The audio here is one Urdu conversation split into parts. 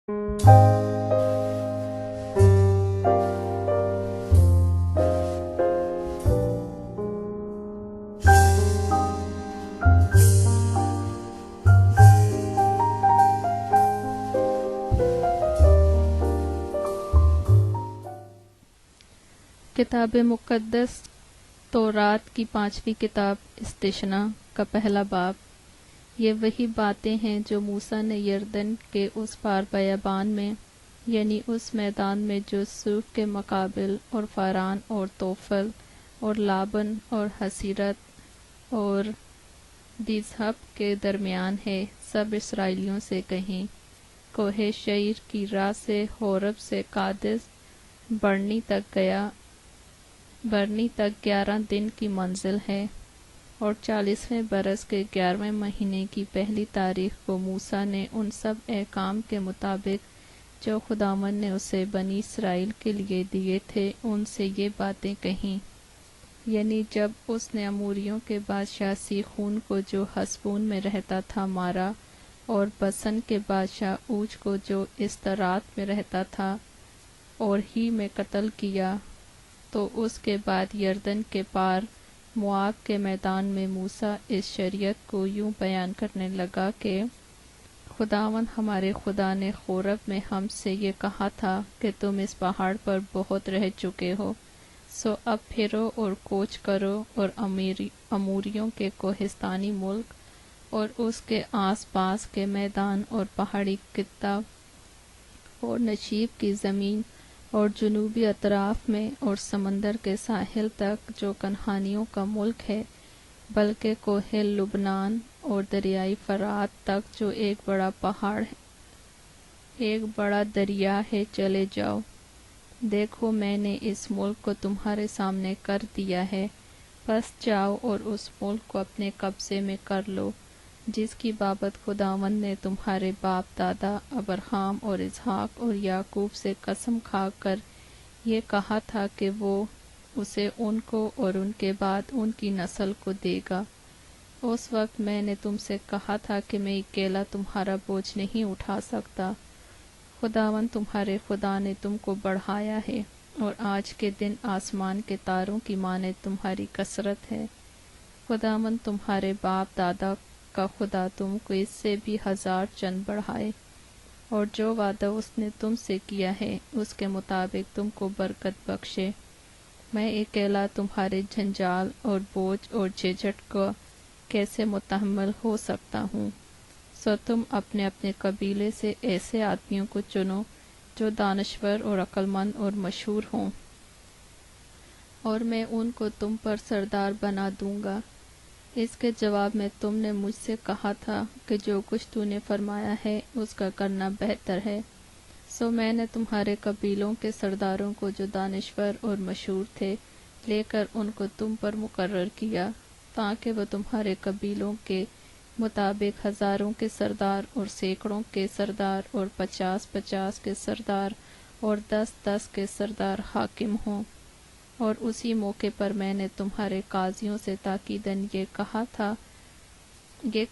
کتاب مقدس تورات کی 5ویں کتاب استثنا کا پہلا باب۔ یہ وہی باتیں ہیں جو موسیٰ نے یردن کے اس پار بیابان میں، یعنی اس میدان میں جو سوف کے مقابل اور فاران اور توفل اور لابن اور حسیرت اور دیزہب کے درمیان ہے، سب اسرائیلیوں سے کہیں۔ کوہ شعیر کی راہ سے حورب سے قادس برنی تک 11 دن کی منزل ہے، اور 40ویں برس کے 11ویں مہینے کی پہلی تاریخ کو موسیٰ نے ان سب احکام کے مطابق جو خداوند نے اسے بنی اسرائیل کے لیے دیے تھے ان سے یہ باتیں کہیں۔ یعنی جب اس نے اموریوں کے بادشاہ سیخون کو جو حسبون میں رہتا تھا مارا، اور بسن کے بادشاہ اوج کو جو استرات میں رہتا تھا اور ہی میں قتل کیا، تو اس کے بعد یردن کے پار موآب کے میدان میں موسیٰ اس شریعت کو یوں بیان کرنے لگا کہ خداوند ہمارے خدا نے خورب میں ہم سے یہ کہا تھا کہ تم اس پہاڑ پر بہت رہ چکے ہو، سو اب پھرو اور کوچ کرو اور اموریوں کے کوہستانی ملک اور اس کے آس پاس کے میدان اور پہاڑی خطہ اور نشیب کی زمین اور جنوبی اطراف میں اور سمندر کے ساحل تک جو کنعانیوں کا ملک ہے، بلکہ کوہ لبنان اور دریائے فرات تک جو ایک بڑا دریا ہے چلے جاؤ۔ دیکھو میں نے اس ملک کو تمہارے سامنے کر دیا ہے، پس جاؤ اور اس ملک کو اپنے قبضے میں کر لو، جس کی بابت خداوند نے تمہارے باپ دادا ابراہیم اور اسحاق اور یعقوب سے قسم کھا کر یہ کہا تھا کہ وہ اسے ان کو اور ان کے بعد ان کی نسل کو دے گا۔ اس وقت میں نے تم سے کہا تھا کہ میں اکیلا تمہارا بوجھ نہیں اٹھا سکتا۔ خداوند تمہارے خدا نے تم کو بڑھایا ہے، اور آج کے دن آسمان کے تاروں کی مانند تمہاری کثرت ہے۔ خداوند تمہارے باپ دادا کا خدا تم کو اس سے بھی 1000 چند بڑھائے، اور جو وعدہ اس نے تم سے کیا ہے اس کے مطابق تم کو برکت بخشے۔ میں اکیلا تمہارے جنجال اور بوجھ اور جھنجٹ کو کیسے متحمل ہو سکتا ہوں؟ سو تم اپنے اپنے قبیلے سے ایسے آدمیوں کو چنو جو دانشور اور عقل مند اور مشہور ہوں، اور میں ان کو تم پر سردار بنا دوں گا۔ اس کے جواب میں تم نے مجھ سے کہا تھا کہ جو کچھ تو نے فرمایا ہے اس کا کرنا بہتر ہے، سو میں نے تمہارے قبیلوں کے سرداروں کو جو دانشور اور مشہور تھے لے کر ان کو تم پر مقرر کیا، تاکہ وہ تمہارے قبیلوں کے مطابق 1000 کے سردار اور سینکڑوں کے سردار اور 50 کے سردار اور 10 کے سردار حاکم ہوں۔ اور اسی موقع پر میں نے تمہارے قاضیوں سے تاکیداً یہ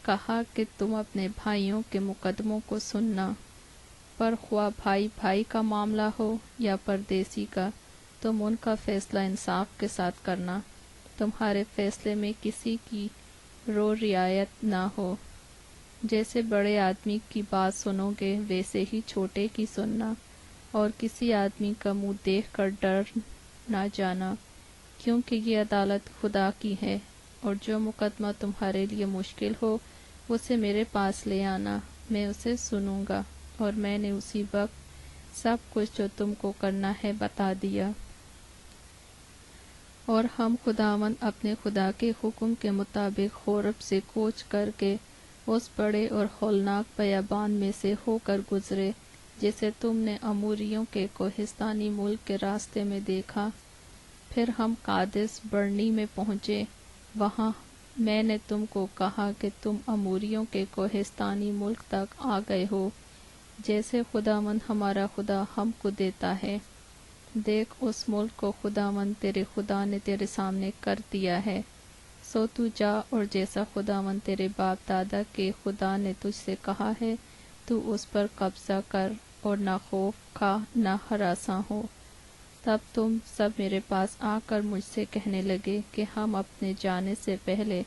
کہا کہ تم اپنے بھائیوں کے مقدموں کو سننا، پر خواہ بھائی بھائی کا معاملہ ہو یا پردیسی کا، تم ان کا فیصلہ انصاف کے ساتھ کرنا۔ تمہارے فیصلے میں کسی کی رعایت نہ ہو، جیسے بڑے آدمی کی بات سنو گے ویسے ہی چھوٹے کی سننا، اور کسی آدمی کا منہ دیکھ کر ڈر نہ جانا، کیونکہ یہ عدالت خدا کی ہے۔ اور جو مقدمہ تمہارے لیے مشکل ہو اسے میرے پاس لے آنا، میں اسے سنوں گا۔ اور میں نے اسی وقت سب کچھ جو تم کو کرنا ہے بتا دیا۔ اور ہم خداوند اپنے خدا کے حکم کے مطابق خورب سے کوچ کر کے اس بڑے اور ہولناک بیابان میں سے ہو کر گزرے جسے تم نے اموریوں کے کوہستانی ملک کے راستے میں دیکھا۔ پھر ہم قادس برنی میں پہنچے، وہاں میں نے تم کو کہا کہ تم اموریوں کے کوہستانی ملک تک آ گئے ہو، جیسے خداوند ہمارا خدا ہم کو دیتا ہے۔ دیکھ اس ملک کو خداوند تیرے خدا نے تیرے سامنے کر دیا ہے، سو تو جا اور جیسا خداوند تیرے باپ دادا کے خدا نے تجھ سے کہا ہے تو اس پر قبضہ کر اور نہ خوف کھا نہ ہراساں ہو۔ تب تم سب میرے پاس آ کر مجھ سے کہنے لگے کہ ہم اپنے جانے سے پہلے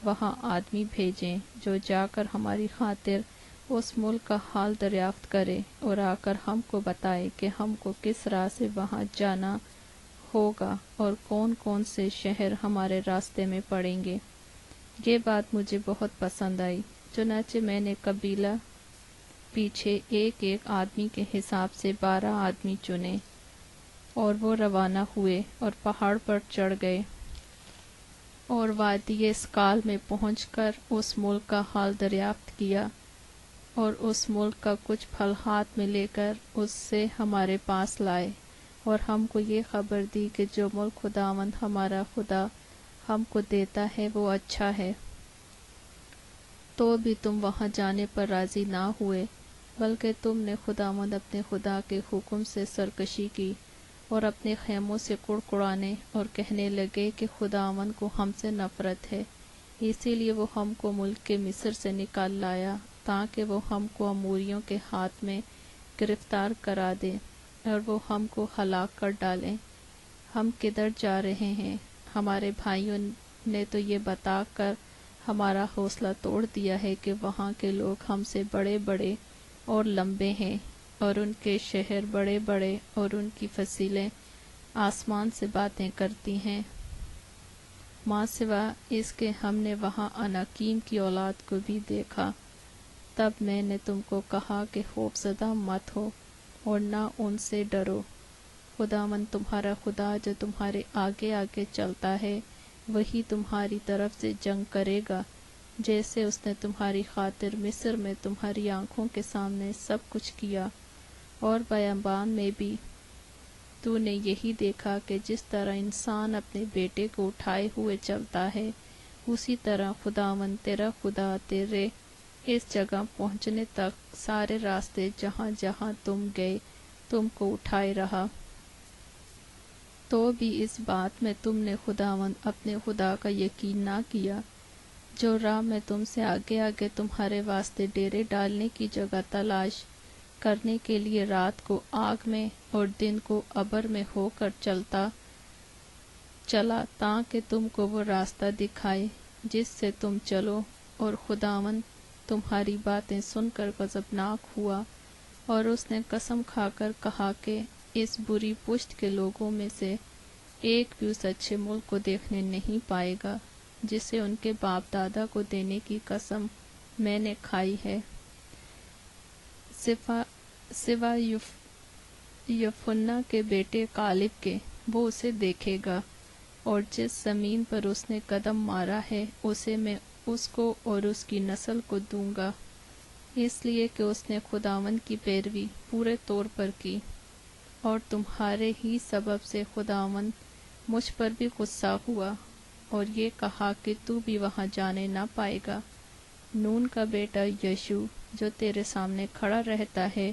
وہاں آدمی بھیجیں جو جا کر ہماری خاطر اس ملک کا حال دریافت کرے اور آ کر ہم کو بتائے کہ ہم کو کس راہ سے وہاں جانا ہوگا اور کون کون سے شہر ہمارے راستے میں پڑیں گے۔ یہ بات مجھے بہت پسند آئی، چنانچہ میں نے قبیلہ پیچھے ایک ایک آدمی کے حساب سے 12 آدمی چنے اور وہ روانہ ہوئے اور پہاڑ پر چڑھ گئے اور وادی اسکال میں پہنچ کر اس ملک کا حال دریافت کیا اور اس ملک کا کچھ پھل ہاتھ میں لے کر اس سے ہمارے پاس لائے اور ہم کو یہ خبر دی کہ جو ملک خداوند ہمارا خدا ہم کو دیتا ہے وہ اچھا ہے۔ تو بھی تم وہاں جانے پر راضی نہ ہوئے، بلکہ تم نے خداوند اپنے خدا کے حکم سے سرکشی کی اور اپنے خیموں سے کڑکڑانے اور کہنے لگے کہ خداوند کو ہم سے نفرت ہے، اسی لیے وہ ہم کو ملک کے مصر سے نکال لایا تاکہ وہ ہم کو اموریوں کے ہاتھ میں گرفتار کرا دے اور وہ ہم کو ہلاک کر ڈالیں۔ ہم کدھر جا رہے ہیں؟ ہمارے بھائیوں نے تو یہ بتا کر ہمارا حوصلہ توڑ دیا ہے کہ وہاں کے لوگ ہم سے بڑے بڑے اور لمبے ہیں اور ان کے شہر بڑے بڑے اور ان کی فصیلیں آسمان سے باتیں کرتی ہیں۔ ماں سوا اس کے ہم نے وہاں عناقیم کی اولاد کو بھی دیکھا۔ تب میں نے تم کو کہا کہ خوف زدہ مت ہو اور نہ ان سے ڈرو، خداوند تمہارا خدا جو تمہارے آگے آگے چلتا ہے وہی تمہاری طرف سے جنگ کرے گا، جیسے اس نے تمہاری خاطر مصر میں تمہاری آنکھوں کے سامنے سب کچھ کیا۔ اور بیابان میں بھی تو نے یہی دیکھا کہ جس طرح انسان اپنے بیٹے کو اٹھائے ہوئے چلتا ہے، اسی طرح خداوند تیرا خدا تیرے اس جگہ پہنچنے تک سارے راستے جہاں جہاں تم گئے تم کو اٹھائے رہا۔ تو بھی اس بات میں تم نے خداوند اپنے خدا کا یقین نہ کیا، جو راہ میں تم سے آگے آگے تمہارے واسطے ڈیرے ڈالنے کی جگہ تلاش کرنے کے لیے رات کو آگ میں اور دن کو ابر میں ہو کر چلا تاکہ تم کو وہ راستہ دکھائے جس سے تم چلو، اور خداوند تمہاری باتیں سن کر غضبناک ہوا اور اس نے قسم کھا کر کہا کہ اس بری پشت کے لوگوں میں سے ایک بھی اس اچھے ملک کو دیکھنے نہیں پائے گا جسے ان کے باپ دادا کو دینے کی قسم میں نے کھائی ہے، سوا یفنہ کے بیٹے کالب کے، وہ اسے دیکھے گا، اور جس زمین پر اس نے قدم مارا ہے اسے میں اس کو اور اس کی نسل کو دوں گا، اس لیے کہ اس نے خداوند کی پیروی پورے طور پر کی۔ اور تمہارے ہی سبب سے خداوند مجھ پر بھی غصہ ہوا اور یہ کہا کہ تو بھی وہاں جانے نہ پائے گا۔ نون کا بیٹا یشوع جو تیرے سامنے کھڑا رہتا ہے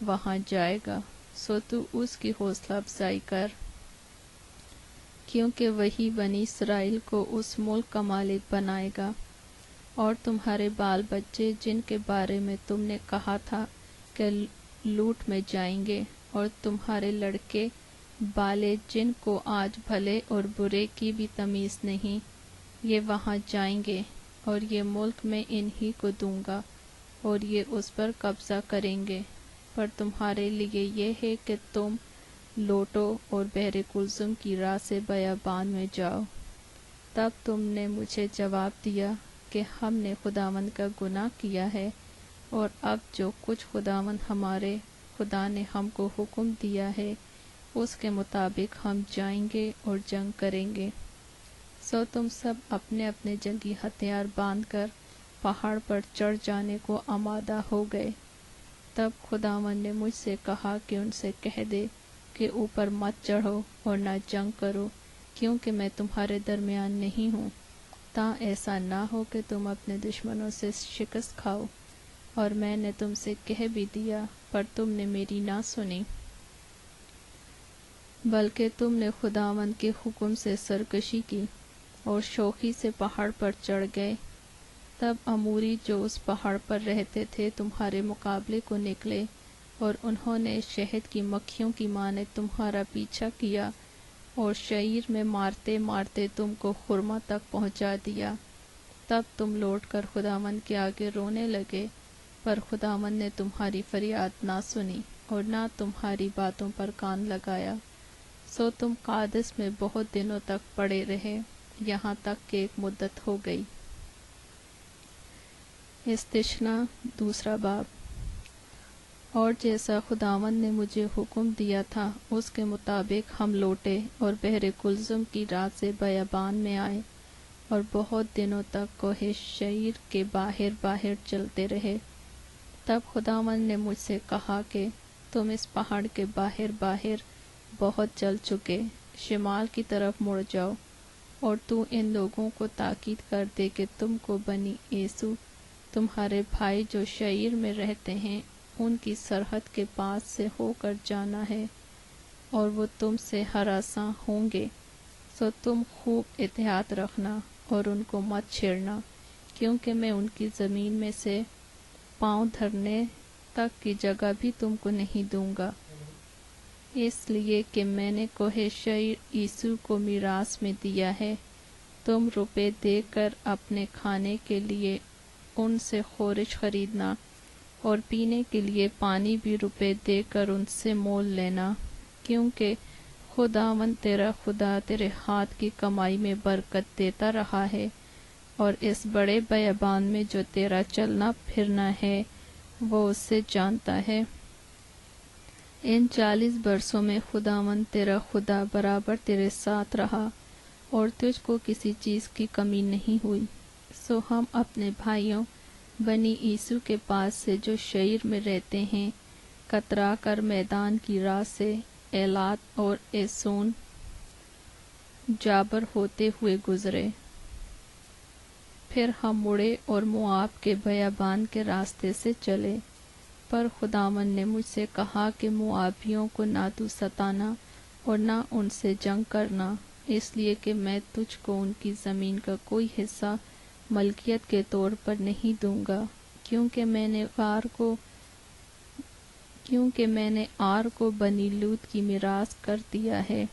وہاں جائے گا، سو تو اس کی حوصلہ افزائی کر، کیونکہ وہی بنی اسرائیل کو اس ملک کا مالک بنائے گا۔ اور تمہارے بال بچے جن کے بارے میں تم نے کہا تھا کہ لوٹ میں جائیں گے، اور تمہارے لڑکے بالے جن کو آج بھلے اور برے کی بھی تمیز نہیں، یہ وہاں جائیں گے، اور یہ ملک میں انہی کو دوں گا اور یہ اس پر قبضہ کریں گے۔ پر تمہارے لیے یہ ہے کہ تم لوٹو اور بحر کلثم کی راہ سے بیابان میں جاؤ۔ تب تم نے مجھے جواب دیا کہ ہم نے خداوند کا گناہ کیا ہے، اور اب جو کچھ خداوند ہمارے خدا نے ہم کو حکم دیا ہے اس کے مطابق ہم جائیں گے اور جنگ کریں گے۔ سو تم سب اپنے اپنے جنگی ہتھیار باندھ کر پہاڑ پر چڑھ جانے کو آمادہ ہو گئے۔ تب خداوند نے مجھ سے کہا کہ ان سے کہہ دے کہ اوپر مت چڑھو اور نہ جنگ کرو، کیونکہ میں تمہارے درمیان نہیں ہوں، تاں ایسا نہ ہو کہ تم اپنے دشمنوں سے شکست کھاؤ۔ اور میں نے تم سے کہہ بھی دیا، پر تم نے میری نہ سنی، بلکہ تم نے خداوند کے حکم سے سرکشی کی اور شوخی سے پہاڑ پر چڑھ گئے۔ تب اموری جو اس پہاڑ پر رہتے تھے تمہارے مقابلے کو نکلے اور انہوں نے شہد کی مکھیوں کی مانند تمہارا پیچھا کیا اور شعیر میں مارتے مارتے تم کو خرما تک پہنچا دیا۔ تب تم لوٹ کر خداوند کے آگے رونے لگے، پر خداوند نے تمہاری فریاد نہ سنی اور نہ تمہاری باتوں پر کان لگایا، سو تم قادس میں بہت دنوں تک پڑے رہے، یہاں تک کہ ایک مدت ہو گئی۔ استثنا دوسرا باب۔ اور جیسا خداوند نے مجھے حکم دیا تھا اس کے مطابق ہم لوٹے اور بحر کلزم کی رات سے بیابان میں آئے اور بہت دنوں تک کوہ شعیر کے باہر باہر چلتے رہے۔ تب خداوند نے مجھ سے کہا کہ تم اس پہاڑ کے باہر باہر بہت چل چکے، شمال کی طرف مڑ جاؤ، اور تو ان لوگوں کو تاکید کر دے کہ تم کو بنی عیسو تمہارے بھائی جو شعیر میں رہتے ہیں ان کی سرحد کے پاس سے ہو کر جانا ہے، اور وہ تم سے ہراساں ہوں گے، سو تم خوب احتیاط رکھنا اور ان کو مت چھیڑنا، کیونکہ میں ان کی زمین میں سے پاؤں دھرنے تک کی جگہ بھی تم کو نہیں دوں گا، اس لیے کہ میں نے کوہ شعیر عیسو کو میراث میں دیا ہے۔ تم روپے دے کر اپنے کھانے کے لیے ان سے خورش خریدنا اور پینے کے لیے پانی بھی روپے دے کر ان سے مول لینا، کیونکہ خداوند تیرا خدا تیرے ہاتھ کی کمائی میں برکت دیتا رہا ہے، اور اس بڑے بیابان میں جو تیرا چلنا پھرنا ہے وہ اس سے جانتا ہے۔ ان 40 برسوں میں خداوند تیرا خدا برابر تیرے ساتھ رہا اور تجھ کو کسی چیز کی کمی نہیں ہوئی، سو ہم اپنے بھائیوں بنی عیسو کے پاس سے جو شعیر میں رہتے ہیں کترا کر میدان کی راہ سے ایلات اور ایسون جابر ہوتے ہوئے گزرے۔ پھر ہم مڑے اور موآب کے بیابان کے راستے سے چلے، پر خداوند نے مجھ سے کہا کہ موآبیوں کو نہ تو ستانا اور نہ ان سے جنگ کرنا، اس لیے کہ میں تجھ کو ان کی زمین کا کوئی حصہ ملکیت کے طور پر نہیں دوں گا، کیونکہ میں نے آر کو بنی لوط کی میراث کر دیا ہے۔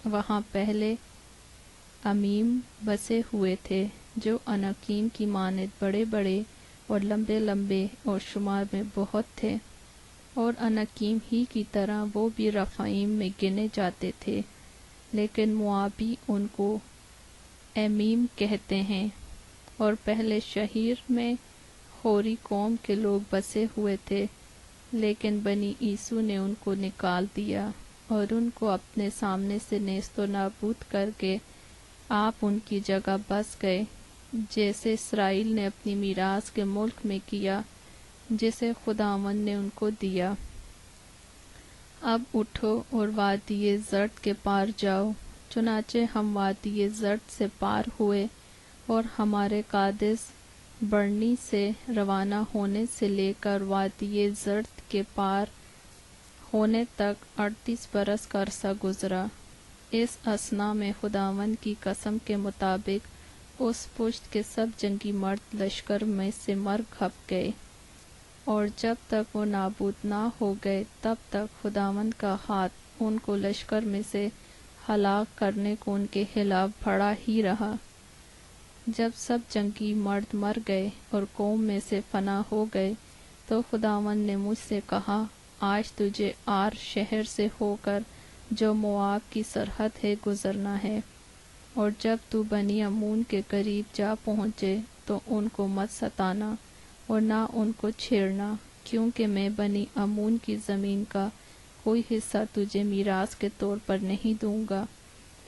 وہاں پہلے امیم بسے ہوئے تھے جو اناکیم کی مانند بڑے بڑے اور لمبے لمبے اور شمار میں بہت تھے، اور اناکیم ہی کی طرح وہ بھی رفائیم میں گنے جاتے تھے، لیکن موآبی ان کو ایمیم کہتے ہیں۔ اور پہلے شہیر میں خوری قوم کے لوگ بسے ہوئے تھے، لیکن بنی عیسو نے ان کو نکال دیا اور ان کو اپنے سامنے سے نیست و نابود کر کے آپ ان کی جگہ بس گئے، جیسے اسرائیل نے اپنی میراث کے ملک میں کیا جسے خداوند نے ان کو دیا۔ اب اٹھو اور وادی زرد کے پار جاؤ۔ چنانچہ ہم وادی زرد سے پار ہوئے اور ہمارے قادس برنی سے روانہ ہونے سے لے کر وادی زرد کے پار ہونے تک 38 برس کا عرصہ گزرا۔ اس اثنا میں خداوند کی قسم کے مطابق اس پشت کے سب جنگی مرد لشکر میں سے مر کھپ گئے، اور جب تک وہ نابود نہ ہو گئے تب تک خداوند کا ہاتھ ان کو لشکر میں سے ہلاک کرنے کو ان کے خلاف بڑھا ہی رہا۔ جب سب جنگی مرد مر گئے اور قوم میں سے فنا ہو گئے تو خداوند نے مجھ سے کہا، آج تجھے آر شہر سے ہو کر جو موآب کی سرحد ہے گزرنا ہے، اور جب تو بنی عمون کے قریب جا پہنچے تو ان کو مت ستانا اور نہ ان کو چھیڑنا، کیونکہ میں بنی عمون کی زمین کا کوئی حصہ تجھے میراث کے طور پر نہیں دوں گا،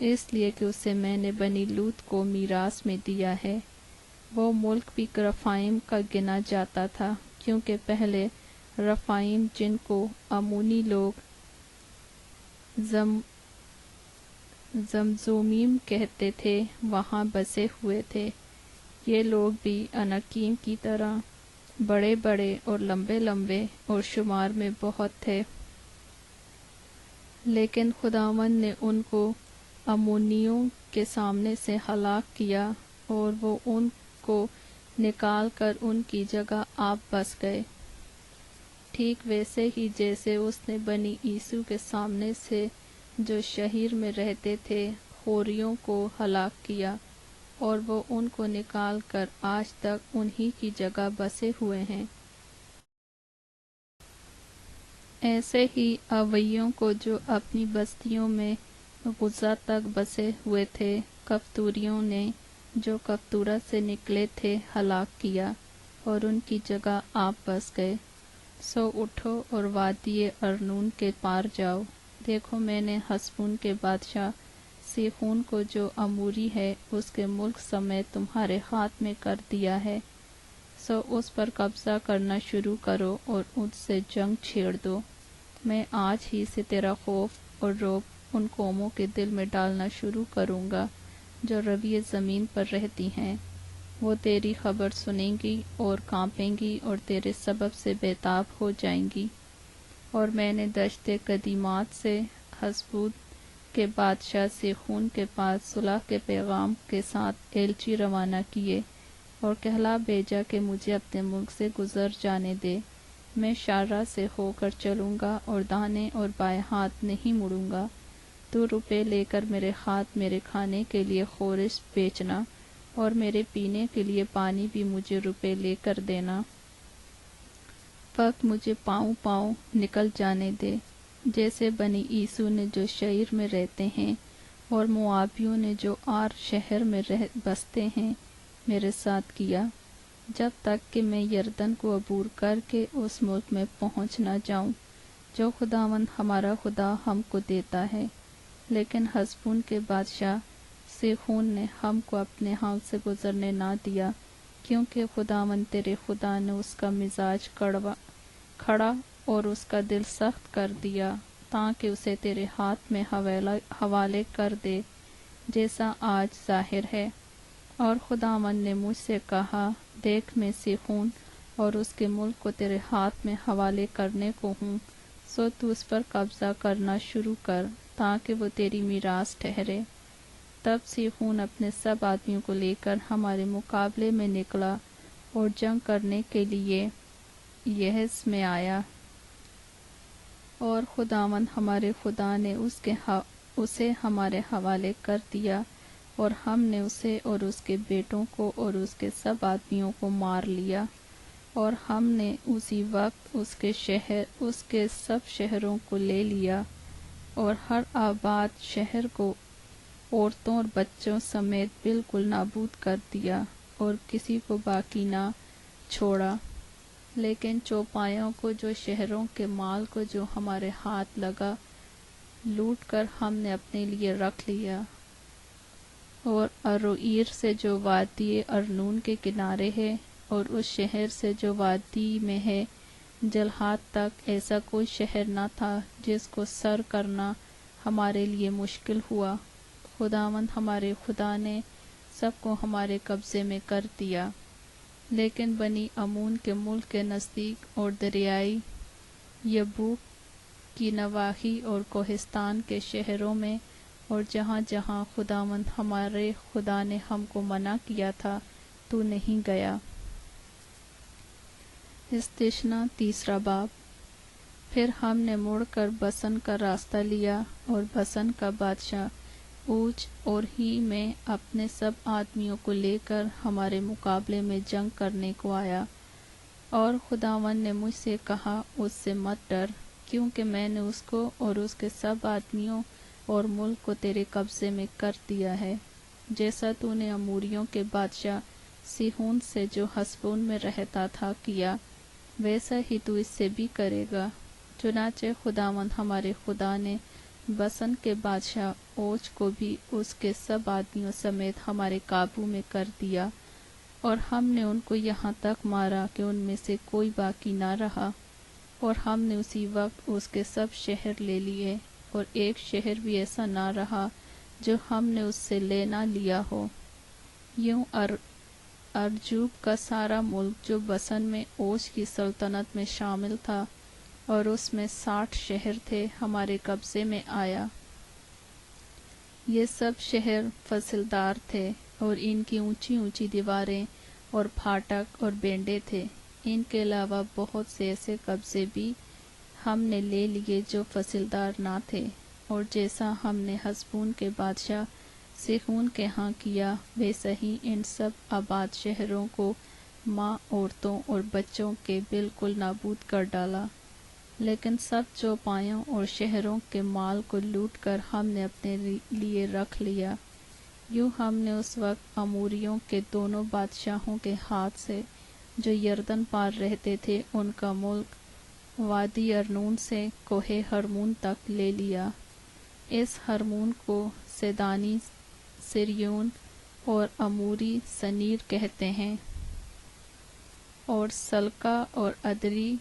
اس لیے کہ اسے میں نے بنی لوط کو میراث میں دیا ہے۔ وہ ملک بھی رفائیم کا گنا جاتا تھا، کیونکہ پہلے رفائیم جن کو امونی لوگ زمزومیم کہتے تھے وہاں بسے ہوئے تھے۔ یہ لوگ بھی اناکیم کی طرح بڑے بڑے اور لمبے لمبے اور شمار میں بہت تھے، لیکن خداوند نے ان کو امونیوں کے سامنے سے ہلاک کیا اور وہ ان کو نکال کر ان کی جگہ آپ بس گئے۔ ٹھیک ویسے ہی جیسے اس نے بنی عیسو کے سامنے سے جو شہر میں رہتے تھے خوریوں کو ہلاک کیا، اور وہ ان کو نکال کر آج تک انہی کی جگہ بسے ہوئے ہیں۔ ایسے ہی اویوں کو جو اپنی بستیوں میں غزہ تک بسے ہوئے تھے کفتوریوں نے جو کفتورہ سے نکلے تھے ہلاک کیا، اور ان کی جگہ آپ بس گئے۔ سو اٹھو اور وادی ارنون کے پار جاؤ، دیکھو میں نے حسبون کے بادشاہ سیحون کو جو اموری ہے اس کے ملک سمیت تمہارے ہاتھ میں کر دیا ہے، سو اس پر قبضہ کرنا شروع کرو اور اس سے جنگ چھیڑ دو۔ میں آج ہی سے تیرا خوف اور رعب ان قوموں کے دل میں ڈالنا شروع کروں گا جو رویے زمین پر رہتی ہیں، وہ تیری خبر سنیں گی اور کانپیں گی اور تیرے سبب سے بے تاب ہو جائیں گی۔ اور میں نے دشت قدیمات سے حسبون کے بادشاہ سیحون کے پاس صلح کے پیغام کے ساتھ ایلچی روانہ کیے اور کہلا بھیجا کہ مجھے اپنے ملک سے گزر جانے دے، میں شارہ سے ہو کر چلوں گا اور داہنے اور بائیں ہاتھ نہیں مڑوں گا۔ تو روپے لے کر میرے ہاتھ میرے کھانے کے لیے خورش بیچنا اور میرے پینے کے لیے پانی بھی مجھے روپے لے کر دینا۔ وقت مجھے پاؤں پاؤں نکل جانے دے، جیسے بنی عیسو نے جو شعیر میں رہتے ہیں اور موابیوں نے جو آر شہر میں بستے ہیں میرے ساتھ کیا، جب تک کہ میں یردن کو عبور کر کے اس ملک میں پہنچ نہ جاؤں جو خداوند ہمارا خدا ہم کو دیتا ہے۔ لیکن حسبون کے بادشاہ سیحون نے ہم کو اپنے ہاں سے گزرنے نہ دیا، کیونکہ خداوند تیرے خدا نے اس کا مزاج کھڑا اور اس کا دل سخت کر دیا تاکہ اسے تیرے ہاتھ میں حوالے کر دے، جیسا آج ظاہر ہے۔ اور خداوند نے مجھ سے کہا، دیکھ میں سیحون اور اس کے ملک کو تیرے ہاتھ میں حوالے کرنے کو ہوں، سو تو اس پر قبضہ کرنا شروع کر تاکہ وہ تیری میراث ٹھہرے۔ تب سیحون اپنے سب آدمیوں کو لے کر ہمارے مقابلے میں نکلا اور جنگ کرنے کے لیے یہس میں آیا، اور خداوند ہمارے خدا نے اسے ہمارے حوالے کر دیا، اور ہم نے اسے اور اس کے بیٹوں کو اور اس کے سب آدمیوں کو مار لیا، اور ہم نے اسی وقت اس کے سب شہروں کو لے لیا، اور ہر آباد شہر کو عورتوں اور بچوں سمیت بالکل نابود کر دیا اور کسی کو باقی نہ چھوڑا۔ لیکن چوپایوں کو جو شہروں کے مال کو جو ہمارے ہاتھ لگا لوٹ کر ہم نے اپنے لیے رکھ لیا، اور اروئیر سے جو وادی ارنون کے کنارے ہے اور اس شہر سے جو وادی میں ہے جلحاد تک ایسا کوئی شہر نہ تھا جس کو سر کرنا ہمارے لیے مشکل ہوا۔ خداوند ہمارے خدا نے سب کو ہمارے قبضے میں کر دیا۔ لیکن بنی امون کے ملک کے نزدیک اور دریائے یبوک کی نواحی اور کوہستان کے شہروں میں اور جہاں جہاں خداوند ہمارے خدا نے ہم کو منع کیا تھا تو نہیں گیا۔ استثنا تیسرا باب۔ پھر ہم نے مڑ کر بسن کا راستہ لیا، اور بسن کا بادشاہ اوج اور ہی میں اپنے سب آدمیوں کو لے کر ہمارے مقابلے میں جنگ کرنے کو آیا، اور خداوند نے مجھ سے کہا، اس سے مت ڈر، کیونکہ میں نے اس کو اور اس کے سب آدمیوں اور ملک کو تیرے قبضے میں کر دیا ہے، جیسا تو نے اموریوں کے بادشاہ سیحون سے جو حسبون میں رہتا تھا کیا، ویسا ہی تو اس سے بھی کرے گا۔ چنانچہ خداوند ہمارے خدا نے بسن کے بادشاہ اوج کو بھی اس کے سب آدمیوں سمیت ہمارے قابو میں کر دیا، اور ہم نے ان کو یہاں تک مارا کہ ان میں سے کوئی باقی نہ رہا، اور ہم نے اسی وقت اس کے سب شہر لے لیے، اور ایک شہر بھی ایسا نہ رہا جو ہم نے اس سے لے نہ لیا ہو۔ یوں ارجوب کا سارا ملک جو بسن میں اوج کی سلطنت میں شامل تھا اور اس میں 60 شہر تھے ہمارے قبضے میں آیا۔ یہ سب شہر فصلدار تھے اور ان کی اونچی اونچی دیواریں اور پھاٹک اور بینڈے تھے۔ ان کے علاوہ بہت سے ایسے قبضے بھی ہم نے لے لیے جو فصیلدار نہ تھے، اور جیسا ہم نے حسبون کے بادشاہ سیحون کے ہاں کیا، ویسا ہی ان سب آباد شہروں کو ماں، عورتوں اور بچوں کے بالکل نابود کر ڈالا۔ لیکن سب چوپایوں اور شہروں کے مال کو لوٹ کر ہم نے اپنے لیے رکھ لیا۔ یوں ہم نے اس وقت اموریوں کے دونوں بادشاہوں کے ہاتھ سے جو یردن پار رہتے تھے ان کا ملک وادی ارنون سے کوہ ہرمون تک لے لیا۔ اس ہرمون کو سیدانی سریون اور اموری سنیر کہتے ہیں، اور سلکا اور ادری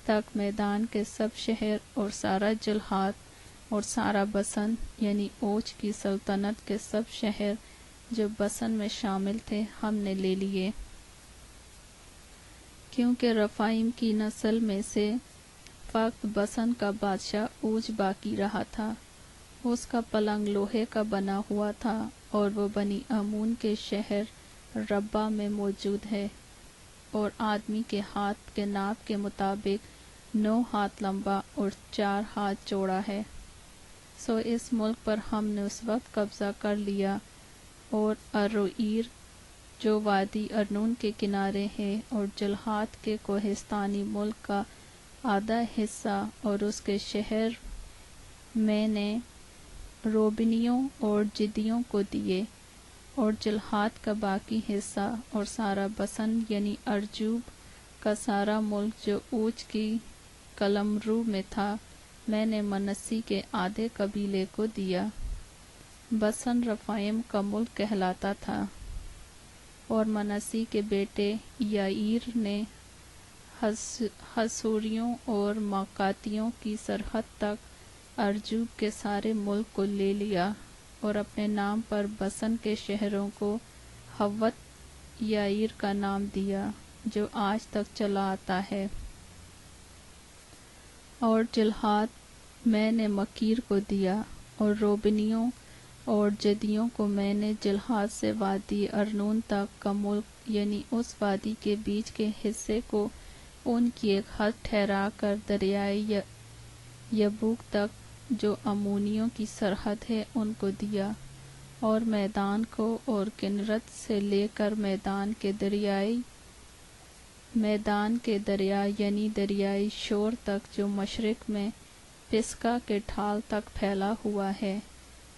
تک میدان کے سب شہر اور سارا جلحات اور سارا بسن یعنی اوچ کی سلطنت کے سب شہر جو بسن میں شامل تھے ہم نے لے لیے، کیونکہ رفائیم کی نسل میں سے فقط بسن کا بادشاہ اوج باقی رہا تھا۔ اس کا پلنگ لوہے کا بنا ہوا تھا اور وہ بنی امون کے شہر ربا میں موجود ہے، اور آدمی کے ہاتھ کے ناپ کے مطابق 9 ہاتھ لمبا اور 4 ہاتھ چوڑا ہے۔ سو اس ملک پر ہم نے اس وقت قبضہ کر لیا، اور اروئیر جو وادی ارنون کے کنارے ہے اور جلحات کے کوہستانی ملک کا آدھا حصہ اور اس کے شہر میں نے روبنیوں اور جدیوں کو دیے، اور جلحات کا باقی حصہ اور سارا بسن یعنی ارجوب کا سارا ملک جو اوچ کی قلمرو میں تھا میں نے منسی کے آدھے قبیلے کو دیا۔ بسن رفائیم کا ملک کہلاتا تھا، اور منسی کے بیٹے یائیر نے حسوریوں اور ماکاتیوں کی سرحد تک ارجوب کے سارے ملک کو لے لیا، اور اپنے نام پر بسن کے شہروں کو حوت یائیر کا نام دیا جو آج تک چلا آتا ہے۔ اور جلحات میں نے مکیر کو دیا، اور روبنیوں اور جدیوں کو میں نے جلحات سے وادی ارنون تک کا ملک یعنی اس وادی کے بیچ کے حصے کو ان کی ایک حد ٹھہرا کر دریائے یبوک تک جو امونیوں کی سرحد ہے ان کو دیا، اور میدان کو اور کنرت سے لے کر میدان کے دریا یعنی دریائے شور تک جو مشرق میں پسکا کے ڈھال تک پھیلا ہوا ہے،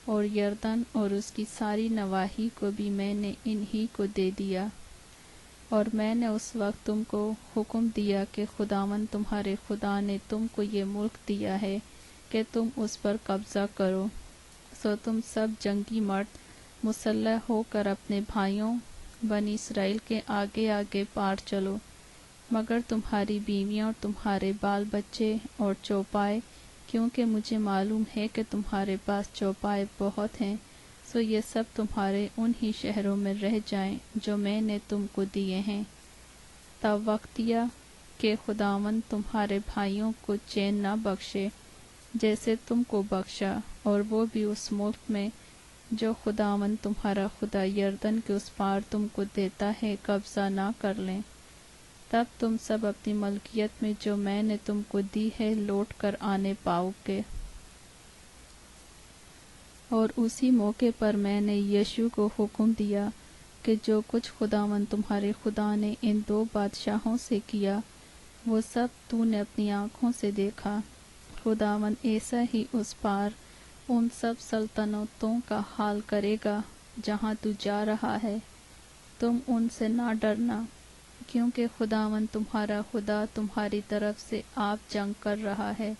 اور یردن اور اس کی ساری نواحی کو بھی میں نے انہی کو دے دیا۔ اور میں نے اس وقت تم کو حکم دیا کہ خداوند تمہارے خدا نے تم کو یہ ملک دیا ہے کہ تم اس پر قبضہ کرو، سو تم سب جنگی مرد مسلح ہو کر اپنے بھائیوں بنی اسرائیل کے آگے آگے پار چلو، مگر تمہاری بیویاں اور تمہارے بال بچے اور چوپائے، کیونکہ مجھے معلوم ہے کہ تمہارے پاس چوپائے بہت ہیں، سو یہ سب تمہارے انہی شہروں میں رہ جائیں جو میں نے تم کو دیے ہیں، تب وقتیہ کہ خداوند تمہارے بھائیوں کو چین نہ بخشے جیسے تم کو بخشا، اور وہ بھی اس ملک میں جو خداوند تمہارا خدا یردن کے اس پار تم کو دیتا ہے قبضہ نہ کر لیں۔ تب تم سب اپنی ملکیت میں جو میں نے تم کو دی ہے لوٹ کر آنے پاؤ گے۔ اور اسی موقع پر میں نے یشوع کو حکم دیا کہ جو کچھ خداوند تمہارے خدا نے ان 2 بادشاہوں سے کیا وہ سب تو نے اپنی آنکھوں سے دیکھا۔ خداوند ایسا ہی اس پار ان سب سلطنتوں کا حال کرے گا جہاں تو جا رہا ہے۔ تم ان سے نہ ڈرنا، کیونکہ خداوند تمہارا خدا تمہاری طرف سے آپ جنگ کر رہا ہے۔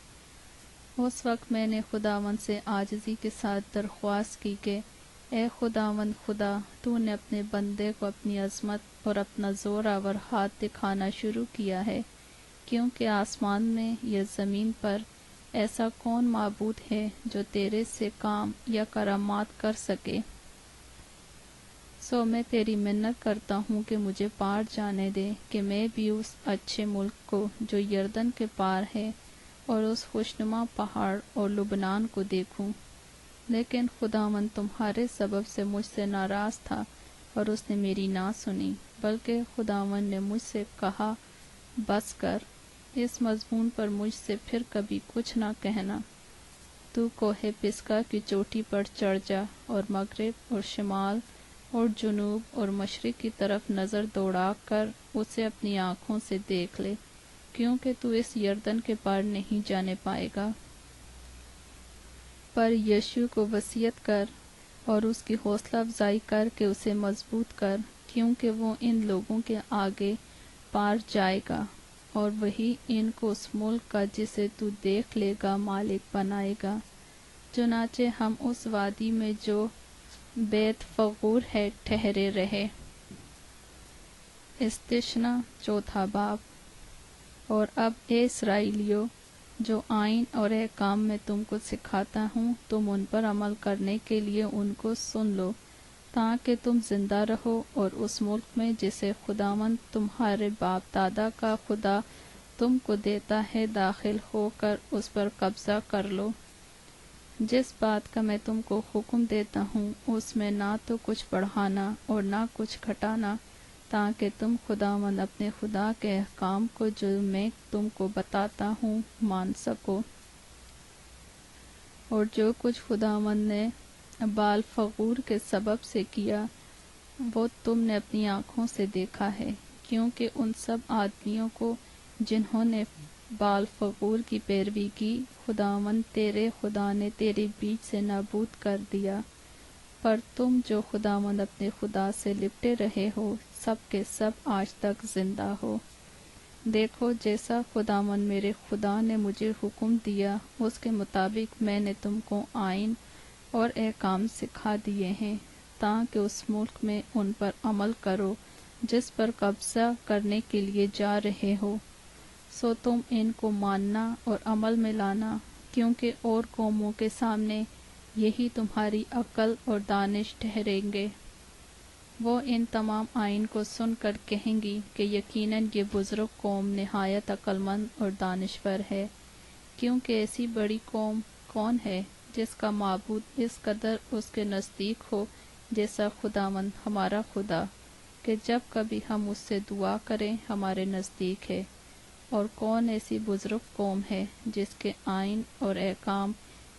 اس وقت میں نے خداوند سے عاجزی کے ساتھ درخواست کی کہ اے خداوند خدا، تو نے اپنے بندے کو اپنی عظمت اور اپنا زور آور ہاتھ دکھانا شروع کیا ہے، کیونکہ آسمان میں یا زمین پر ایسا کون معبود ہے جو تیرے سے کام یا کرامات کر سکے؟ سو میں تیری منت کرتا ہوں کہ مجھے پار جانے دے کہ میں بھی اس اچھے ملک کو جو یردن کے پار ہے اور اس خوشنما پہاڑ اور لبنان کو دیکھوں۔ لیکن خداوند تمہارے سبب سے مجھ سے ناراض تھا اور اس نے میری نہ سنی، بلکہ خداوند نے مجھ سے کہا بس کر، اس مضمون پر مجھ سے پھر کبھی کچھ نہ کہنا۔ تو کوہ پسگا کی چوٹی پر چڑھ جا اور مغرب اور شمال اور جنوب اور مشرق کی طرف نظر دوڑا کر اسے اپنی آنکھوں سے دیکھ لے، کیونکہ تو اس یردن کے پار نہیں جانے پائے گا۔ پر یشوع کو وصیت کر اور اس کی حوصلہ افزائی کر کے اسے مضبوط کر، کیونکہ وہ ان لوگوں کے آگے پار جائے گا، اور وہی ان کو اس ملک کا جسے تو دیکھ لے گا مالک بنائے گا۔ چنانچہ ہم اس وادی میں جو بیت فغور ہے ٹھہرے رہے۔ استثنا چوتھا باب۔ اور اب اے اسرائیلیو، جو آئین اور احکام میں تم کو سکھاتا ہوں، تم ان پر عمل کرنے کے لیے ان کو سن لو، تاکہ تم زندہ رہو اور اس ملک میں جسے خداوند تمہارے باپ دادا کا خدا تم کو دیتا ہے داخل ہو کر اس پر قبضہ کر لو۔ جس بات کا میں تم کو حکم دیتا ہوں اس میں نہ تو کچھ بڑھانا اور نہ کچھ گھٹانا، تاکہ تم خداوند اپنے خدا کے احکام کو جو میں تم کو بتاتا ہوں مان سکو۔ اور جو کچھ خداوند نے بال فغور کے سبب سے کیا وہ تم نے اپنی آنکھوں سے دیکھا ہے، کیونکہ ان سب آدمیوں کو جنہوں نے بال فغور کی پیروی کی خداوند تیرے خدا نے تیرے بیچ سے نابود کر دیا۔ پر تم جو خداوند اپنے خدا سے لپٹے رہے ہو سب کے سب آج تک زندہ ہو۔ دیکھو، جیسا خداوند میرے خدا نے مجھے حکم دیا اس کے مطابق میں نے تم کو آئین اور احکام سکھا دیے ہیں، تاکہ اس ملک میں ان پر عمل کرو جس پر قبضہ کرنے کے لیے جا رہے ہو۔ سو تم ان کو ماننا اور عمل میں لانا، کیونکہ اور قوموں کے سامنے یہی تمہاری عقل اور دانش ٹھہریں گے۔ وہ ان تمام آئین کو سن کر کہیں گی کہ یقیناً یہ بزرگ قوم نہایت عقل مند اور دانشور ہے، کیونکہ ایسی بڑی قوم کون ہے جس کا معبود اس قدر اس کے نزدیک ہو جیسا خداوند ہمارا خدا، کہ جب کبھی ہم اس سے دعا کریں ہمارے نزدیک ہے۔ اور کون ایسی بزرگ قوم ہے جس کے آئین اور احکام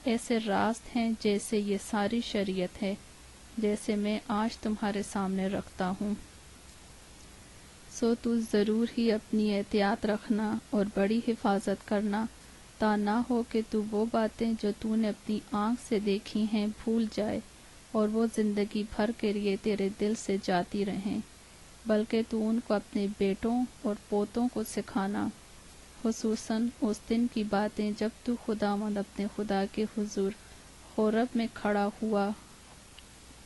ایسے راست ہیں جیسے یہ ساری شریعت ہے، جیسے میں آج تمہارے سامنے رکھتا ہوں۔ سو تو ضرور ہی اپنی احتیاط رکھنا اور بڑی حفاظت کرنا، تا نہ ہو کہ تو وہ باتیں جو تو نے اپنی آنکھ سے دیکھی ہیں بھول جائے اور وہ زندگی بھر کے لیے تیرے دل سے جاتی رہیں، بلکہ تو ان کو اپنے بیٹوں اور پوتوں کو سکھانا، خصوصاً اس دن کی باتیں جب تو خداوند اپنے خدا کے حضور حورب میں کھڑا ہوا،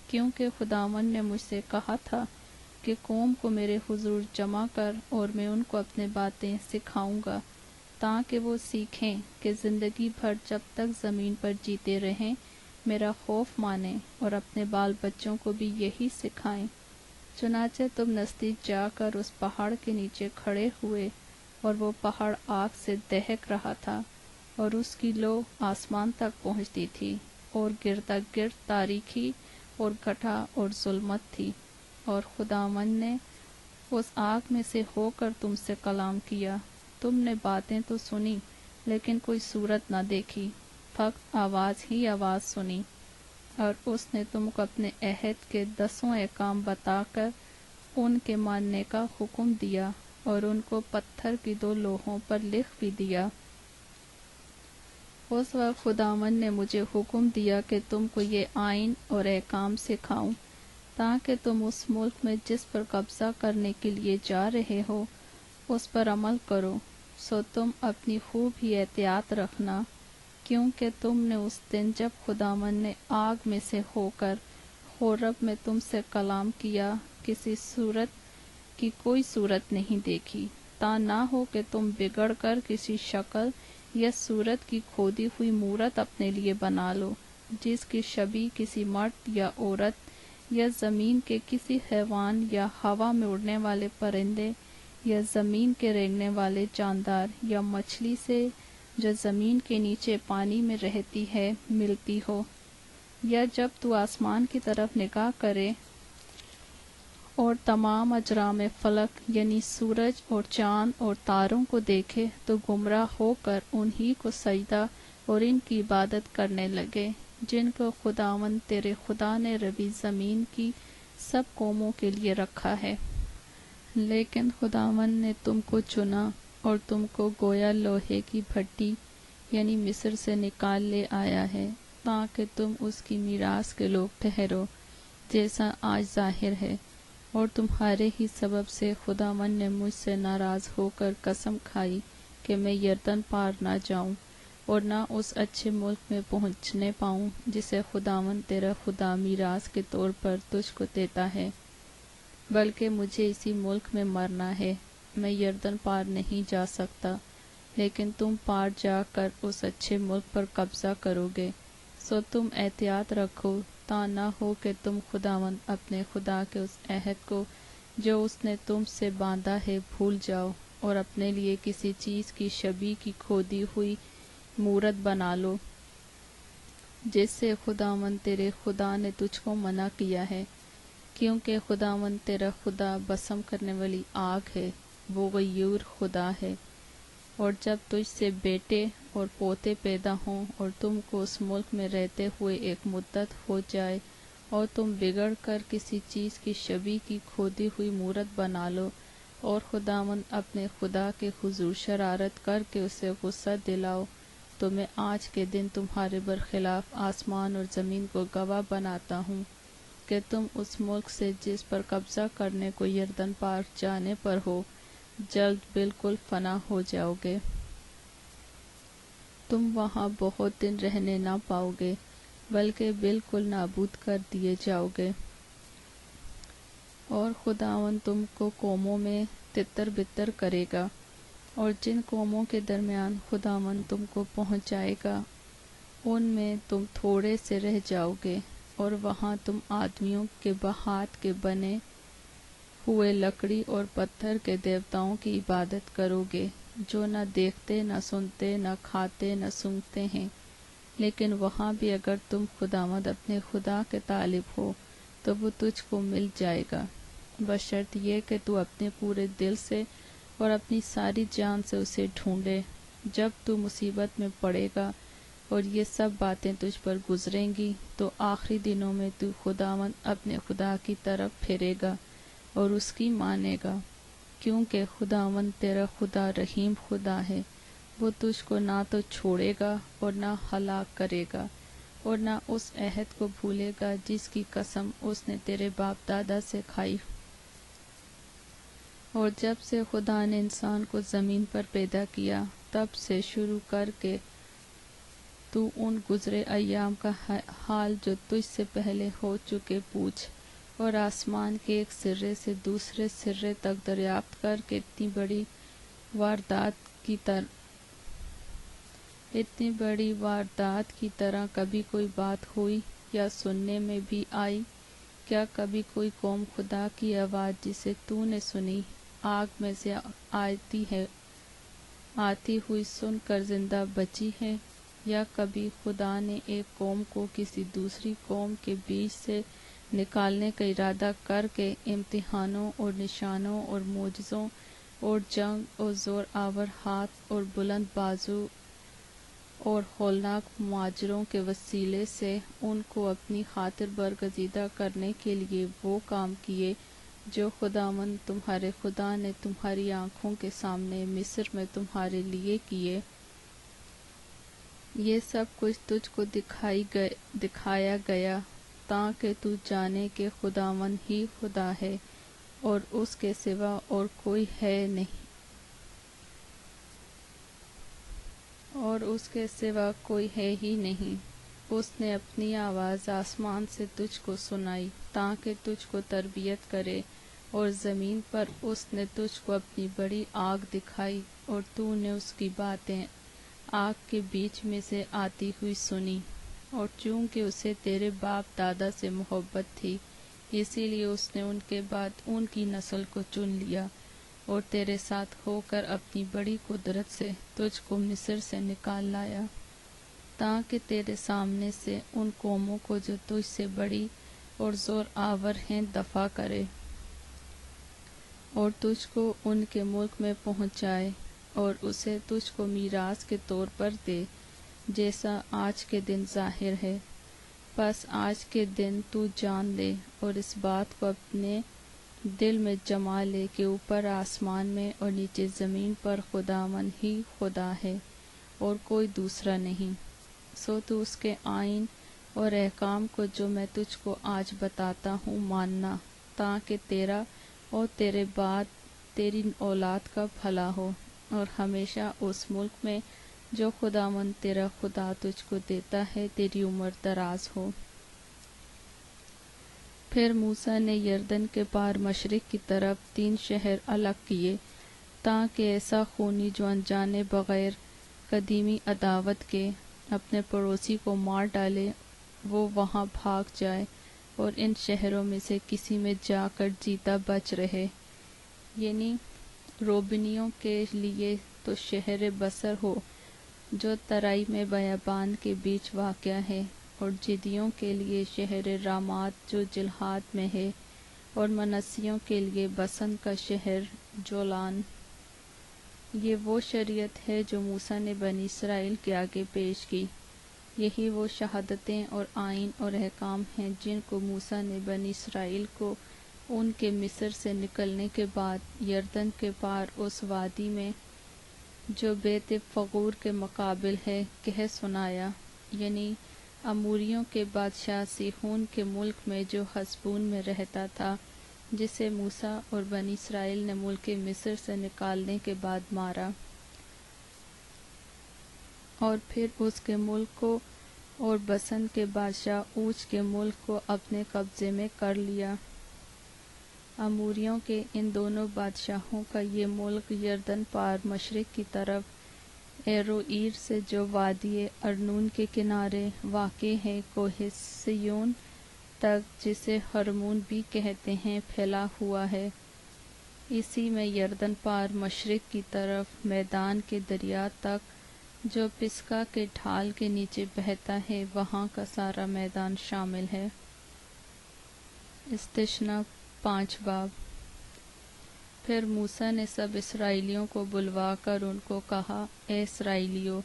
کیونکہ خداوند نے مجھ سے کہا تھا کہ قوم کو میرے حضور جمع کر اور میں ان کو اپنے باتیں سکھاؤں گا، تاکہ وہ سیکھیں کہ زندگی بھر جب تک زمین پر جیتے رہیں میرا خوف مانیں اور اپنے بال بچوں کو بھی یہی سکھائیں۔ چنانچہ تم نزدیک جا کر اس پہاڑ کے نیچے کھڑے ہوئے، اور وہ پہاڑ آگ سے دہک رہا تھا اور اس کی لو آسمان تک پہنچتی تھی، اور گردا گرد تاریکی اور گٹھا اور ظلمت تھی۔ اور خداوند نے اس آگ میں سے ہو کر تم سے کلام کیا، تم نے باتیں تو سنی لیکن کوئی صورت نہ دیکھی، فقط آواز ہی آواز سنی۔ اور اس نے تم کو اپنے عہد کے 10 احکام بتا کر ان کے ماننے کا حکم دیا اور ان کو پتھر کی 2 لوحوں پر لکھ بھی دیا۔ اس وقت خداوند نے مجھے حکم دیا کہ تم کو یہ آئین اور احکام سکھاؤں، تاکہ تم اس ملک میں جس پر قبضہ کرنے کے لیے جا رہے ہو اس پر عمل کرو۔ سو تم اپنی خوب ہی احتیاط رکھنا، کیونکہ تم نے اس دن جب خداوند نے آگ میں سے ہو کر حورب میں تم سے کلام کیا کسی صورت کی کوئی صورت نہیں دیکھی، تا نہ ہو کہ تم بگڑ کر کسی شکل یا صورت کی کھودی ہوئی مورت اپنے لیے بنا لو، جس کی شبیہ کسی مرد یا عورت یا زمین کے کسی حیوان یا ہوا میں اڑنے والے پرندے یا زمین کے رینگنے والے جاندار یا مچھلی سے جو زمین کے نیچے پانی میں رہتی ہے ملتی ہو۔ یا جب تو آسمان کی طرف نگاہ کرے اور تمام اجرام فلک یعنی سورج اور چاند اور تاروں کو دیکھے تو گمراہ ہو کر انہی کو سجدہ اور ان کی عبادت کرنے لگے جن کو خداوند تیرے خدا نے ربی زمین کی سب قوموں کے لیے رکھا ہے۔ لیکن خداوند نے تم کو چنا اور تم کو گویا لوہے کی بھٹی یعنی مصر سے نکال لے آیا ہے تاکہ تم اس کی میراث کے لوگ ٹھہرو، جیسا آج ظاہر ہے۔ اور تمہارے ہی سبب سے خداوند نے مجھ سے ناراض ہو کر قسم کھائی کہ میں یردن پار نہ جاؤں اور نہ اس اچھے ملک میں پہنچنے پاؤں جسے خداوند تیرا خدا میراث کے طور پر تجھ کو دیتا ہے، بلکہ مجھے اسی ملک میں مرنا ہے، میں یردن پار نہیں جا سکتا، لیکن تم پار جا کر اس اچھے ملک پر قبضہ کرو گے۔ سو تم احتیاط رکھو تا نہ ہو کہ تم خداوند اپنے خدا کے اس عہد کو جو اس نے تم سے باندھا ہے بھول جاؤ اور اپنے لیے کسی چیز کی شبیہ کی کھودی ہوئی مورت بنا لو جس سے خداوند تیرے خدا نے تجھ کو منع کیا ہے، کیونکہ خداوند تیرا خدا بسم کرنے والی آگ ہے، وہ غیور خدا ہے۔ اور جب تجھ سے بیٹے اور پوتے پیدا ہوں اور تم کو اس ملک میں رہتے ہوئے ایک مدت ہو جائے اور تم بگڑ کر کسی چیز کی شبیہ کی کھودی ہوئی مورت بنا لو اور خداوند اپنے خدا کے حضور شرارت کر کے اسے غصہ دلاؤ، تو میں آج کے دن تمہارے برخلاف آسمان اور زمین کو گواہ بناتا ہوں کہ تم اس ملک سے جس پر قبضہ کرنے کو یردن پار جانے پر ہو جلد بالکل فنا ہو جاؤ گے۔ تم وہاں بہت دن رہنے نہ پاؤ گے بلکہ بالکل نابود کر دیے جاؤ گے۔ اور خداوند تم کو قوموں میں تتر بتر کرے گا، اور جن قوموں کے درمیان خداوند تم کو پہنچائے گا ان میں تم تھوڑے سے رہ جاؤ گے، اور وہاں تم آدمیوں کے ہاتھ کے بنے ہوئے لکڑی اور پتھر کے دیوتاؤں کی عبادت کرو گے جو نہ دیکھتے نہ سنتے نہ کھاتے نہ سونگھتے ہیں۔ لیکن وہاں بھی اگر تم خداوند اپنے خدا کے طالب ہو تو وہ تجھ کو مل جائے گا، بشرط یہ کہ تو اپنے پورے دل سے اور اپنی ساری جان سے اسے ڈھونڈے۔ جب تو مصیبت میں پڑے گا اور یہ سب باتیں تجھ پر گزریں گی تو آخری دنوں میں تو خداوند اپنے خدا کی طرف پھرے گا اور اس کی مانے گا، کیونکہ خداوند تیرا خدا رحیم خدا ہے، وہ تجھ کو نہ تو چھوڑے گا اور نہ ہلاک کرے گا، اور نہ اس عہد کو بھولے گا جس کی قسم اس نے تیرے باپ دادا سے کھائی۔ اور جب سے خدا نے انسان کو زمین پر پیدا کیا تب سے شروع کر کے تو ان گزرے ایام کا حال جو تجھ سے پہلے ہو چکے پوچھ، اور آسمان کے ایک سرے سے دوسرے سرے تک دریافت کر کے اتنی بڑی واردات کی طرح کبھی کوئی بات ہوئی یا سننے میں بھی آئی؟ کیا کبھی کوئی قوم خدا کی آواز جسے تو نے سنی آگ میں سے آتی ہوئی سن کر زندہ بچی ہے؟ یا کبھی خدا نے ایک قوم کو کسی دوسری قوم کے بیچ سے نکالنے کا ارادہ کر کے امتحانوں اور نشانوں اور معجزوں اور جنگ اور زور آور ہاتھ اور بلند بازو اور ہولناک ماجروں کے وسیلے سے ان کو اپنی خاطر برگزیدہ کرنے کے لیے وہ کام کیے جو خداوند تمہارے خدا نے تمہاری آنکھوں کے سامنے مصر میں تمہارے لیے کیے؟ یہ سب کچھ تجھ کو دکھایا گیا تاکہ تو جانے کہ خداوند ہی خدا ہے اور اس کے سوا اور کوئی ہے نہیں، اور اس کے سوا کوئی ہے ہی نہیں۔ اس نے اپنی آواز آسمان سے تجھ کو سنائی تاکہ تجھ کو تربیت کرے، اور زمین پر اس نے تجھ کو اپنی بڑی آگ دکھائی اور تو نے اس کی باتیں آگ کے بیچ میں سے آتی ہوئی سنی۔ اور چونکہ اسے تیرے باپ دادا سے محبت تھی اسی لیے اس نے ان کے بعد ان کی نسل کو چن لیا اور تیرے ساتھ ہو کر اپنی بڑی قدرت سے تجھ کو مصر سے نکال لایا، تاکہ تیرے سامنے سے ان قوموں کو جو تجھ سے بڑی اور زور آور ہیں دفع کرے۔ اور تجھ کو ان کے ملک میں پہنچائے اور اسے تجھ کو میراث کے طور پر دے، جیسا آج کے دن ظاہر ہے۔ پس آج کے دن تو جان لے اور اس بات کو اپنے دل میں جما لے کہ اوپر آسمان میں اور نیچے زمین پر خداوند ہی خدا ہے اور کوئی دوسرا نہیں۔ سو تو اس کے آئین اور احکام کو جو میں تجھ کو آج بتاتا ہوں ماننا، تاکہ تیرا اور تیرے بعد تیری اولاد کا بھلا ہو، اور ہمیشہ اس ملک میں جو خداوند تیرا خدا تجھ کو دیتا ہے تیری عمر دراز ہو۔ پھر موسیٰ نے یردن کے پار مشرق کی طرف 3 شہر الگ کیے، تاکہ ایسا خونی جو انجانے بغیر قدیمی عداوت کے اپنے پڑوسی کو مار ڈالے وہ وہاں بھاگ جائے اور ان شہروں میں سے کسی میں جا کر جیتا بچ رہے، یعنی روبنیوں کے لیے تو شہر بصر ہو جو ترائی میں بیابان کے بیچ واقع ہے، اور جدیوں کے لیے شہر رامات جو جلحاد میں ہے، اور منسیوں کے لیے بسن کا شہر جولان۔ یہ وہ شریعت ہے جو موسیٰ نے بنی اسرائیل کے آگے پیش کی۔ یہی وہ شہادتیں اور آئین اور احکام ہیں جن کو موسیٰ نے بنی اسرائیل کو ان کے مصر سے نکلنے کے بعد یردن کے پار اس وادی میں جو بیت فغور کے مقابل ہے کہہ سنایا، یعنی اموریوں کے بادشاہ سیحون کے ملک میں جو حسبون میں رہتا تھا، جسے موسیٰ اور بنی اسرائیل نے ملک مصر سے نکالنے کے بعد مارا، اور پھر اس کے ملک کو اور بسن کے بادشاہ اوچ کے ملک کو اپنے قبضے میں کر لیا۔ اموریوں کے ان دونوں بادشاہوں کا یہ ملک یردن پار مشرق کی طرف ایروئیر سے جو وادی ارنون کے کنارے واقع ہے کوہ سیون تک، جسے ہرمون بھی کہتے ہیں، پھیلا ہوا ہے۔ اسی میں یردن پار مشرق کی طرف میدان کے دریا تک جو پسگا کے ڈھال کے نیچے بہتا ہے وہاں کا سارا میدان شامل ہے۔ استثنا 5 باب۔ پھر موسیٰ نے سب اسرائیلیوں کو بلوا کر ان کو کہا، اے اسرائیلیو،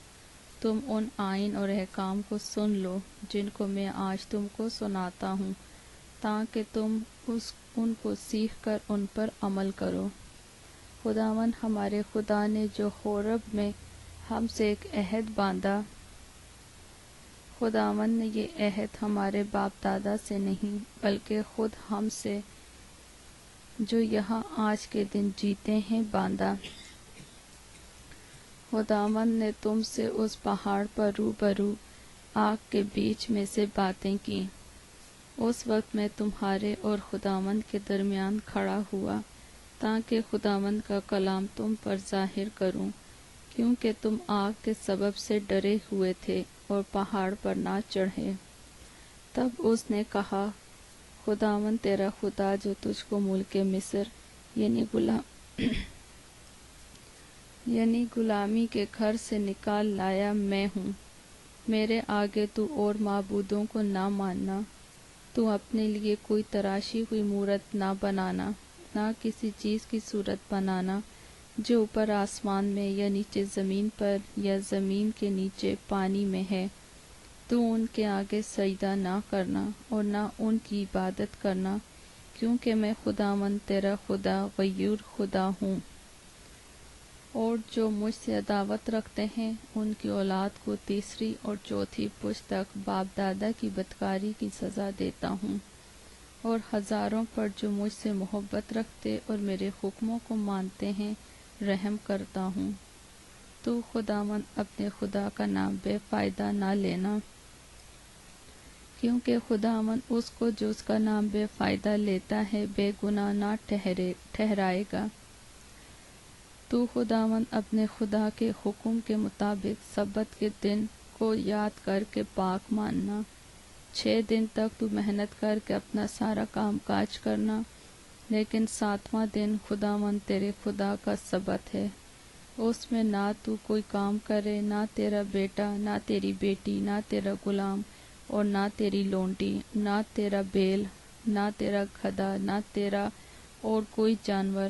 تم ان آئین اور احکام کو سن لو جن کو میں آج تم کو سناتا ہوں، تاکہ تم ان کو سیکھ کر ان پر عمل کرو۔ خداوند ہمارے خدا نے جو حورب میں ہم سے ایک عہد باندھا، خداوند نے یہ عہد ہمارے باپ دادا سے نہیں بلکہ خود ہم سے جو یہاں آج کے دن جیتے ہیں باندھا۔ خداوند نے تم سے اس پہاڑ پر روبرو آگ کے بیچ میں سے باتیں کی۔ اس وقت میں تمہارے اور خداوند کے درمیان کھڑا ہوا تاکہ خداوند کا کلام تم پر ظاہر کروں، کیونکہ تم آگ کے سبب سے ڈرے ہوئے تھے اور پہاڑ پر نہ چڑھے۔ تب اس نے کہا، خداوند تیرا خدا جو تجھ کو ملک مصر یعنی غلامی کے گھر سے نکال لایا میں ہوں۔ میرے آگے تو اور معبودوں کو نہ ماننا، تو اپنے لیے کوئی تراشی ہوئی مورت نہ بنانا، نہ کسی چیز کی صورت بنانا جو اوپر آسمان میں یا نیچے زمین پر یا زمین کے نیچے پانی میں ہے۔ تو ان کے آگے سجدہ نہ کرنا اور نہ ان کی عبادت کرنا، کیونکہ میں خداوند تیرا خدا غیور خدا ہوں، اور جو مجھ سے عداوت رکھتے ہیں ان کی اولاد کو 3 اور 4 پشت تک باپ دادا کی بدکاری کی سزا دیتا ہوں، اور ہزاروں پر جو مجھ سے محبت رکھتے اور میرے حکموں کو مانتے ہیں رحم کرتا ہوں۔ تو خداوند اپنے خدا کا نام بے فائدہ نہ لینا، کیونکہ خداوند اس کو جو اس کا نام بے فائدہ لیتا ہے بے گناہ نہ ٹھہرائے گا۔ تو خداوند اپنے خدا کے حکم کے مطابق سبت کے دن کو یاد کر کے پاک ماننا۔ 6 دن تک تو محنت کر کے اپنا سارا کام کاج کرنا، لیکن 7واں دن خداوند تیرے خدا کا سبت ہے۔ اس میں نہ تو کوئی کام کرے، نہ تیرا بیٹا، نہ تیری بیٹی، نہ تیرا غلام اور نہ تیری لونڈی، نہ تیرا بیل، نہ تیرا گدھا، نہ تیرا اور کوئی جانور،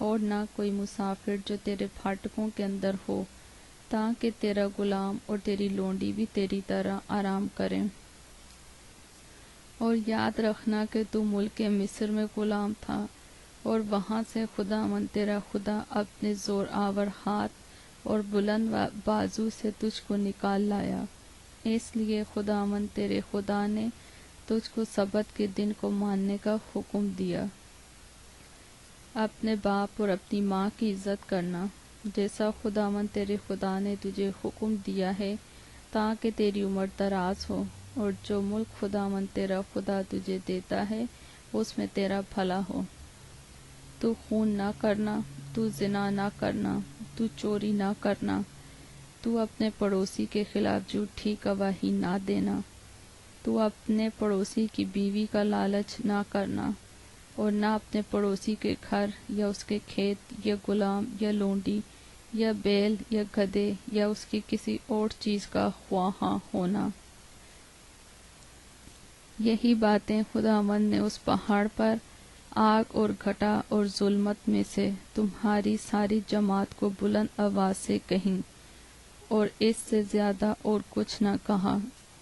اور نہ کوئی مسافر جو تیرے پھاٹکوں کے اندر ہو، تاکہ تیرا غلام اور تیری لونڈی بھی تیری طرح آرام کریں۔ اور یاد رکھنا کہ تو ملک مصر میں غلام تھا، اور وہاں سے خداوند تیرا خدا اپنے زور آور ہاتھ اور بلند بازو سے تجھ کو نکال لایا۔ اس لیے خداوند تیرے خدا نے تجھ کو سبت کے دن کو ماننے کا حکم دیا۔ اپنے باپ اور اپنی ماں کی عزت کرنا، جیسا خداوند تیرے خدا نے تجھے حکم دیا ہے، تاکہ تیری عمر دراز ہو، اور جو ملک خداوند تیرا خدا تجھے دیتا ہے اس میں تیرا بھلا ہو۔ تو خون نہ کرنا، تو زنا نہ کرنا، تو چوری نہ کرنا، تو اپنے پڑوسی کے خلاف جھوٹی گواہی نہ دینا، تو اپنے پڑوسی کی بیوی کا لالچ نہ کرنا، اور نہ اپنے پڑوسی کے گھر یا اس کے کھیت یا غلام یا لونڈی یا بیل یا گدھے یا اس کی کسی اور چیز کا خواہاں ہونا۔ یہی باتیں خداوند نے اس پہاڑ پر آگ اور گھٹا اور ظلمت میں سے تمہاری ساری جماعت کو بلند آواز سے کہیں، اور اس سے زیادہ اور کچھ نہ کہا۔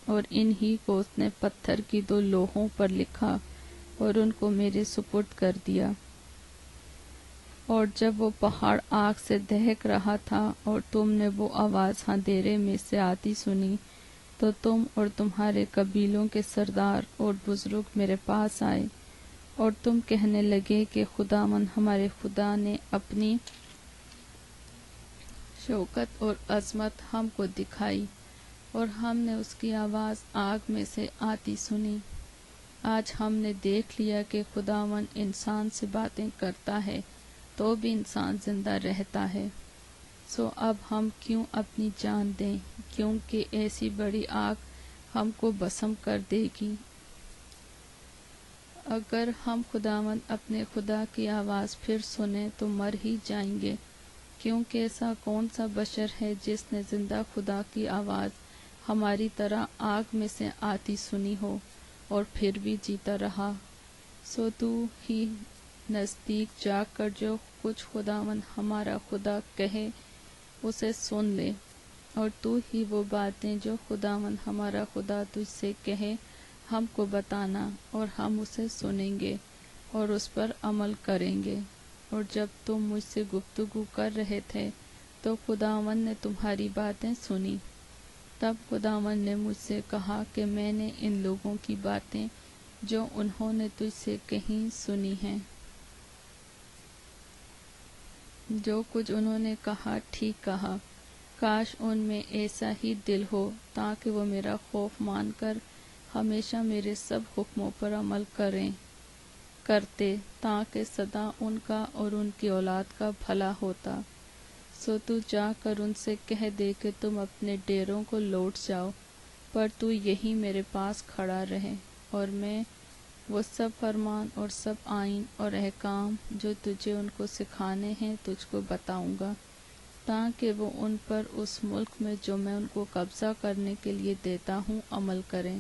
اور انہی کو اس نے پتھر کی 2 لوحوں پر لکھا اور ان کو میرے سپرد کر دیا۔ اور جب وہ پہاڑ آگ سے دہک رہا تھا اور تم نے وہ آواز اندھیرے میں سے آتی سنی، تو تم اور تمہارے قبیلوں کے سردار اور بزرگ میرے پاس آئے، اور تم کہنے لگے کہ خداوند ہمارے خدا نے اپنی شوکت اور عظمت ہم کو دکھائی، اور ہم نے اس کی آواز آگ میں سے آتی سنی۔ آج ہم نے دیکھ لیا کہ خداوند انسان سے باتیں کرتا ہے تو بھی انسان زندہ رہتا ہے، سو اب ہم کیوں اپنی جان دیں، کیونکہ ایسی بڑی آگ ہم کو بھسم کر دے گی۔ اگر ہم خداوند اپنے خدا کی آواز پھر سنیں تو مر ہی جائیں گے، کیونکہ ایسا کون سا بشر ہے جس نے زندہ خدا کی آواز ہماری طرح آگ میں سے آتی سنی ہو اور پھر بھی جیتا رہا۔ سو تو ہی نزدیک جا کر جو کچھ خداوند ہمارا خدا کہے اسے سن لے، اور تو ہی وہ باتیں جو خداوند ہمارا خدا تجھ سے کہے ہم کو بتانا، اور ہم اسے سنیں گے اور اس پر عمل کریں گے۔ اور جب تم مجھ سے گفتگو کر رہے تھے تو خداوند نے تمہاری باتیں سنی۔ تب خداوند نے مجھ سے کہا کہ میں نے ان لوگوں کی باتیں جو انہوں نے تجھ سے کہیں سنی ہیں۔ جو کچھ انہوں نے کہا ٹھیک کہا، کاش ان میں ایسا ہی دل ہو تاکہ وہ میرا خوف مان کر ہمیشہ میرے سب حکموں پر عمل کرتے، تاکہ سدا ان کا اور ان کی اولاد کا بھلا ہوتا۔ سو تو جا کر ان سے کہہ دے کہ تم اپنے ڈیروں کو لوٹ جاؤ، پر تو یہیں میرے پاس کھڑا رہے، اور میں وہ سب فرمان اور سب آئین اور احکام جو تجھے ان کو سکھانے ہیں تجھ کو بتاؤں گا، تاکہ وہ ان پر اس ملک میں جو میں ان کو قبضہ کرنے کے لیے دیتا ہوں عمل کریں۔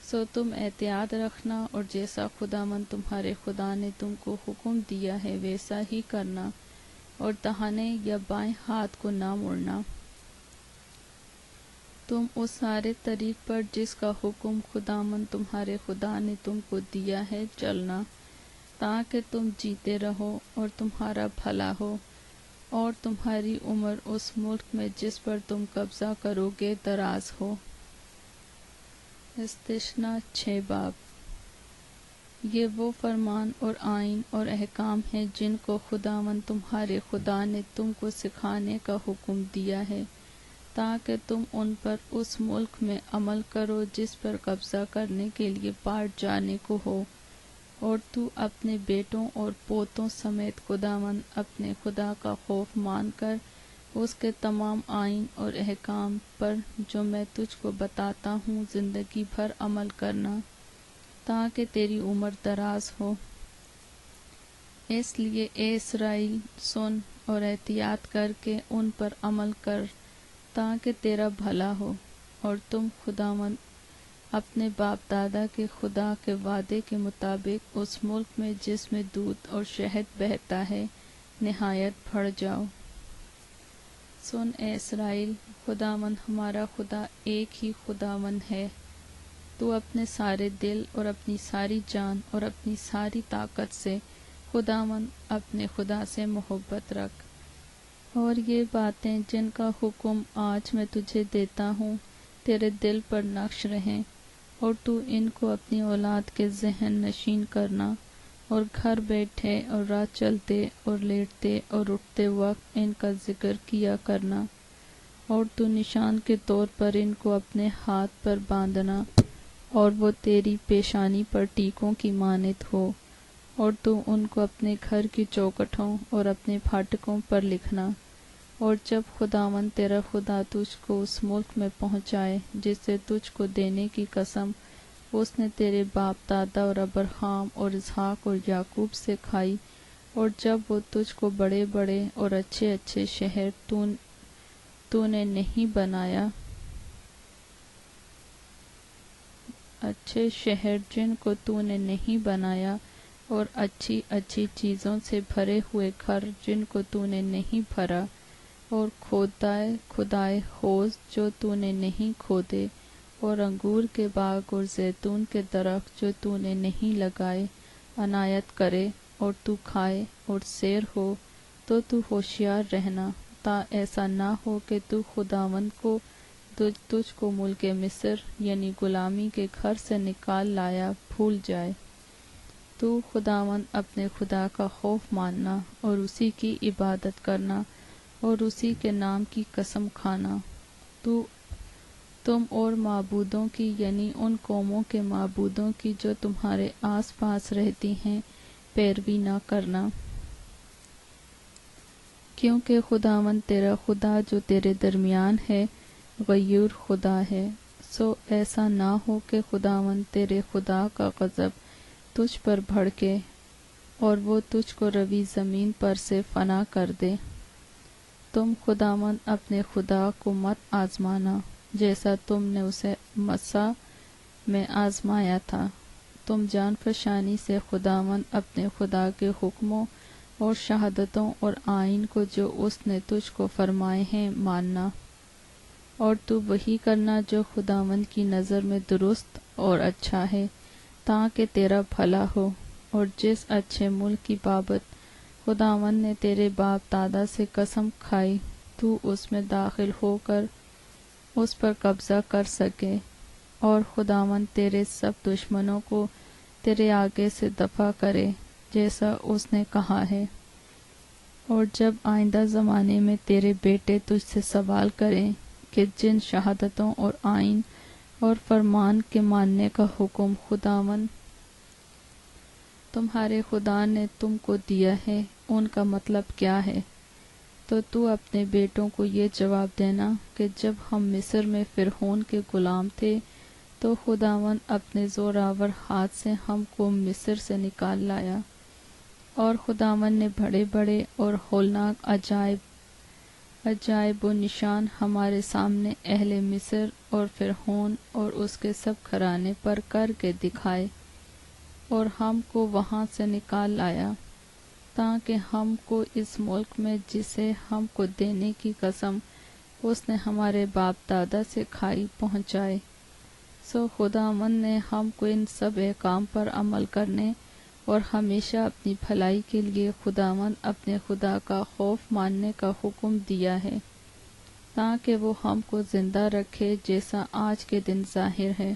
سو تم احتیاط رکھنا، اور جیسا خداوند تمہارے خدا نے تم کو حکم دیا ہے ویسا ہی کرنا، اور داہنے یا بائیں ہاتھ کو نہ موڑنا۔ تم اس سارے طریق پر جس کا حکم خداوند تمہارے خدا نے تم کو دیا ہے چلنا، تاکہ تم جیتے رہو اور تمہارا بھلا ہو، اور تمہاری عمر اس ملک میں جس پر تم قبضہ کرو گے دراز ہو۔ استثنا 6 باب۔ یہ وہ فرمان اور آئین اور احکام ہیں جن کو خداوند تمہارے خدا نے تم کو سکھانے کا حکم دیا ہے، تاکہ تم ان پر اس ملک میں عمل کرو جس پر قبضہ کرنے کے لیے پاٹ جانے کو ہو، اور تو اپنے بیٹوں اور پوتوں سمیت خداوند اپنے خدا کا خوف مان کر اس کے تمام آئین اور احکام پر جو میں تجھ کو بتاتا ہوں زندگی بھر عمل کرنا، تاکہ تیری عمر دراز ہو۔ اس لیے اے اسرائیل سن اور احتیاط کر کے ان پر عمل کر، تاکہ تیرا بھلا ہو، اور تم خداوند اپنے باپ دادا کے خدا کے وعدے کے مطابق اس ملک میں جس میں دودھ اور شہد بہتا ہے نہایت بڑھ جاؤ۔ سن اے اسرائیل، خداوند ہمارا خدا ایک ہی خداوند ہے۔ تو اپنے سارے دل اور اپنی ساری جان اور اپنی ساری طاقت سے خداوند اپنے خدا سے محبت رکھ، اور یہ باتیں جن کا حکم آج میں تجھے دیتا ہوں تیرے دل پر نقش رہیں، اور تو ان کو اپنی اولاد کے ذہن نشین کرنا، اور گھر بیٹھے اور راہ چلتے اور لیٹتے اور اٹھتے وقت ان کا ذکر کیا کرنا، اور تو نشان کے طور پر ان کو اپنے ہاتھ پر باندھنا، اور وہ تیری پیشانی پر ٹیکوں کی مانند ہو، اور تو ان کو اپنے گھر کی چوکھٹوں اور اپنے پھاٹکوں پر لکھنا۔ اور جب خداوند تیرا خدا تجھ کو اس ملک میں پہنچائے جسے تجھ کو دینے کی قسم اس نے تیرے باپ دادا اور ابراہیم اور اسحاق اور یعقوب سے کھائی، اور جب وہ تجھ کو بڑے بڑے اور اچھے اچھے شہر تو نے نہیں بنایا، اچھے شہر جن کو تو نے نہیں بنایا، اور اچھی اچھی چیزوں سے بھرے ہوئے گھر جن کو تو نے نہیں بھرا، اور کھدائے حوض جو تو نے نہیں کھودے، اور انگور کے باغ اور زیتون کے درخت جو تو نے نہیں لگائے، عنایت کرے اور تو کھائے اور سیر ہو، تو ہوشیار رہنا، تا ایسا نہ ہو کہ تو خداوند کو تجھ کو ملک مصر یعنی غلامی کے گھر سے نکال لایا بھول جائے۔ تو خداوند اپنے خدا کا خوف ماننا اور اسی کی عبادت کرنا اور اسی کے نام کی قسم کھانا۔ تم اور معبودوں کی یعنی ان قوموں کے معبودوں کی جو تمہارے آس پاس رہتی ہیں پیروی نہ کرنا، کیونکہ خداوند تیرا خدا جو تیرے درمیان ہے غیور خدا ہے۔ سو ایسا نہ ہو کہ خداوند تیرے خدا کا غضب تجھ پر بھڑکے اور وہ تجھ کو روی زمین پر سے فنا کر دے۔ تم خداوند اپنے خدا کو مت آزمانا جیسا تم نے اسے مسا میں آزمایا تھا۔ تم جان فشانی سے خداوند اپنے خدا کے حکموں اور شہادتوں اور آئین کو جو اس نے تجھ کو فرمائے ہیں ماننا، اور تو وہی کرنا جو خداوند کی نظر میں درست اور اچھا ہے، تاکہ تیرا بھلا ہو۔ اور جس اچھے ملک کی بابت خداوند نے تیرے باپ دادا سے قسم کھائی تو اس میں داخل ہو کر اس پر قبضہ کر سکے، اور خداوند تیرے سب دشمنوں کو تیرے آگے سے دفع کرے جیسا اس نے کہا ہے۔ اور جب آئندہ زمانے میں تیرے بیٹے تجھ سے سوال کریں کہ جن شہادتوں اور آئین اور فرمان کے ماننے کا حکم خداوند تمہارے خدا نے تم کو دیا ہے ان کا مطلب کیا ہے، تو اپنے بیٹوں کو یہ جواب دینا کہ جب ہم مصر میں فرعون کے غلام تھے تو خداوند اپنے زوراور ہاتھ سے ہم کو مصر سے نکال لایا، اور خداوند نے بڑے بڑے اور ہولناک عجائب و نشان ہمارے سامنے اہل مصر اور فرعون اور اس کے سب گھرانے پر کر کے دکھائے، اور ہم کو وہاں سے نکال لایا، تاکہ ہم کو اس ملک میں جسے ہم کو دینے کی قسم اس نے ہمارے باپ دادا سے کھائی پہنچائے۔ سو خداوند نے ہم کو ان سب احکام پر عمل کرنے اور ہمیشہ اپنی بھلائی کے لیے خداوند اپنے خدا کا خوف ماننے کا حکم دیا ہے، تاکہ وہ ہم کو زندہ رکھے جیسا آج کے دن ظاہر ہے۔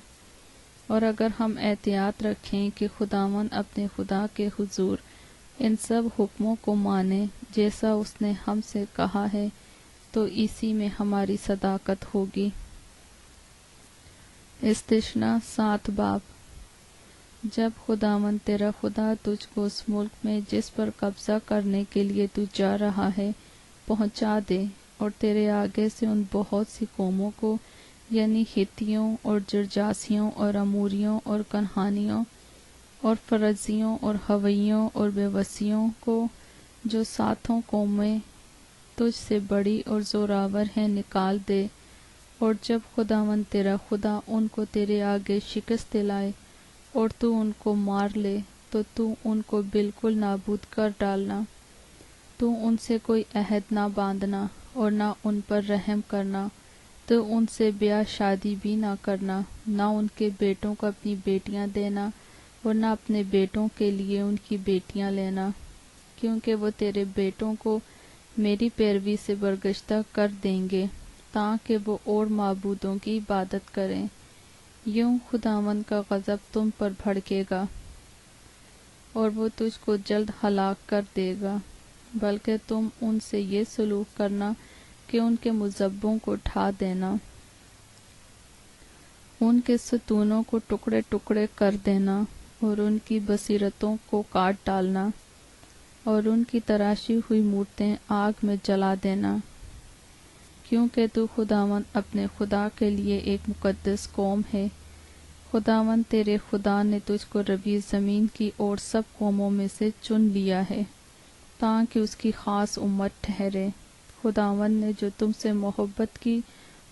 اور اگر ہم احتیاط رکھیں کہ خداوند اپنے خدا کے حضور ان سب حکموں کو مانیں جیسا اس نے ہم سے کہا ہے، تو اسی میں ہماری صداقت ہوگی۔ استثنا 7 باب۔ جب خداوند تیرا خدا تجھ کو اس ملک میں جس پر قبضہ کرنے کے لیے تو جا رہا ہے پہنچا دے، اور تیرے آگے سے ان بہت سی قوموں کو یعنی ہتھیوں اور جرجاسیوں اور اموریوں اور کنعانیوں اور فرزیوں اور حویوں اور بیوسیوں کو جو 7 قومیں تجھ سے بڑی اور زوراور ہیں نکال دے، اور جب خداوند تیرا خدا ان کو تیرے آگے شکست دلائے اور تو ان کو مار لے تو ان کو بالکل نابود کر ڈالنا، تو ان سے کوئی عہد نہ باندھنا اور نہ ان پر رحم کرنا، تو ان سے بیاہ شادی بھی نہ کرنا، نہ ان کے بیٹوں کو اپنی بیٹیاں دینا اور نہ اپنے بیٹوں کے لیے ان کی بیٹیاں لینا، کیونکہ وہ تیرے بیٹوں کو میری پیروی سے برگشتہ کر دیں گے تاکہ وہ اور معبودوں کی عبادت کریں۔ یوں خداوند کا غضب تم پر بھڑکے گا اور وہ تجھ کو جلد ہلاک کر دے گا، بلکہ تم ان سے یہ سلوک کرنا کہ ان کے مذبوں کو ڈھا دینا، ان کے ستونوں کو ٹکڑے ٹکڑے کر دینا اور ان کی بصیرتوں کو کاٹ ڈالنا اور ان کی تراشی ہوئی مورتیں آگ میں جلا دینا، کیونکہ تو خداوند اپنے خدا کے لیے ایک مقدس قوم ہے۔ خداوند تیرے خدا نے تجھ کو ربی زمین کی اور سب قوموں میں سے چن لیا ہے تاکہ اس کی خاص امت ٹھہرے۔ خداوند نے جو تم سے محبت کی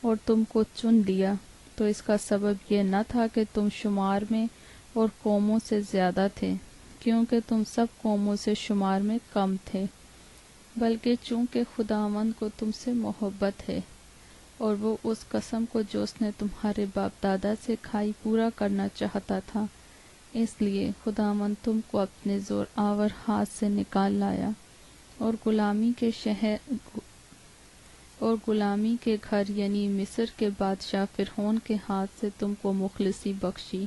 اور تم کو چن لیا، تو اس کا سبب یہ نہ تھا کہ تم شمار میں اور قوموں سے زیادہ تھے، کیونکہ تم سب قوموں سے شمار میں کم تھے، بلکہ چونکہ خداوند کو تم سے محبت ہے اور وہ اس قسم کو جو اس نے تمہارے باپ دادا سے کھائی پورا کرنا چاہتا تھا، اس لیے خداوند تم کو اپنے زور آور ہاتھ سے نکال لایا اور غلامی کے گھر یعنی مصر کے بادشاہ فرعون کے ہاتھ سے تم کو مخلصی بخشی۔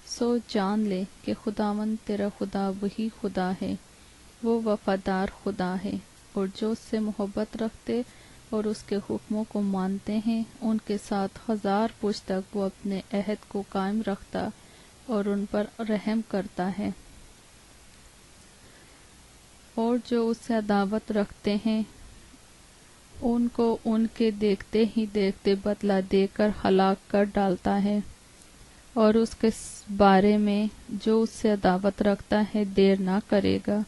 سو جان لے کہ خداوند تیرا خدا وہی خدا ہے، وہ وفادار خدا ہے، اور جو اس سے محبت رکھتے اور اس کے حکموں کو مانتے ہیں ان کے ساتھ 1000 پشت تک وہ اپنے عہد کو قائم رکھتا اور ان پر رحم کرتا ہے، اور جو اس سے عداوت رکھتے ہیں ان کو ان کے دیکھتے ہی دیکھتے بدلہ دے کر ہلاک کر ڈالتا ہے، اور اس کے بارے میں جو اس سے عداوت رکھتا ہے دیر نہ کرے گا،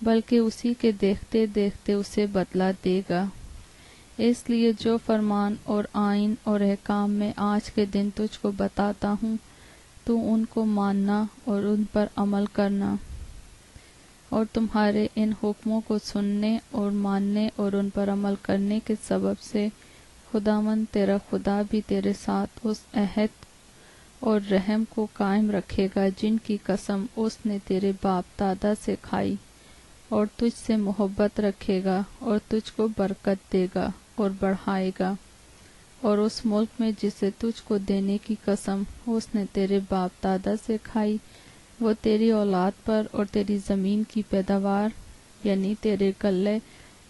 بلکہ اسی کے دیکھتے دیکھتے اسے بدلہ دے گا۔ اس لیے جو فرمان اور آئین اور احکام میں آج کے دن تجھ کو بتاتا ہوں، تو ان کو ماننا اور ان پر عمل کرنا، اور تمہارے ان حکموں کو سننے اور ماننے اور ان پر عمل کرنے کے سبب سے خداوند تیرا خدا بھی تیرے ساتھ اس عہد اور رحم کو قائم رکھے گا جن کی قسم اس نے تیرے باپ دادا سے کھائی، اور تجھ سے محبت رکھے گا اور تجھ کو برکت دے گا اور بڑھائے گا، اور اس ملک میں جسے تجھ کو دینے کی قسم اس نے تیرے باپ دادا سے کھائی، وہ تیری اولاد پر اور تیری زمین کی پیداوار یعنی تیرے غلے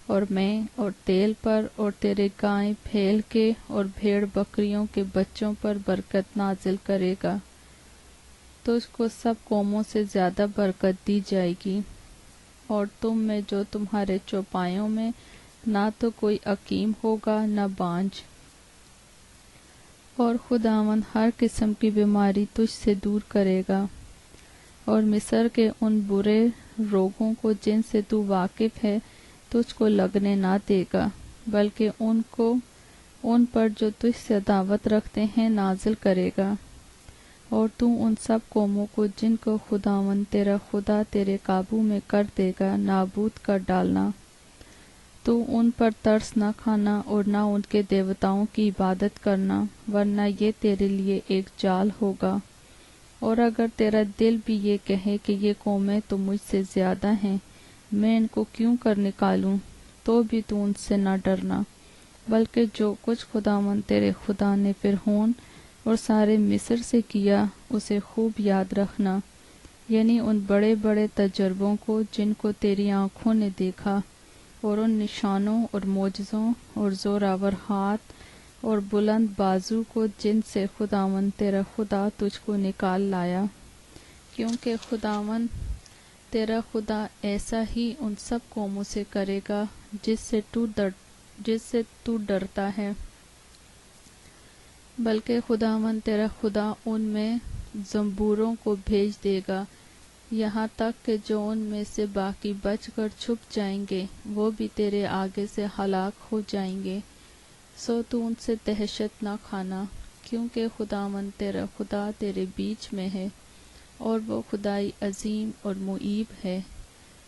اور میں اور تیل پر اور تیرے گائے بھیڑ کے اور بھیڑ بکریوں کے بچوں پر برکت نازل کرے گا۔ تجھ کو سب قوموں سے زیادہ برکت دی جائے گی، اور تم میں جو تمہارے چوپایوں میں نہ تو کوئی عقیم ہوگا نہ بانجھ، اور خداوند ہر قسم کی بیماری تجھ سے دور کرے گا، اور مصر کے ان برے روگوں کو جن سے تو واقف ہے تجھ کو لگنے نہ دے گا، بلکہ ان پر جو تجھ سے عداوت رکھتے ہیں نازل کرے گا، اور تو ان سب قوموں کو جن کو خداوند تیرا خدا تیرے قابو میں کر دے گا نابود کر ڈالنا۔ تو ان پر ترس نہ کھانا اور نہ ان کے دیوتاؤں کی عبادت کرنا، ورنہ یہ تیرے لیے ایک جال ہوگا۔ اور اگر تیرا دل بھی یہ کہے کہ یہ قومیں تو مجھ سے زیادہ ہیں، میں ان کو کیوں کر نکالوں، تو بھی تو ان سے نہ ڈرنا، بلکہ جو کچھ خداوند تیرے خدا نے فرعون اور سارے مصر سے کیا اسے خوب یاد رکھنا، یعنی ان بڑے بڑے تجربوں کو جن کو تیری آنکھوں نے دیکھا، اور ان نشانوں اور معجزوں اور زوراور ہاتھ اور بلند بازو کو جن سے خداوند تیرا خدا تجھ کو نکال لایا، کیونکہ خداوند تیرا خدا ایسا ہی ان سب قوموں سے کرے گا جس سے تو ڈرتا ہے، بلکہ خداوند تیرا خدا ان میں زنبوروں کو بھیج دے گا، یہاں تک کہ جو ان میں سے باقی بچ کر چھپ جائیں گے وہ بھی تیرے آگے سے ہلاک ہو جائیں گے۔ سو تو ان سے دہشت نہ کھانا، کیونکہ خداوند تیرا خدا تیرے بیچ میں ہے، اور وہ خدائی عظیم اور معیب ہے،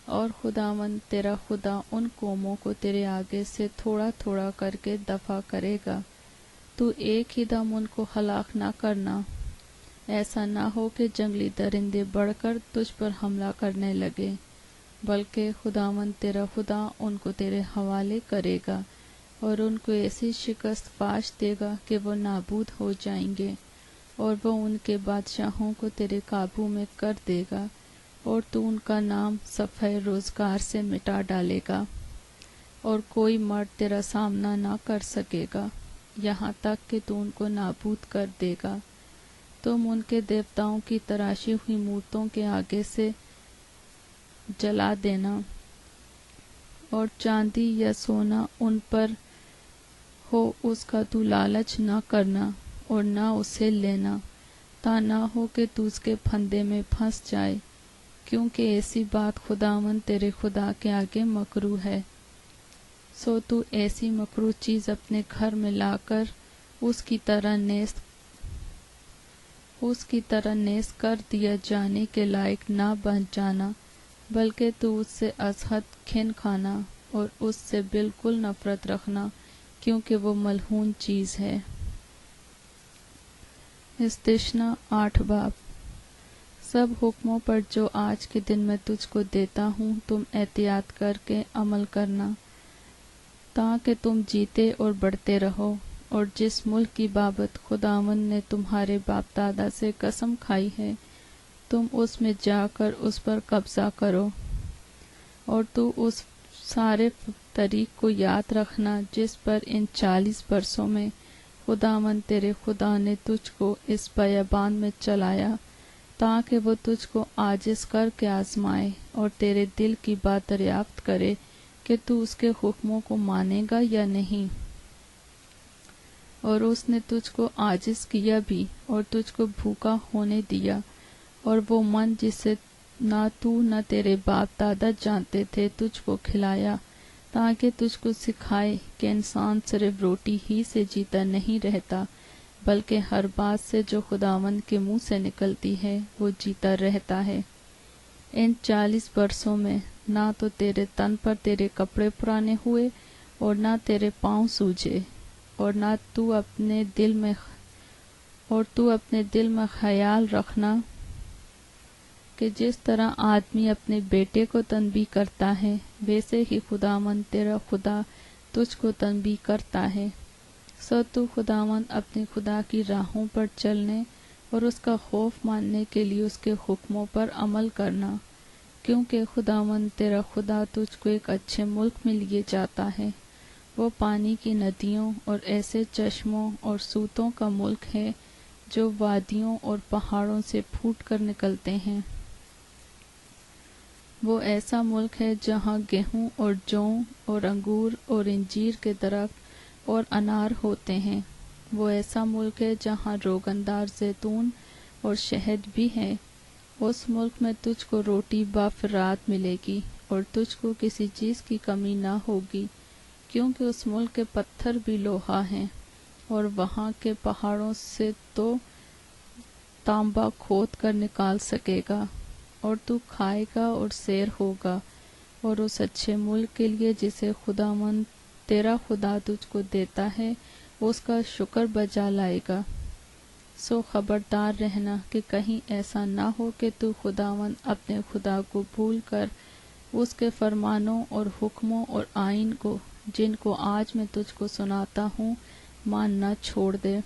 اور خداوند تیرا خدا ان قوموں کو تیرے آگے سے تھوڑا تھوڑا کر کے دفع کرے گا۔ تو ایک ہی دم ان کو ہلاک نہ کرنا، ایسا نہ ہو کہ جنگلی درندے بڑھ کر تجھ پر حملہ کرنے لگے، بلکہ خداوند تیرا خدا ان کو تیرے حوالے کرے گا اور ان کو ایسی شکست فاش دے گا کہ وہ نابود ہو جائیں گے، اور وہ ان کے بادشاہوں کو تیرے قابو میں کر دے گا، اور تو ان کا نام صفحہ روزگار سے مٹا ڈالے گا، اور کوئی مرد تیرا سامنا نہ کر سکے گا، یہاں تک کہ تو ان کو نابود کر دے گا۔ تم ان کے دیوتاؤں کی تراشی ہوئی مورتوں کے آگے سے جلا دینا، اور چاندی یا سونا ان پر ہو اس کا تو لالچ نہ کرنا اور نہ اسے لینا، تا نہ ہو کہ تو اس کے پھندے میں پھنس جائے، کیونکہ ایسی بات خداوند تیرے خدا کے آگے مکروہ ہے۔ سو تو ایسی مکروہ چیز اپنے گھر میں لا کر اس کی طرح نیست کر دیا جانے کے لائق نہ بن جانا، بلکہ تو اس سے از حد کھن کھانا اور اس سے بالکل نفرت رکھنا، کیونکہ وہ ملعون چیز ہے۔ استثنا 8 باب۔ سب حکموں پر جو آج کے دن میں تجھ کو دیتا ہوں تم احتیاط کر کے عمل کرنا، تاکہ تم جیتے اور بڑھتے رہو، اور جس ملک کی بابت خداوند نے تمہارے باپ دادا سے قسم کھائی ہے تم اس میں جا کر اس پر قبضہ کرو، اور تو اس سارے طریق کو یاد رکھنا جس پر ان 40 برسوں میں خداوند تیرے خدا نے تجھ کو اس بیابان میں چلایا، تاکہ وہ تجھ کو عاجز کر کے آزمائے اور تیرے دل کی بات دریافت کرے کہ تو اس کے حکموں کو مانے گا یا نہیں۔ اور اس نے تجھ کو عاجز کیا بھی اور تجھ کو بھوکا ہونے دیا، اور وہ من جسے نہ تو نہ تیرے باپ دادا جانتے تھے تجھ کو کھلایا، تاکہ تجھ کو سکھائے کہ انسان صرف روٹی ہی سے جیتا نہیں رہتا، بلکہ ہر بات سے جو خداوند کے منہ سے نکلتی ہے وہ جیتا رہتا ہے۔ ان 40 برسوں میں نہ تو تیرے تن پر تیرے کپڑے پرانے ہوئے اور نہ تیرے پاؤں سوجے، اور تو اپنے دل میں خیال رکھنا کہ جس طرح آدمی اپنے بیٹے کو تنبیہ کرتا ہے ویسے ہی خداوند تیرا خدا تجھ کو تنبیہ کرتا ہے۔ سو تو خداوند اپنے خدا کی راہوں پر چلنے اور اس کا خوف ماننے کے لیے اس کے حکموں پر عمل کرنا، کیونکہ خداوند تیرا خدا تجھ کو ایک اچھے ملک میں لیے جاتا ہے۔ وہ پانی کی ندیوں اور ایسے چشموں اور سوتوں کا ملک ہے جو وادیوں اور پہاڑوں سے پھوٹ کر نکلتے ہیں۔ وہ ایسا ملک ہے جہاں گیہوں اور جوں اور انگور اور انجیر کے درخت اور انار ہوتے ہیں۔ وہ ایسا ملک ہے جہاں روغندار زیتون اور شہد بھی ہے۔ اس ملک میں تجھ کو روٹی بافرات ملے گی اور تجھ کو کسی چیز کی کمی نہ ہوگی، کیونکہ اس ملک کے پتھر بھی لوہا ہیں، اور وہاں کے پہاڑوں سے تو تانبا کھود کر نکال سکے گا، اور تو کھائے گا اور سیر ہوگا، اور اس اچھے ملک کے لیے جسے خداوند تیرا خدا تجھ کو دیتا ہے اس کا شکر بجا لائے گا۔ سو خبردار رہنا کہ کہیں ایسا نہ ہو کہ تو خداوند اپنے خدا کو بھول کر اس کے فرمانوں اور حکموں اور آئین کو جن کو آج میں تجھ کو سناتا ہوں ماننا چھوڑ دے۔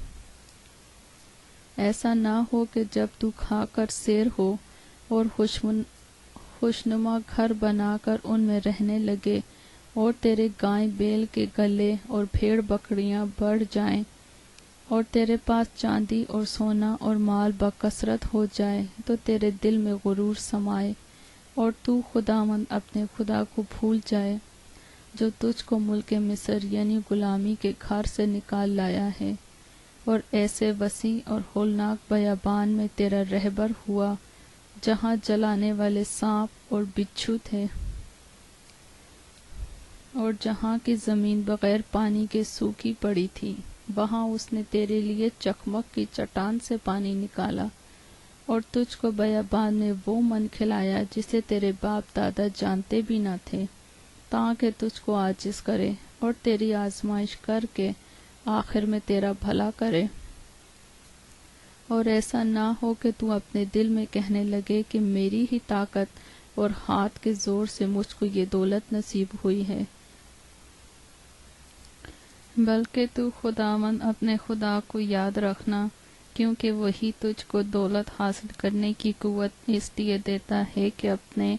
ایسا نہ ہو کہ جب تو کھا کر سیر ہو اور خوشنما گھر بنا کر ان میں رہنے لگے، اور تیرے گائے بیل کے گلے اور بھیڑ بکریاں بڑھ جائیں، اور تیرے پاس چاندی اور سونا اور مال بکثرت ہو جائے، تو تیرے دل میں غرور سمائے اور تو خداوند اپنے خدا کو بھول جائے جو تجھ کو ملک مصر یعنی غلامی کے گھر سے نکال لایا ہے، اور ایسے وسیع اور ہولناک بیابان میں تیرا رہبر ہوا جہاں جلانے والے سانپ اور بچھو تھے، اور جہاں کی زمین بغیر پانی کے سوکھی پڑی تھی، وہاں اس نے تیرے لیے چکمک کی چٹان سے پانی نکالا، اور تجھ کو بیابان میں وہ من کھلایا جسے تیرے باپ دادا جانتے بھی نہ تھے، تاکہ تجھ کو عاجز کرے اور تیری آزمائش کر کے آخر میں تیرا بھلا کرے۔ اور ایسا نہ ہو کہ تو اپنے دل میں کہنے لگے کہ میری ہی طاقت اور ہاتھ کے زور سے مجھ کو یہ دولت نصیب ہوئی ہے، بلکہ تو خداوند اپنے خدا کو یاد رکھنا، کیونکہ وہی تجھ کو دولت حاصل کرنے کی قوت اس لیے دیتا ہے کہ اپنے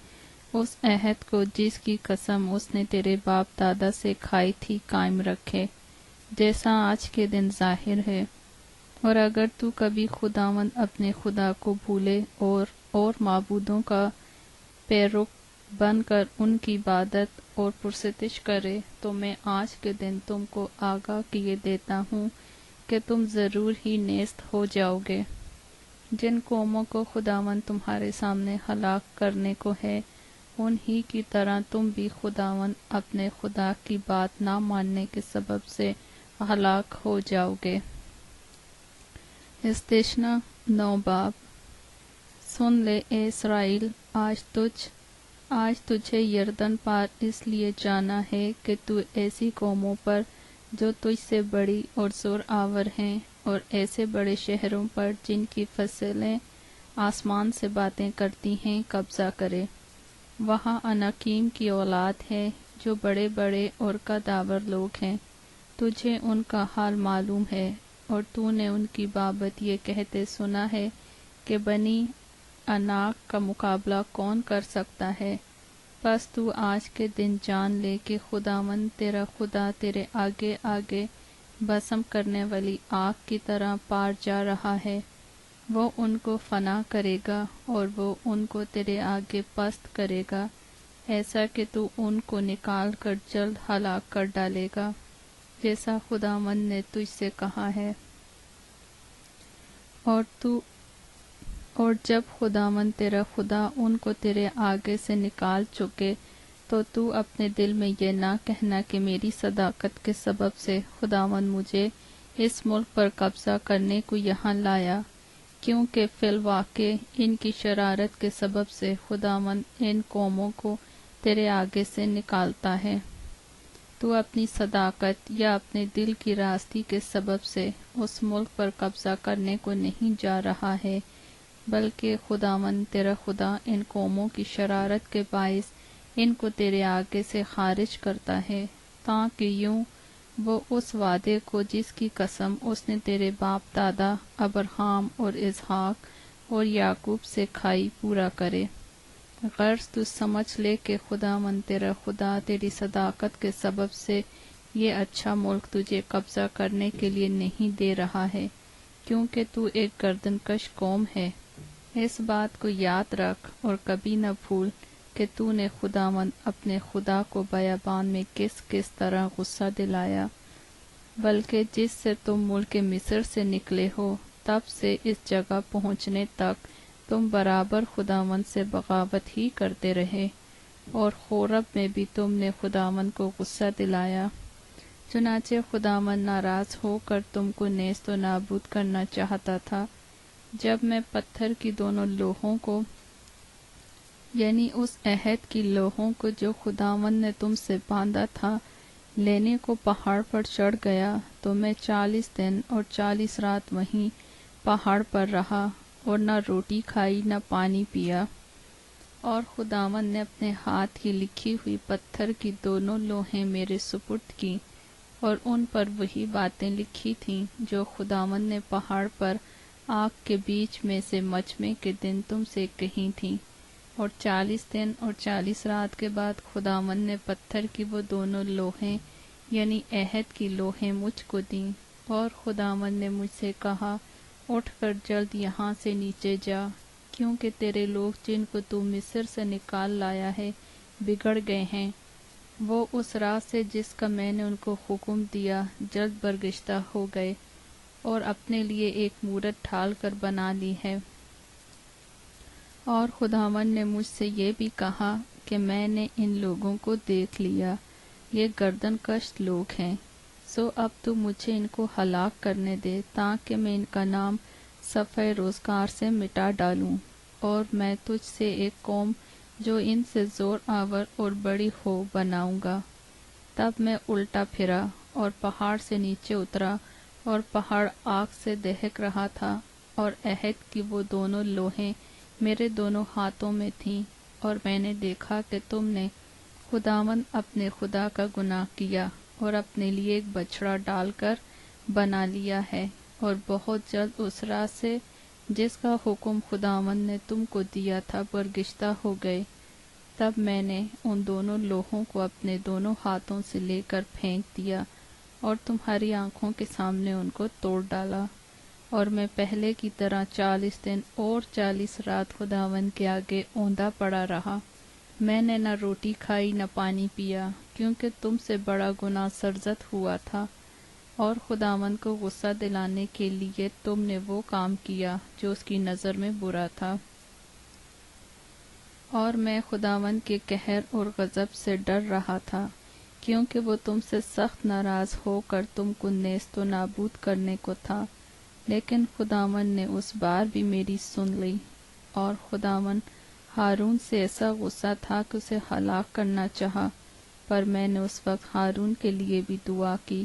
اس عہد کو جس کی قسم اس نے تیرے باپ دادا سے کھائی تھی قائم رکھے، جیسا آج کے دن ظاہر ہے۔ اور اگر تو کبھی خداوند اپنے خدا کو بھولے اور معبودوں کا پیروک بن کر ان کی عبادت اور پرستش کرے، تو میں آج کے دن تم کو آگاہ کیے دیتا ہوں کہ تم ضرور ہی نیست ہو جاؤ گے۔ جن قوموں کو خداوند تمہارے سامنے ہلاک کرنے کو ہے، ان ہی کی طرح تم بھی خداوند اپنے خدا کی بات نہ ماننے کے سبب سے ہلاک ہو جاؤ گے۔ استثنا 9 باب۔ سن لے اے اسرائیل، آج تجھے یردن پار اس لیے جانا ہے کہ تو ایسی قوموں پر جو تجھ سے بڑی اور زور آور ہیں، اور ایسے بڑے شہروں پر جن کی فضلیں آسمان سے باتیں کرتی ہیں، قبضہ کرے۔ وہاں عناقیم کی اولاد ہے جو بڑے بڑے اور قداور لوگ ہیں، تجھے ان کا حال معلوم ہے، اور تو نے ان کی بابت یہ کہتے سنا ہے کہ بنی عناق کا مقابلہ کون کر سکتا ہے۔ پس تو آج کے دن جان لے کہ خداوند تیرا خدا تیرے آگے آگے بھسم کرنے والی آگ کی طرح پار جا رہا ہے، وہ ان کو فنا کرے گا اور وہ ان کو تیرے آگے پست کرے گا، ایسا کہ تو ان کو نکال کر جلد ہلاک کر ڈالے گا، جیسا خداوند نے تجھ سے کہا ہے۔ اور جب خداوند تیرا خدا ان کو تیرے آگے سے نکال چکے، تو اپنے دل میں یہ نہ کہنا کہ میری صداقت کے سبب سے خداوند مجھے اس ملک پر قبضہ کرنے کو یہاں لایا، کیونکہ فی الواقع ان کی شرارت کے سبب سے خداوند ان قوموں کو تیرے آگے سے نکالتا ہے۔ تو اپنی صداقت یا اپنے دل کی راستی کے سبب سے اس ملک پر قبضہ کرنے کو نہیں جا رہا ہے، بلکہ خداوند تیرا خدا ان قوموں کی شرارت کے باعث ان کو تیرے آگے سے خارج کرتا ہے، تاکہ یوں وہ اس وعدے کو جس کی قسم اس نے تیرے باپ دادا ابراہیم اور اسحاق اور یعقوب سے کھائی پورا کرے۔ غرض تو سمجھ لے کہ خداوند تیرا خدا تیری صداقت کے سبب سے یہ اچھا ملک تجھے قبضہ کرنے کے لیے نہیں دے رہا ہے، کیونکہ تو ایک گردن کش قوم ہے۔ اس بات کو یاد رکھ اور کبھی نہ بھول کہ تو نے خداوند اپنے خدا کو بیابان میں کس طرح غصہ دلایا، بلکہ جس سے تم ملک مصر سے نکلے ہو تب سے اس جگہ پہنچنے تک تم برابر خداوند سے بغاوت ہی کرتے رہے، اور خورب میں بھی تم نے خداوند کو غصہ دلایا۔ چنانچہ خداوند ناراض ہو کر تم کو نیست و نابود کرنا چاہتا تھا، جب میں پتھر کی دونوں لوحوں کو، یعنی اس عہد کی لوحوں کو جو خداوند نے تم سے باندھا تھا، لینے کو پہاڑ پر چڑھ گیا، تو میں 40 دن اور 40 رات وہیں پہاڑ پر رہا، اور نہ روٹی کھائی نہ پانی پیا۔ اور خداوند نے اپنے ہاتھ کی لکھی ہوئی پتھر کی دونوں لوحیں میرے سپرد کی، اور ان پر وہی باتیں لکھی تھیں جو خداوند نے پہاڑ پر آگ کے بیچ میں سے مجمع کے دن تم سے کہی تھیں۔ اور 40 دن اور 40 رات کے بعد خداوند نے پتھر کی وہ دونوں لوحیں یعنی عہد کی لوحیں مجھ کو دیں، اور خداوند نے مجھ سے کہا، اٹھ کر جلد یہاں سے نیچے جا، کیونکہ تیرے لوگ جن کو تو مصر سے نکال لایا ہے بگڑ گئے ہیں، وہ اس راہ سے جس کا میں نے ان کو حکم دیا جلد برگشتہ ہو گئے، اور اپنے لیے ایک مورت ڈھال کر بنا لی ہے۔ اور خداوند نے مجھ سے یہ بھی کہا کہ میں نے ان لوگوں کو دیکھ لیا، یہ گردن کش لوگ ہیں، سو اب تو مجھے ان کو ہلاک کرنے دے، تاکہ میں ان کا نام صفحہ روزگار سے مٹا ڈالوں، اور میں تجھ سے ایک قوم جو ان سے زور آور اور بڑی ہو بناؤں گا۔ تب میں الٹا پھرا اور پہاڑ سے نیچے اترا، اور پہاڑ آگ سے دہک رہا تھا، اور عہد کی وہ دونوں لوہیں میرے دونوں ہاتھوں میں تھیں، اور میں نے دیکھا کہ تم نے خداوند اپنے خدا کا گناہ کیا اور اپنے لیے ایک بچڑا ڈال کر بنا لیا ہے، اور بہت جلد اس راہ سے جس کا حکم خداوند نے تم کو دیا تھا برگشتہ ہو گئے۔ تب میں نے ان دونوں لوہوں کو اپنے دونوں ہاتھوں سے لے کر پھینک دیا اور تمہاری آنکھوں کے سامنے ان کو توڑ ڈالا، اور میں پہلے کی طرح 40 دن اور 40 رات خداوند کے آگے اوندا پڑا رہا۔ میں نے نہ روٹی کھائی نہ پانی پیا، کیونکہ تم سے بڑا گناہ سرزد ہوا تھا، اور خداوند کو غصہ دلانے کے لیے تم نے وہ کام کیا جو اس کی نظر میں برا تھا۔ اور میں خداوند کے قہر اور غضب سے ڈر رہا تھا، کیونکہ وہ تم سے سخت ناراض ہو کر تم کو نیست و نابود کرنے کو تھا۔ لیکن خداوند نے اس بار بھی میری سن لی، اور خداوند ہارون سے ایسا غصہ تھا کہ اسے ہلاک کرنا چاہا، پر میں نے اس وقت ہارون کے لیے بھی دعا کی،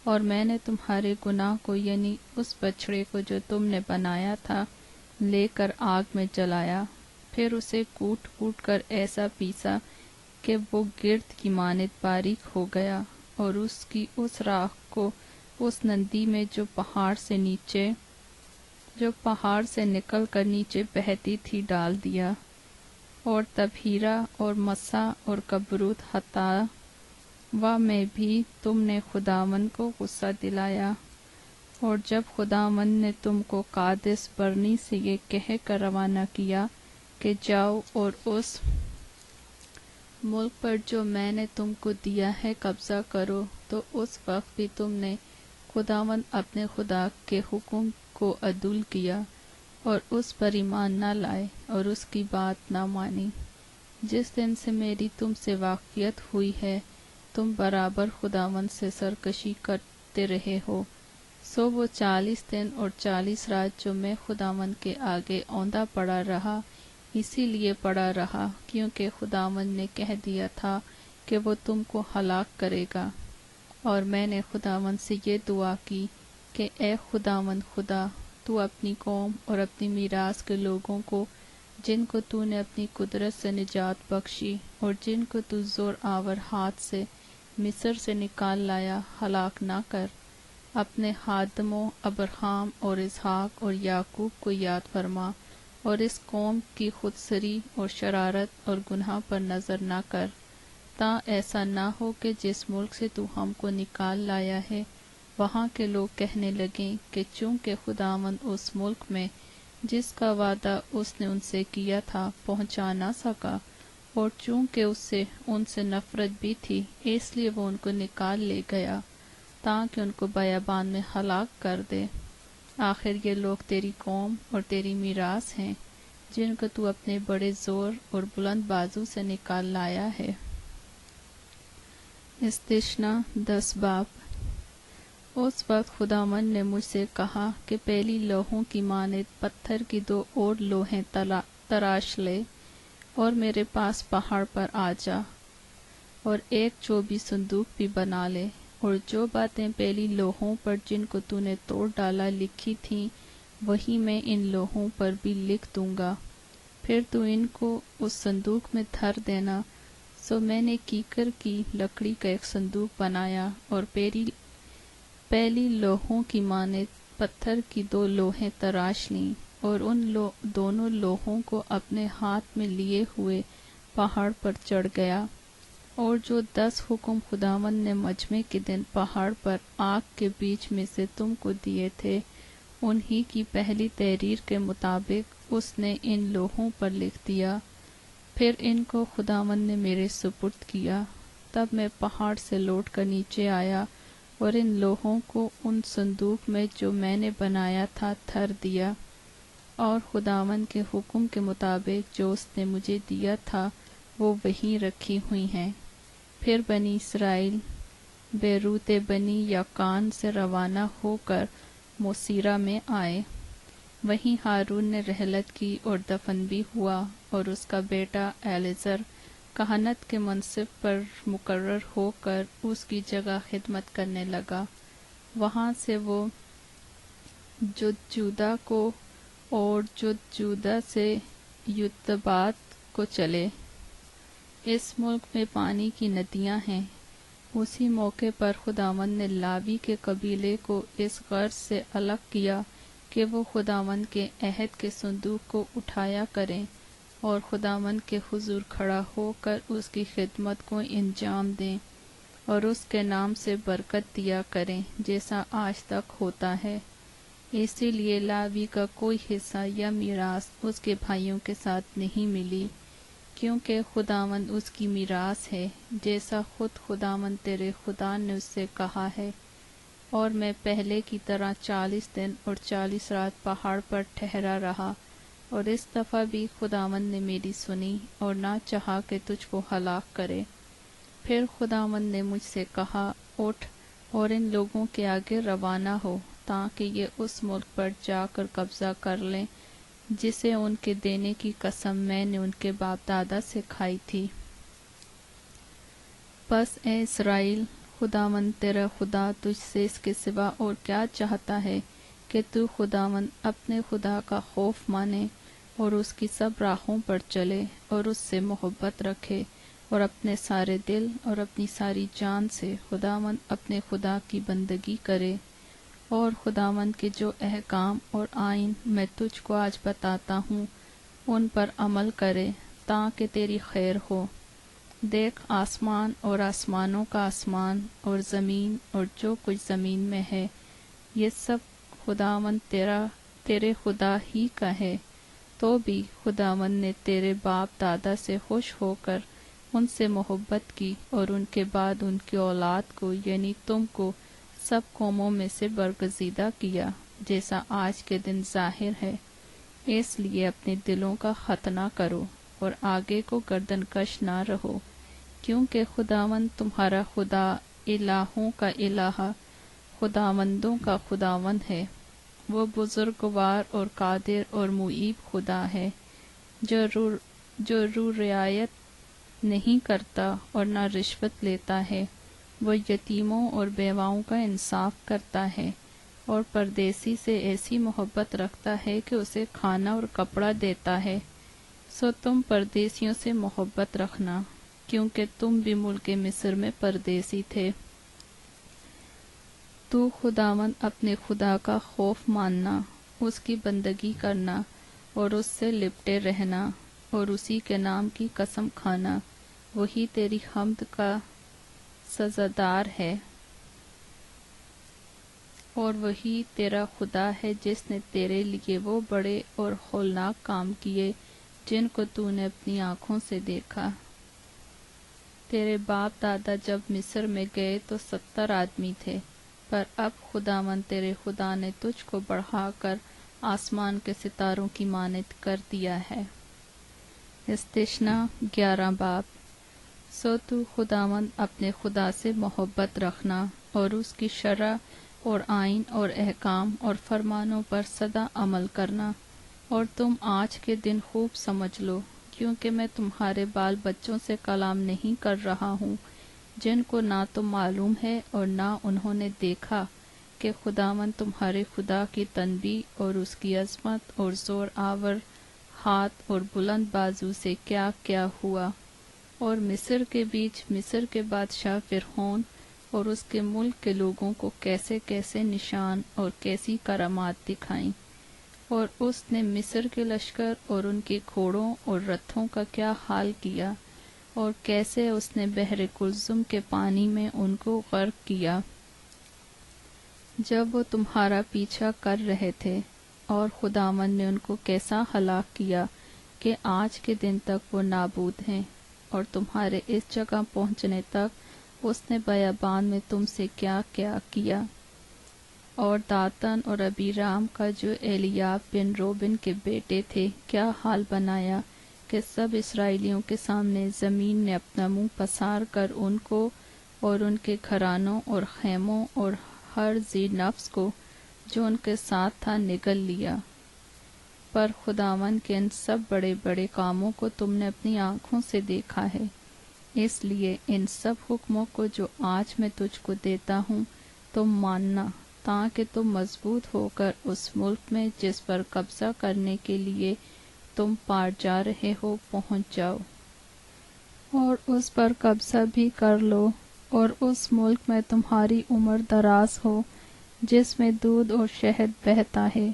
اور میں نے تمہارے گناہ کو یعنی اس بچڑے کو جو تم نے بنایا تھا لے کر آگ میں جلایا، پھر اسے کوٹ کوٹ کر ایسا پیسا کہ وہ گرد کی مانند باریک ہو گیا، اور اس کی اس راکھ کو اس ندی میں جو پہاڑ سے نکل کر نیچے بہتی تھی ڈال دیا، اور تبہیرا اور مسا اور کبروت ہتاوا میں بھی تم نے خداوند کو غصہ دلایا۔ اور جب خداوند نے تم کو قادس برنی سے یہ کہہ کر روانہ کیا کہ جاؤ اور اس ملک پر جو میں نے تم کو دیا ہے قبضہ کرو، تو اس وقت بھی تم نے خداوند اپنے خدا کے حکم کو عدول کیا، اور اس پر ایمان نہ لائے اور اس کی بات نہ مانی۔ جس دن سے میری تم سے واقفیت ہوئی ہے تم برابر خداوند سے سرکشی کرتے رہے ہو۔ سو وہ 40 دن اور 40 رات جو میں خداوند کے آگے اوندا پڑا رہا، اسی لیے پڑا رہا کیونکہ خداوند نے کہہ دیا تھا کہ وہ تم کو ہلاک کرے گا۔ اور میں نے خداوند سے یہ دعا کی کہ اے خداوند خدا، تو اپنی قوم اور اپنی میراث کے لوگوں کو جن کو تو نے اپنی قدرت سے نجات بخشی اور جن کو تو زور آور ہاتھ سے مصر سے نکال لایا، ہلاک نہ کر۔ اپنے خادموں ابراہیم اور اسحاق اور یعقوب کو یاد فرما، اور اس قوم کی خودسری اور شرارت اور گناہ پر نظر نہ کر، تاں ایسا نہ ہو کہ جس ملک سے تو ہم کو نکال لایا ہے وہاں کے لوگ کہنے لگیں کہ چونکہ خداوند اس ملک میں جس کا وعدہ اس نے ان سے کیا تھا پہنچا نہ سکا، اور چونکہ اس سے ان سے نفرت بھی تھی اس لیے وہ ان کو نکال لے گیا تاکہ ان کو بیابان میں ہلاک کر دے۔ آخر یہ لوگ تیری قوم اور تیری میراث ہیں جن کو تو اپنے بڑے زور اور بلند بازو سے نکال لایا ہے۔ استثنا 10 باب۔ اس وقت خداوند نے مجھ سے کہا کہ پہلی لوحوں کی مانند پتھر کی 2 اور لوحیں تراش لے اور میرے پاس پہاڑ پر آ جا، اور ایک چوبی صندوق بھی بنا لے، اور جو باتیں پہلی لوحوں پر جن کو تو نے توڑ ڈالا لکھی تھیں وہی میں ان لوحوں پر بھی لکھ دوں گا، پھر تو ان کو اس صندوق میں دھر دینا۔ سو میں نے کیکر کی لکڑی کا ایک صندوق بنایا اور پہلی لوحوں کی مانند پتھر کی 2 لوحیں تراش لیں، اور ان دونوں لوحوں کو اپنے ہاتھ میں لیے ہوئے پہاڑ پر چڑھ گیا، اور جو 10 حکم خداوند نے مجمع کے دن پہاڑ پر آگ کے بیچ میں سے تم کو دیے تھے انہی کی پہلی تحریر کے مطابق اس نے ان لوحوں پر لکھ دیا۔ پھر ان کو خداوند نے میرے سپرد کیا۔ تب میں پہاڑ سے لوٹ کر نیچے آیا اور ان لوحوں کو ان صندوق میں جو میں نے بنایا تھا دھر دیا، اور خداوند کے حکم کے مطابق جو اس نے مجھے دیا تھا وہ وہیں رکھی ہوئی ہیں۔ پھر بنی اسرائیل بیروت بنی یاکان سے روانہ ہو کر موسیرا میں آئے۔ وہیں ہارون نے رحلت کی اور دفن بھی ہوا، اور اس کا بیٹا ایلیزر کہانت کے منصب پر مقرر ہو کر اس کی جگہ خدمت کرنے لگا۔ وہاں سے وہ جدجودہ کو اور جدجودہ سے یوتبات کو چلے۔ اس ملک میں پانی کی ندیاں ہیں۔ اسی موقع پر خداوند نے لاوی کے قبیلے کو اس غرض سے الگ کیا کہ وہ خداوند کے عہد کے صندوق کو اٹھایا کریں اور خداوند کے حضور کھڑا ہو کر اس کی خدمت کو انجام دیں اور اس کے نام سے برکت دیا کریں، جیسا آج تک ہوتا ہے۔ اسی لیے لاوی کا کوئی حصہ یا میراث اس کے بھائیوں کے ساتھ نہیں ملی، کیونکہ خداوند اس کی میراث ہے، جیسا خود خداوند تیرے خدا نے اس سے کہا ہے۔ اور میں پہلے کی طرح 40 دن اور 40 رات پہاڑ پر ٹھہرا رہا، اور اس دفعہ بھی خداوند نے میری سنی اور نہ چاہا کہ تجھ کو ہلاک کرے۔ پھر خداوند نے مجھ سے کہا، اٹھ اور ان لوگوں کے آگے روانہ ہو، تاکہ یہ اس ملک پر جا کر قبضہ کر لیں جسے ان کے دینے کی قسم میں نے ان کے باپ دادا سے کھائی تھی۔ پس اے اسرائیل، خداوند تیرا خدا تجھ سے اس کے سوا اور کیا چاہتا ہے کہ تو خداوند اپنے خدا کا خوف مانے اور اس کی سب راہوں پر چلے اور اس سے محبت رکھے اور اپنے سارے دل اور اپنی ساری جان سے خداوند اپنے خدا کی بندگی کرے، اور خداوند کے جو احکام اور آئین میں تجھ کو آج بتاتا ہوں ان پر عمل کرے، تاکہ تیری خیر ہو۔ دیکھ، آسمان اور آسمانوں کا آسمان اور زمین اور جو کچھ زمین میں ہے، یہ سب خداوند تیرے خدا ہی کا ہے۔ تو بھی خداوند نے تیرے باپ دادا سے خوش ہو کر ان سے محبت کی، اور ان کے بعد ان کی اولاد کو یعنی تم کو سب قوموں میں سے برگزیدہ کیا، جیسا آج کے دن ظاہر ہے۔ اس لیے اپنے دلوں کا ختنہ کرو اور آگے کو گردن کش نہ رہو، کیونکہ خداوند تمہارا خدا الہوں کا الہ، خداوندوں کا خداوند ہے۔ وہ بزرگوار اور قادر اور معیب خدا ہے، جو رو رعایت نہیں کرتا اور نہ رشوت لیتا ہے۔ وہ یتیموں اور بیواؤں کا انصاف کرتا ہے، اور پردیسی سے ایسی محبت رکھتا ہے کہ اسے کھانا اور کپڑا دیتا ہے۔ سو تم پردیسیوں سے محبت رکھنا، کیونکہ تم بھی ملک مصر میں پردیسی تھے۔ تو خداوند اپنے خدا کا خوف ماننا، اس کی بندگی کرنا اور اس سے لپٹے رہنا، اور اسی کے نام کی قسم کھانا، وہی تیری حمد کا سزادار ہے، اور وہی تیرا خدا ہے جس نے تیرے لیے وہ بڑے اور ہولناک کام کیے جن کو تو نے اپنی آنکھوں سے دیکھا۔ تیرے باپ دادا جب مصر میں گئے تو 70 آدمی تھے، پر اب خداوند تیرے خدا نے تجھ کو بڑھا کر آسمان کے ستاروں کی مانند کر دیا ہے۔ استثنا 11 باب۔ سو تو خداوند اپنے خدا سے محبت رکھنا اور اس کی شرع اور آئین اور احکام اور فرمانوں پر سدا عمل کرنا، اور تم آج کے دن خوب سمجھ لو، کیونکہ میں تمہارے بال بچوں سے کلام نہیں کر رہا ہوں، جن کو نہ تو معلوم ہے اور نہ انہوں نے دیکھا کہ خداوند تمہارے خدا کی تنبیہ اور اس کی عظمت اور زور آور ہاتھ اور بلند بازو سے کیا کیا ہوا، اور مصر کے بیچ مصر کے بادشاہ فرعون اور اس کے ملک کے لوگوں کو کیسے کیسے نشان اور کیسی کرامات دکھائیں، اور اس نے مصر کے لشکر اور ان کے گھوڑوں اور رتھوں کا کیا حال کیا، اور کیسے اس نے بحر کلثم کے پانی میں ان کو غرق کیا جب وہ تمہارا پیچھا کر رہے تھے، اور خداوند نے ان کو کیسا ہلاک کیا کہ آج کے دن تک وہ نابود ہیں، اور تمہارے اس جگہ پہنچنے تک اس نے بیابان میں تم سے کیا کیا کیا، اور داتن اور ابیرام کا جو ایلیاب بن روبن کے بیٹے تھے کیا حال بنایا کہ سب اسرائیلیوں کے سامنے زمین نے اپنا منہ پسار کر ان کو اور ان کے گھرانوں اور خیموں اور ہر ذی نفس کو جو ان کے ساتھ تھا نگل لیا۔ پر خداوند کے ان سب بڑے بڑے کاموں کو تم نے اپنی آنکھوں سے دیکھا ہے، اس لیے ان سب حکموں کو جو آج میں تجھ کو دیتا ہوں تم ماننا، تاکہ تم مضبوط ہو کر اس ملک میں جس پر قبضہ کرنے کے لیے تم پار جا رہے ہو پہنچ جاؤ، اور اس پر قبضہ بھی کر لو، اور اس ملک میں تمہاری عمر دراز ہو جس میں دودھ اور شہد بہتا ہے،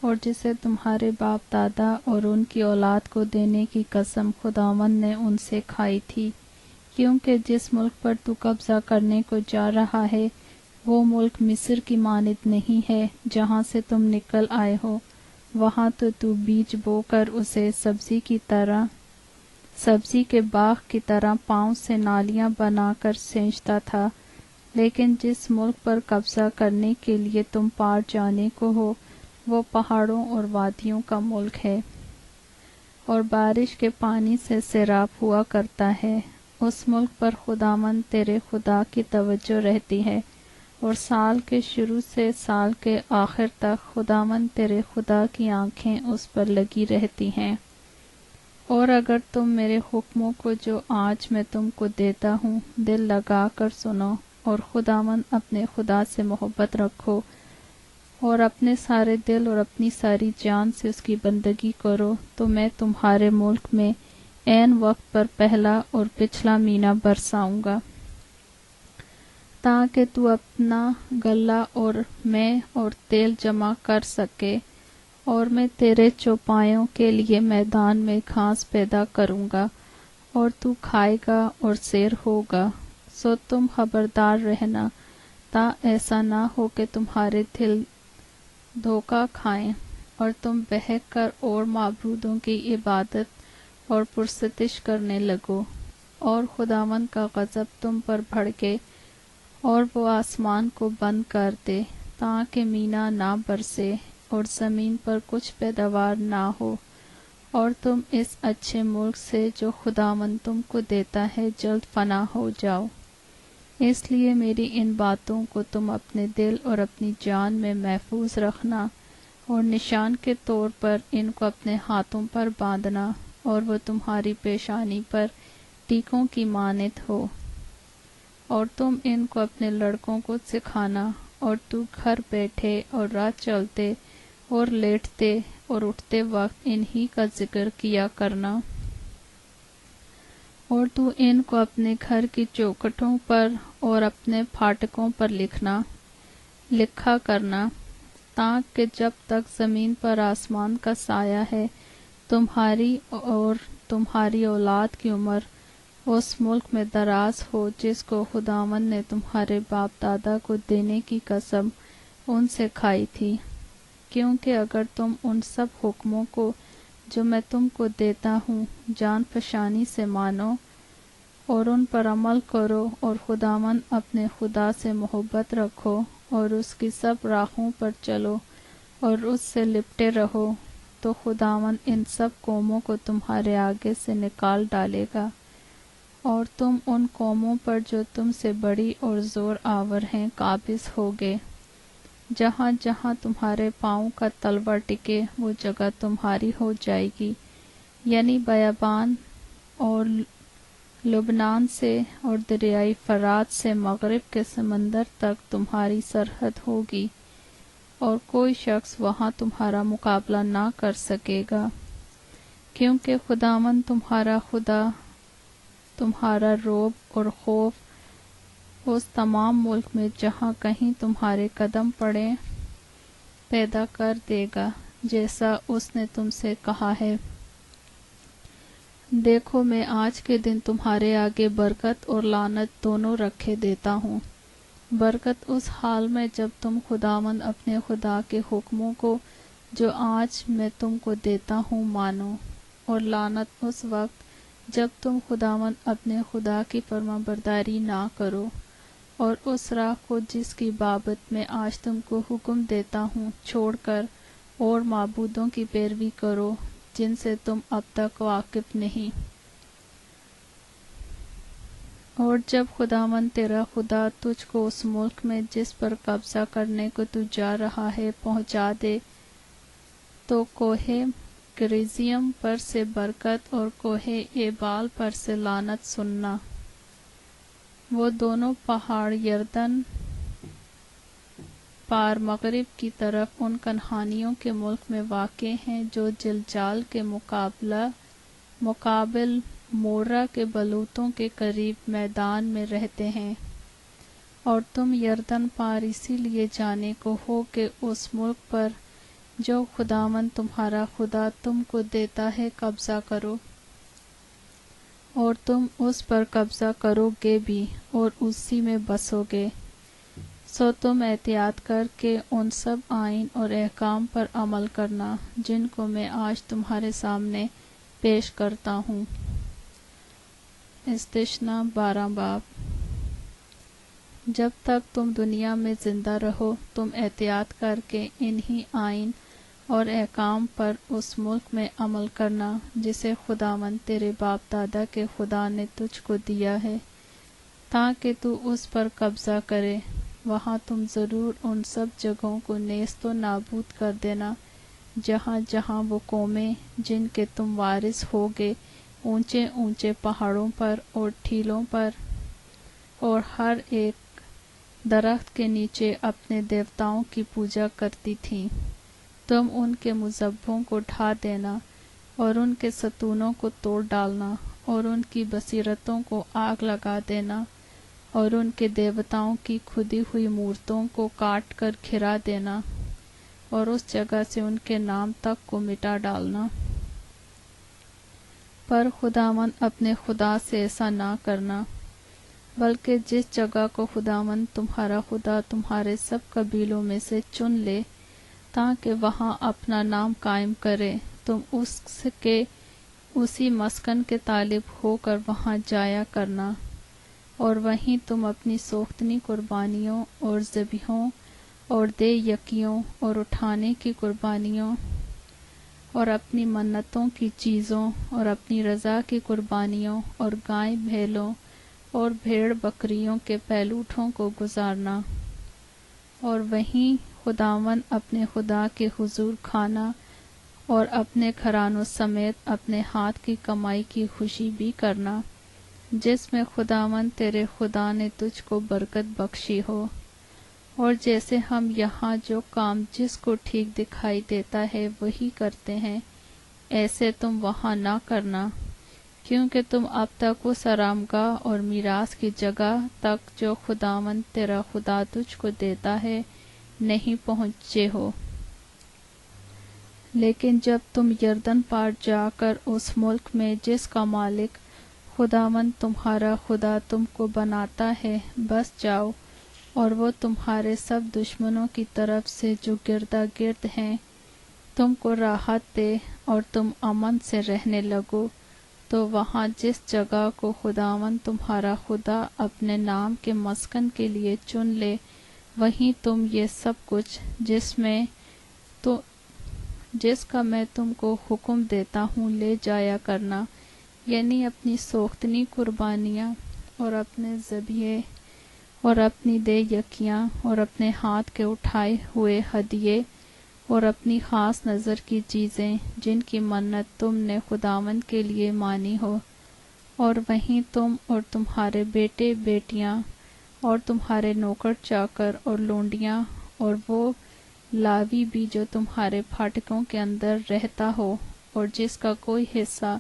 اور جسے تمہارے باپ دادا اور ان کی اولاد کو دینے کی قسم خداوند نے ان سے کھائی تھی، کیونکہ جس ملک پر تو قبضہ کرنے کو جا رہا ہے وہ ملک مصر کی مانند نہیں ہے جہاں سے تم نکل آئے ہو۔ وہاں تو بیج بو کر اسے سبزی کے باغ کی طرح پاؤں سے نالیاں بنا کر سینچتا تھا، لیکن جس ملک پر قبضہ کرنے کے لیے تم پار جانے کو ہو وہ پہاڑوں اور وادیوں کا ملک ہے، اور بارش کے پانی سے سیراب ہوا کرتا ہے۔ اس ملک پر خداوند تیرے خدا کی توجہ رہتی ہے، اور سال کے شروع سے سال کے آخر تک خداوند تیرے خدا کی آنکھیں اس پر لگی رہتی ہیں۔ اور اگر تم میرے حکموں کو جو آج میں تم کو دیتا ہوں دل لگا کر سنو، اور خداوند اپنے خدا سے محبت رکھو، اور اپنے سارے دل اور اپنی ساری جان سے اس کی بندگی کرو، تو میں تمہارے ملک میں عین وقت پر پہلا اور پچھلا مینہ برساؤں گا، تاکہ تو اپنا غلہ اور میں اور تیل جمع کر سکے، اور میں تیرے چوپایوں کے لیے میدان میں گھاس پیدا کروں گا، اور تو کھائے گا اور سیر ہوگا۔ سو تم خبردار رہنا، تا ایسا نہ ہو کہ تمہارے دل دھوکہ کھائیں، اور تم بہک کر اور معبودوں کی عبادت اور پرستش کرنے لگو، اور خداوند کا غضب تم پر بھڑکے، اور وہ آسمان کو بند کر دے تاکہ مینہ نہ برسے اور زمین پر کچھ پیداوار نہ ہو، اور تم اس اچھے ملک سے جو خداوند تم کو دیتا ہے جلد فنا ہو جاؤ۔ اس لیے میری ان باتوں کو تم اپنے دل اور اپنی جان میں محفوظ رکھنا، اور نشان کے طور پر ان کو اپنے ہاتھوں پر باندھنا، اور وہ تمہاری پیشانی پر ٹیکوں کی مانند ہو، اور تم ان کو اپنے لڑکوں کو سکھانا، اور تو گھر بیٹھے اور راہ چلتے اور لیٹتے اور اٹھتے وقت انہی کا ذکر کیا کرنا، اور تو ان کو اپنے گھر کی چوکھٹوں پر اور اپنے پھاٹکوں پر لکھا کرنا، تاکہ جب تک زمین پر آسمان کا سایہ ہے تمہاری اور تمہاری اولاد کی عمر اس ملک میں دراز ہو جس کو خداوند نے تمہارے باپ دادا کو دینے کی قسم ان سے کھائی تھی، کیونکہ اگر تم ان سب حکموں کو جو میں تم کو دیتا ہوں جان فشانی سے مانو اور ان پر عمل کرو، اور خداوند اپنے خدا سے محبت رکھو اور اس کی سب راہوں پر چلو اور اس سے لپٹے رہو، تو خداوند ان سب قوموں کو تمہارے آگے سے نکال ڈالے گا، اور تم ان قوموں پر جو تم سے بڑی اور زور آور ہیں قابض ہوگے۔ جہاں جہاں تمہارے پاؤں کا تلوا ٹکے وہ جگہ تمہاری ہو جائے گی، یعنی بیابان اور لبنان سے اور دریائے فرات سے مغرب کے سمندر تک تمہاری سرحد ہوگی، اور کوئی شخص وہاں تمہارا مقابلہ نہ کر سکے گا، کیونکہ خداوند تمہارا خدا تمہارا رعب اور خوف اس تمام ملک میں جہاں کہیں تمہارے قدم پڑیں پیدا کر دے گا، جیسا اس نے تم سے کہا ہے۔ دیکھو میں آج کے دن تمہارے آگے برکت اور لعنت دونوں رکھے دیتا ہوں۔ برکت اس حال میں جب تم خداوند اپنے خدا کے حکموں کو جو آج میں تم کو دیتا ہوں مانو، اور لعنت اس وقت جب تم خداوند اپنے خدا کی فرمانبرداری نہ کرو، اور اس راہ کو جس کی بابت میں آج تم کو حکم دیتا ہوں چھوڑ کر اور معبودوں کی پیروی کرو جن سے تم اب تک واقف نہیں۔ اور جب خداوند تیرا خدا تجھ کو اس ملک میں جس پر قبضہ کرنے کو تو جا رہا ہے پہنچا دے، تو کوہ گریزیم پر سے برکت اور کوہ ایبال پر سے لعنت سننا۔ وہ دونوں پہاڑ یردن پار مغرب کی طرف ان کنعانیوں کے ملک میں واقع ہیں جو جلجال کے مقابل مورہ کے بلوتوں کے قریب میدان میں رہتے ہیں، اور تم یردن پار اسی لیے جانے کو ہو کہ اس ملک پر جو خداوند تمہارا خدا تم کو دیتا ہے قبضہ کرو، اور تم اس پر قبضہ کرو گے بھی اور اسی میں بسو گے۔ سو تم احتیاط کر کے ان سب آئین اور احکام پر عمل کرنا جن کو میں آج تمہارے سامنے پیش کرتا ہوں۔ استثنا 12 باب۔ جب تک تم دنیا میں زندہ رہو تم احتیاط کر کے انہی آئین اور احکام پر اس ملک میں عمل کرنا جسے خداوند تیرے باپ دادا کے خدا نے تجھ کو دیا ہے تاکہ تو اس پر قبضہ کرے۔ وہاں تم ضرور ان سب جگہوں کو نیست و نابود کر دینا جہاں جہاں وہ قومیں جن کے تم وارث ہوگے اونچے اونچے پہاڑوں پر اور ٹھیلوں پر اور ہر ایک درخت کے نیچے اپنے دیوتاؤں کی پوجا کرتی تھیں، تم ان کے مذبحوں کو ڈھا دینا اور ان کے ستونوں کو توڑ ڈالنا اور ان کی بصیرتوں کو آگ لگا دینا اور ان کے دیوتاؤں کی کھدی ہوئی مورتوں کو کاٹ کر کھرا دینا اور اس جگہ سے ان کے نام تک کو مٹا ڈالنا۔ پر خداوند اپنے خدا سے ایسا نہ کرنا، بلکہ جس جگہ کو خداوند تمہارا خدا تمہارے سب قبیلوں میں سے چن لے تاکہ وہاں اپنا نام قائم کرے، تم اس کے اسی مسکن کے طالب ہو کر وہاں جایا کرنا، اور وہیں تم اپنی سوختنی قربانیوں اور ذبیحوں اور دے یکیوں اور اٹھانے کی قربانیوں اور اپنی منتوں کی چیزوں اور اپنی رضا کی قربانیوں اور گائے بھیڑوں اور بھیڑ بکریوں کے پہلوٹوں کو گزارنا، اور وہیں خداوند اپنے خدا کے حضور کھانا اور اپنے گھرانوں سمیت اپنے ہاتھ کی کمائی کی خوشی بھی کرنا جس میں خداوند تیرے خدا نے تجھ کو برکت بخشی ہو۔ اور جیسے ہم یہاں جو کام جس کو ٹھیک دکھائی دیتا ہے وہی کرتے ہیں ایسے تم وہاں نہ کرنا، کیونکہ تم اب تک اس آرامگاہ اور میراث کی جگہ تک جو خداوند تیرا خدا تجھ کو دیتا ہے نہیں پہنچے ہو۔ لیکن جب تم یردن پار جا کر اس ملک میں جس کا مالک خداوند تمہارا خدا تم کو بناتا ہے بس جاؤ، اور وہ تمہارے سب دشمنوں کی طرف سے جو گردا گرد ہیں تم کو راحت دے اور تم امن سے رہنے لگو، تو وہاں جس جگہ کو خداوند تمہارا خدا اپنے نام کے مسکن کے لیے چن لے وہیں تم یہ سب کچھ جس کا میں تم کو حکم دیتا ہوں لے جایا کرنا، یعنی اپنی سوختنی قربانیاں اور اپنے ذبیحے اور اپنی دے یکیاں اور اپنے ہاتھ کے اٹھائے ہوئے ہدیے اور اپنی خاص نظر کی چیزیں جن کی منت تم نے خداوند کے لیے مانی ہو، اور وہیں تم اور تمہارے بیٹے بیٹیاں اور تمہارے نوکر چاکر اور لونڈیاں اور وہ لاوی بھی جو تمہارے پھاٹکوں کے اندر رہتا ہو اور جس کا کوئی حصہ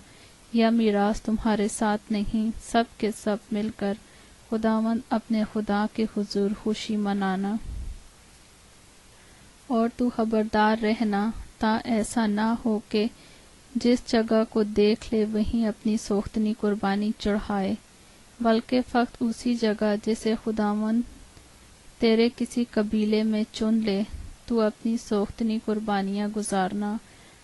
یا میراث تمہارے ساتھ نہیں، سب کے سب مل کر خداوند اپنے خدا کے حضور خوشی منانا۔ اور تو خبردار رہنا تا ایسا نہ ہو کہ جس جگہ کو دیکھ لے وہیں اپنی سوختنی قربانی چڑھائے، بلکہ فقط اسی جگہ جسے خداوند تیرے کسی قبیلے میں چن لے تو اپنی سوختنی قربانیاں گزارنا،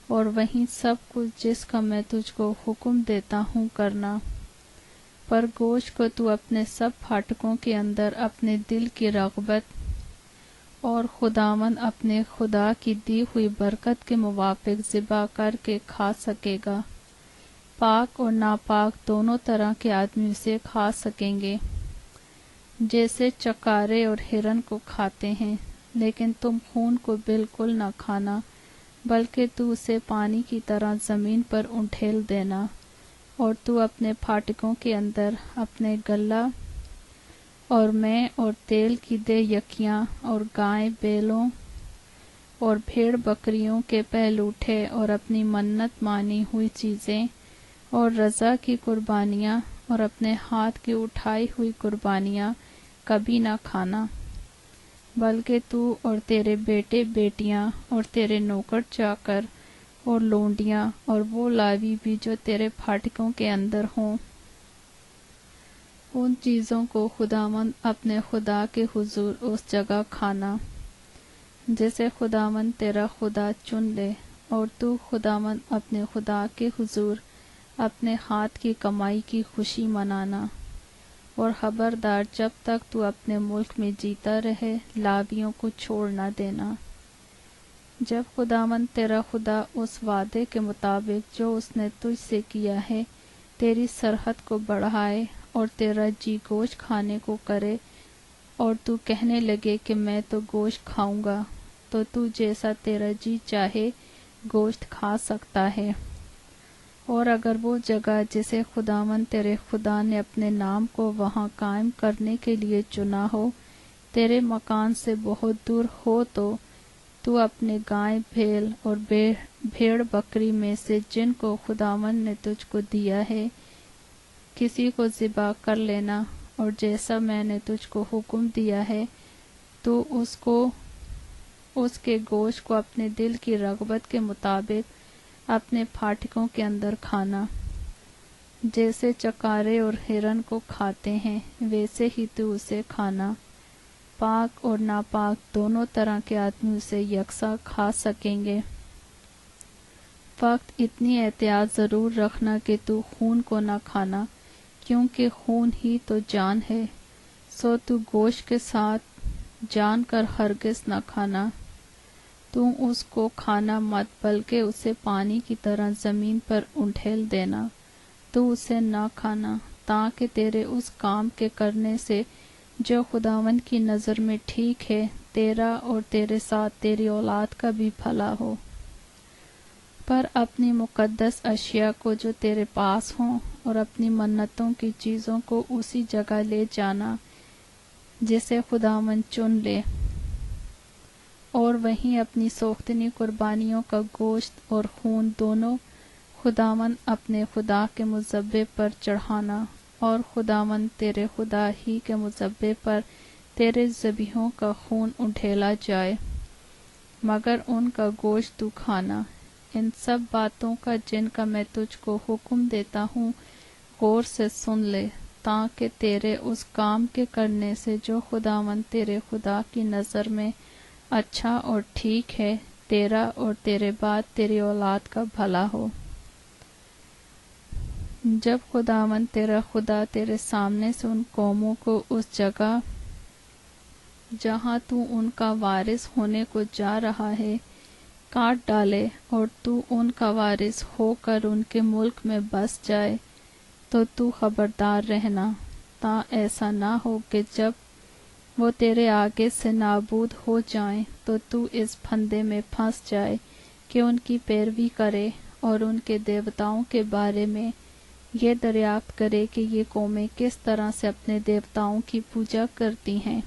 اور وہیں سب کچھ جس کا میں تجھ کو حکم دیتا ہوں کرنا۔ پر گوشت کو تو اپنے سب پھاٹکوں کے اندر اپنے دل کی رغبت اور خداوند اپنے خدا کی دی ہوئی برکت کے موافق ذبح کر کے کھا سکے گا، پاک اور ناپاک دونوں طرح کے آدمی اسے کھا سکیں گے، جیسے چکارے اور ہرن کو کھاتے ہیں، لیکن تم خون کو بالکل نہ کھانا، بلکہ تو اسے پانی کی طرح زمین پر انٹھیل دینا، اور تو اپنے پھاٹکوں کے اندر اپنے غلہ اور میں اور تیل کی دے یکیاں اور گائے بیلوں اور بھیڑ بکریوں کے پہلوٹھے اور اپنی منت مانی ہوئی چیزیں اور رضا کی قربانیاں اور اپنے ہاتھ کی اٹھائی ہوئی قربانیاں کبھی نہ کھانا، بلکہ تو اور تیرے بیٹے بیٹیاں اور تیرے نوکر چاکر اور لونڈیاں اور وہ لاوی بھی جو تیرے پھاٹکوں کے اندر ہوں، ان چیزوں کو خداوند اپنے خدا کے حضور اس جگہ کھانا جسے خداوند تیرا خدا چن لے، اور تو خداوند اپنے خدا کے حضور اپنے ہاتھ کی کمائی کی خوشی منانا، اور خبردار جب تک تو اپنے ملک میں جیتا رہے لاویوں کو چھوڑ نہ دینا۔ جب خداوند تیرا خدا اس وعدے کے مطابق جو اس نے تجھ سے کیا ہے تیری سرحد کو بڑھائے اور تیرا جی گوشت کھانے کو کرے، اور تو کہنے لگے کہ میں تو گوشت کھاؤں گا، تو جیسا تیرا جی چاہے گوشت کھا سکتا ہے۔ اور اگر وہ جگہ جسے خداوند تیرے خدا نے اپنے نام کو وہاں قائم کرنے کے لیے چنا ہو تیرے مکان سے بہت دور ہو، تو اپنے گائے بھیڑ اور بھیڑ بکری میں سے جن کو خداوند نے تجھ کو دیا ہے کسی کو ذبح کر لینا، اور جیسا میں نے تجھ کو حکم دیا ہے تو اس کے گوشت کو اپنے دل کی رغبت کے مطابق اپنے پھاٹکوں کے اندر کھانا، جیسے چکارے اور ہرن کو کھاتے ہیں ویسے ہی تو اسے کھانا۔ پاک اور ناپاک دونوں طرح کے آدمی اسے یکساں کھا سکیں گے۔ فقط اتنی احتیاط ضرور رکھنا کہ تو خون کو نہ کھانا، کیونکہ خون ہی تو جان ہے، سو تو گوشت کے ساتھ جان کر ہرگز نہ کھانا۔ تو اس کو کھانا مت، بلکہ اسے پانی کی طرح زمین پر انٹھیل دینا، تو اسے نہ کھانا، تاکہ تیرے اس کام کے کرنے سے جو خداوند کی نظر میں ٹھیک ہے تیرا اور تیرے ساتھ تیری اولاد کا بھی بھلا ہو۔ پر اپنی مقدس اشیاء کو جو تیرے پاس ہوں اور اپنی منتوں کی چیزوں کو اسی جگہ لے جانا جسے خداوند چن لے، اور وہیں اپنی سوختنی قربانیوں کا گوشت اور خون دونوں خداوند اپنے خدا کے مذبح پر چڑھانا، اور خداوند تیرے خدا ہی کے مذبح پر تیرے ذبیحوں کا خون انڈھیلا جائے، مگر ان کا گوشت تو کھانا۔ ان سب باتوں کا جن کا میں تجھ کو حکم دیتا ہوں غور سے سن لے، تاکہ تیرے اس کام کے کرنے سے جو خداوند تیرے خدا کی نظر میں اچھا اور ٹھیک ہے تیرا اور تیرے بعد تیری اولاد کا بھلا ہو۔ جب خداوند تیرا خدا تیرے سامنے سے ان قوموں کو اس جگہ جہاں تو ان کا وارث ہونے کو جا رہا ہے کاٹ ڈالے، اور تو ان کا وارث ہو کر ان کے ملک میں بس جائے، تو خبردار رہنا، تا ایسا نہ ہو کہ جب وہ تیرے آگے سے نابود ہو جائیں تو اس پھندے میں پھنس جائے کہ ان کی پیروی کرے اور ان کے دیوتاؤں کے بارے میں یہ دریافت کرے کہ یہ قومیں کس طرح سے اپنے دیوتاؤں کی پوجا کرتی ہیں،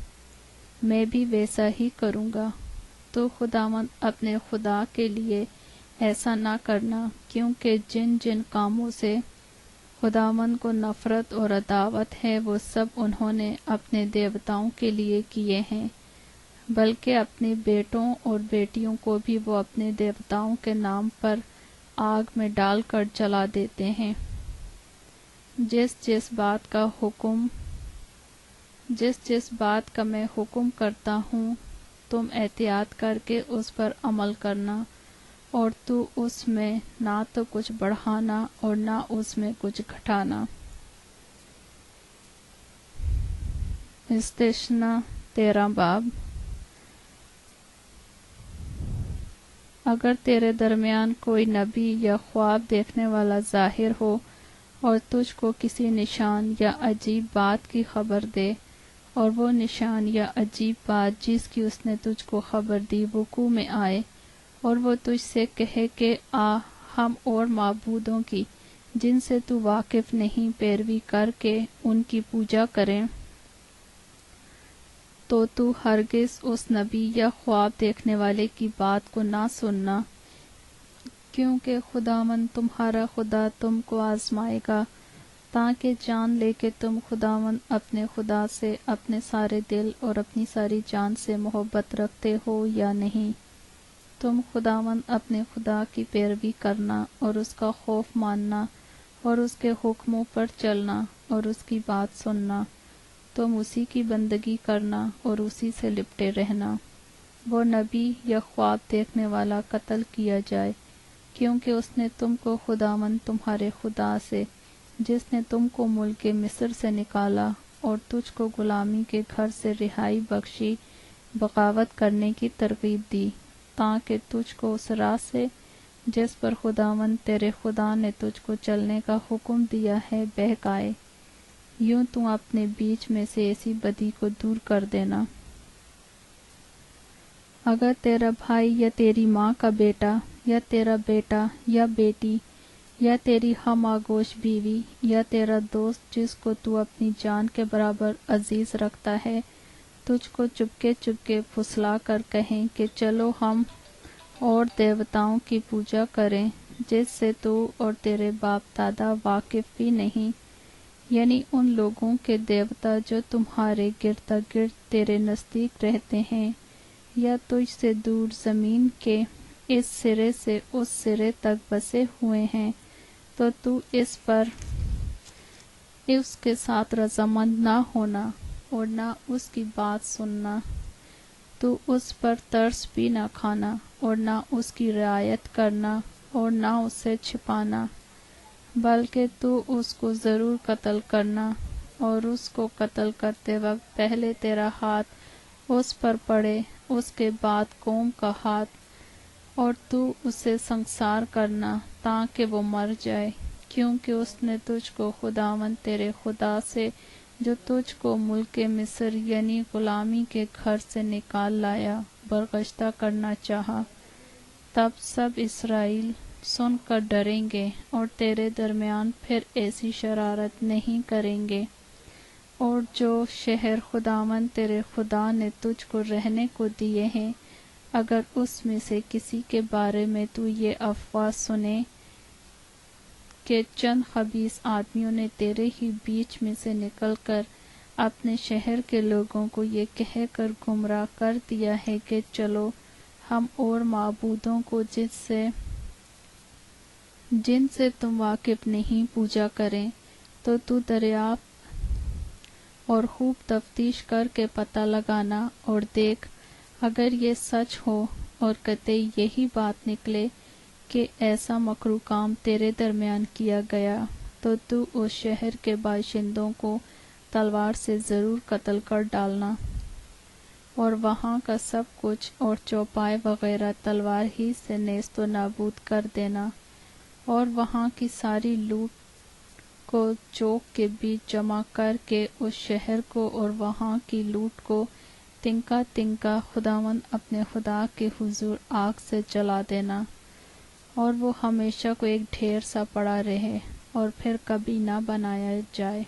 میں بھی ویسا ہی کروں گا۔ تو خداوند اپنے خدا کے لیے ایسا نہ کرنا، کیونکہ جن جن کاموں سے خداوند کو نفرت اور عداوت ہے وہ سب انہوں نے اپنے دیوتاؤں کے لیے کیے ہیں، بلکہ اپنے بیٹوں اور بیٹیوں کو بھی وہ اپنے دیوتاؤں کے نام پر آگ میں ڈال کر جلا دیتے ہیں۔ جس جس بات کا میں حکم کرتا ہوں تم احتیاط کر کے اس پر عمل کرنا، اور تو اس میں نہ تو کچھ بڑھانا اور نہ اس میں کچھ گھٹانا۔ استثنا 13 باب۔ اگر تیرے درمیان کوئی نبی یا خواب دیکھنے والا ظاہر ہو اور تجھ کو کسی نشان یا عجیب بات کی خبر دے، اور وہ نشان یا عجیب بات جس کی اس نے تجھ کو خبر دی وقوع میں آئے، اور وہ تجھ سے کہے کہ آ ہم اور معبودوں کی جن سے تو واقف نہیں پیروی کر کے ان کی پوجا کریں، تو ہرگز اس نبی یا خواب دیکھنے والے کی بات کو نہ سننا، کیونکہ خداوند تمہارا خدا تم کو آزمائے گا تاکہ جان لے کہ تم خداوند اپنے خدا سے اپنے سارے دل اور اپنی ساری جان سے محبت رکھتے ہو یا نہیں۔ تم خداوند اپنے خدا کی پیروی کرنا اور اس کا خوف ماننا اور اس کے حکموں پر چلنا اور اس کی بات سننا، تم اسی کی بندگی کرنا اور اسی سے لپٹے رہنا۔ وہ نبی یا خواب دیکھنے والا قتل کیا جائے، کیونکہ اس نے تم کو خداوند تمہارے خدا سے جس نے تم کو ملک مصر سے نکالا اور تجھ کو غلامی کے گھر سے رہائی بخشی بغاوت کرنے کی ترغیب دی، تاکہ تجھ کو اس راہ سے جس پر خداوند تیرے خدا نے تجھ کو چلنے کا حکم دیا ہے بہکائے۔ یوں تو اپنے بیچ میں سے ایسی بدی کو دور کر دینا۔ اگر تیرا بھائی یا تیری ماں کا بیٹا یا تیرا بیٹا یا بیٹی یا تیری ہم آغوش بیوی یا تیرا دوست جس کو تو اپنی جان کے برابر عزیز رکھتا ہے تجھ کو چپکے چپکے پھسلا کر کہیں کہ چلو ہم اور دیوتاؤں کی پوجا کریں جس سے تو اور تیرے باپ دادا واقف بھی نہیں، یعنی ان لوگوں کے دیوتا جو تمہارے گردا گرد تیرے نزدیک رہتے ہیں یا تجھ سے دور زمین کے اس سرے سے اس سرے تک بسے ہوئے ہیں، تو اس پر اس کے ساتھ رضامند نہ ہونا اور نہ اس کی بات سننا، تو اس پر ترس بھی نہ کھانا اور نہ اس کی رعایت کرنا اور نہ اسے چھپانا، بلکہ تو اس کو ضرور قتل کرنا، اور اس کو قتل کرتے وقت پہلے تیرا ہاتھ اس پر پڑے، اس کے بعد قوم کا ہاتھ، اور تو اسے سنسار کرنا تاکہ وہ مر جائے، کیونکہ اس نے تجھ کو خداوند تیرے خدا سے جو تجھ کو ملک مصر یعنی غلامی کے گھر سے نکال لایا برگشتہ کرنا چاہا۔ تب سب اسرائیل سن کر ڈریں گے اور تیرے درمیان پھر ایسی شرارت نہیں کریں گے، اور جو شہر خداوند تیرے خدا نے تجھ کو رہنے کو دیے ہیں، اگر اس میں سے کسی کے بارے میں تو یہ افواہ سنے کہ چند خبیث آدمیوں نے تیرے ہی بیچ میں سے نکل کر اپنے شہر کے لوگوں کو یہ کہہ کر گمراہ کر دیا ہے کہ چلو ہم اور معبودوں کو جن سے تم واقف نہیں پوجا کریں، تو دریافت اور خوب تفتیش کر کے پتہ لگانا اور دیکھ، اگر یہ سچ ہو اور قطعی یہی بات نکلے کہ ایسا مکروہ کام تیرے درمیان کیا گیا، تو اس شہر کے باشندوں کو تلوار سے ضرور قتل کر ڈالنا، اور وہاں کا سب کچھ اور چوپائے وغیرہ تلوار ہی سے نیست و نابود کر دینا، اور وہاں کی ساری لوٹ کو چوک کے بیچ جمع کر کے اس شہر کو اور وہاں کی لوٹ کو تنکا تنکا خداوند اپنے خدا کے حضور آگ سے جلا دینا، اور وہ ہمیشہ کو ایک ڈھیر سا پڑا رہے اور پھر کبھی نہ بنایا جائے،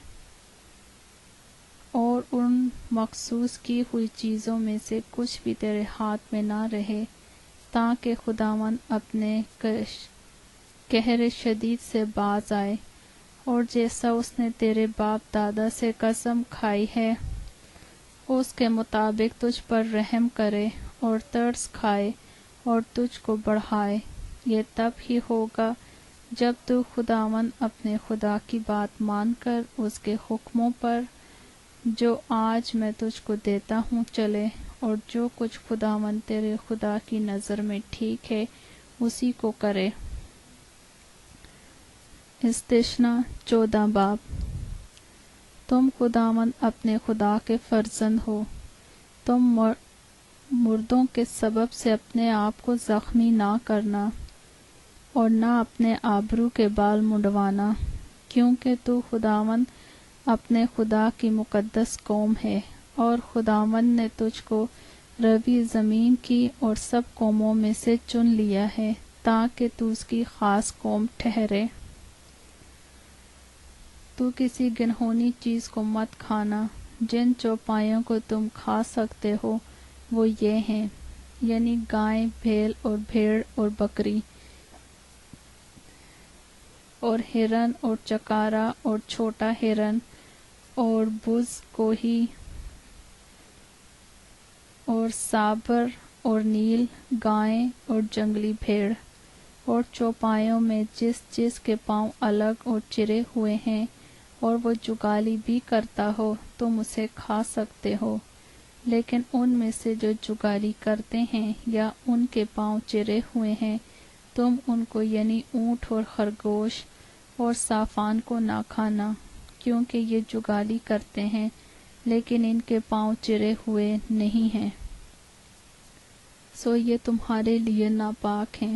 اور ان مخصوص کی ہوئی چیزوں میں سے کچھ بھی تیرے ہاتھ میں نہ رہے، تاکہ خداوند اپنے قہر شدید سے باز آئے، اور جیسا اس نے تیرے باپ دادا سے قسم کھائی ہے اس کے مطابق تجھ پر رحم کرے اور ترس کھائے اور تجھ کو بڑھائے۔ یہ تب ہی ہوگا جب تو خداوند اپنے خدا کی بات مان کر اس کے حکموں پر جو آج میں تجھ کو دیتا ہوں چلے، اور جو کچھ خداوند تیرے خدا کی نظر میں ٹھیک ہے اسی کو کرے۔ استثنا 14 باب۔ تم خداوند اپنے خدا کے فرزند ہو، تم مردوں کے سبب سے اپنے آپ کو زخمی نہ کرنا اور نہ اپنے آبرو کے بال منڈوانا، کیونکہ تو خداوند اپنے خدا کی مقدس قوم ہے، اور خداوند نے تجھ کو روی زمین کی اور سب قوموں میں سے چن لیا ہے تاکہ تو اس کی خاص قوم ٹھہرے۔ تو کسی گنہونی چیز کو مت کھانا۔ جن چوپایوں کو تم کھا سکتے ہو وہ یہ ہیں، یعنی گائے، بھیڑ اور بھیڑ اور بکری اور ہرن اور چکارا اور چھوٹا ہرن اور بز کوہی اور سابر اور نیل گائیں اور جنگلی بھیڑ۔ اور چوپایوں میں جس جس کے پاؤں الگ اور چرے ہوئے ہیں اور وہ جگالی بھی کرتا ہو تم اسے کھا سکتے ہو، لیکن ان میں سے جو جگالی کرتے ہیں یا ان کے پاؤں چرے ہوئے ہیں تم ان کو، یعنی اونٹ اور خرگوش اور صافان کو نہ کھانا، کیونکہ یہ جگالی کرتے ہیں لیکن ان کے پاؤں چرے ہوئے نہیں ہیں، سو یہ تمہارے لیے ناپاک ہیں۔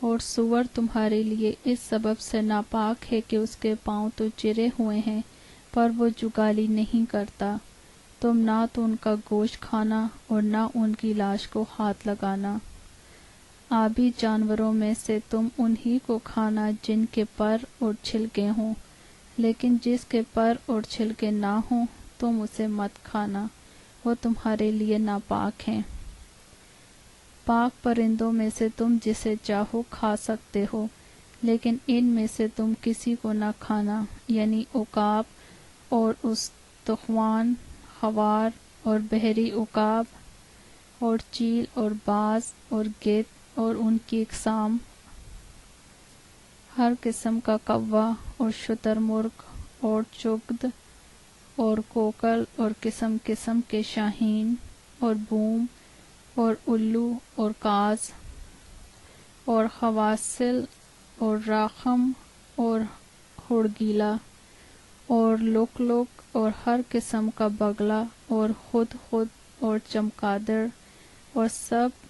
اور سور تمہارے لیے اس سبب سے ناپاک ہے کہ اس کے پاؤں تو چرے ہوئے ہیں پر وہ جگالی نہیں کرتا۔ تم نہ تو ان کا گوشت کھانا اور نہ ان کی لاش کو ہاتھ لگانا۔ آبی جانوروں میں سے تم انہی کو کھانا جن کے پر اور چھلکے ہوں، لیکن جس کے پر اور چھلکے نہ ہوں تم اسے مت کھانا، وہ تمہارے لیے ناپاک ہیں۔ پاک پرندوں میں سے تم جسے چاہو کھا سکتے ہو، لیکن ان میں سے تم کسی کو نہ کھانا، یعنی عقاب اور استخوان، خوار اور بحری عقاب اور چیل اور باز اور گیدڑ اور ان کی اقسام، ہر قسم کا کوّا اور شتر مرغ اور چغد اور کوکل اور قسم قسم کے شاہین اور بوم اور الو اور کاز اور خواصل اور راخم اور ہڑگیلا اور لوک اور ہر قسم کا بگلا اور خود اور چمگادڑ اور سب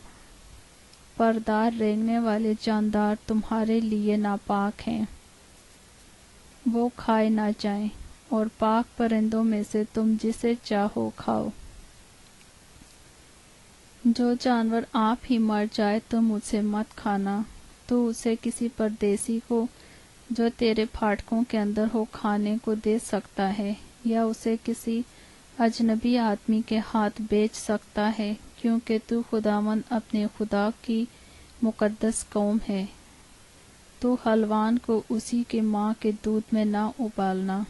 پردار رینگنے والے جاندار تمہارے لیے ناپاک ہیں، وہ کھائے نہ جائیں۔ اور پاک پرندوں میں سے تم جسے چاہو کھاؤ۔ جو جانور آپ ہی مر جائے تم اسے مت کھانا۔ تو اسے کسی پردیسی کو جو تیرے پھاٹکوں کے اندر ہو کھانے کو دے سکتا ہے، یا اسے کسی اجنبی آدمی کے ہاتھ بیچ سکتا ہے، کیونکہ تو خداوند اپنے خدا کی مقدس قوم ہے۔ تو حلوان کو اسی کی ماں کے دودھ میں نہ ابالنا۔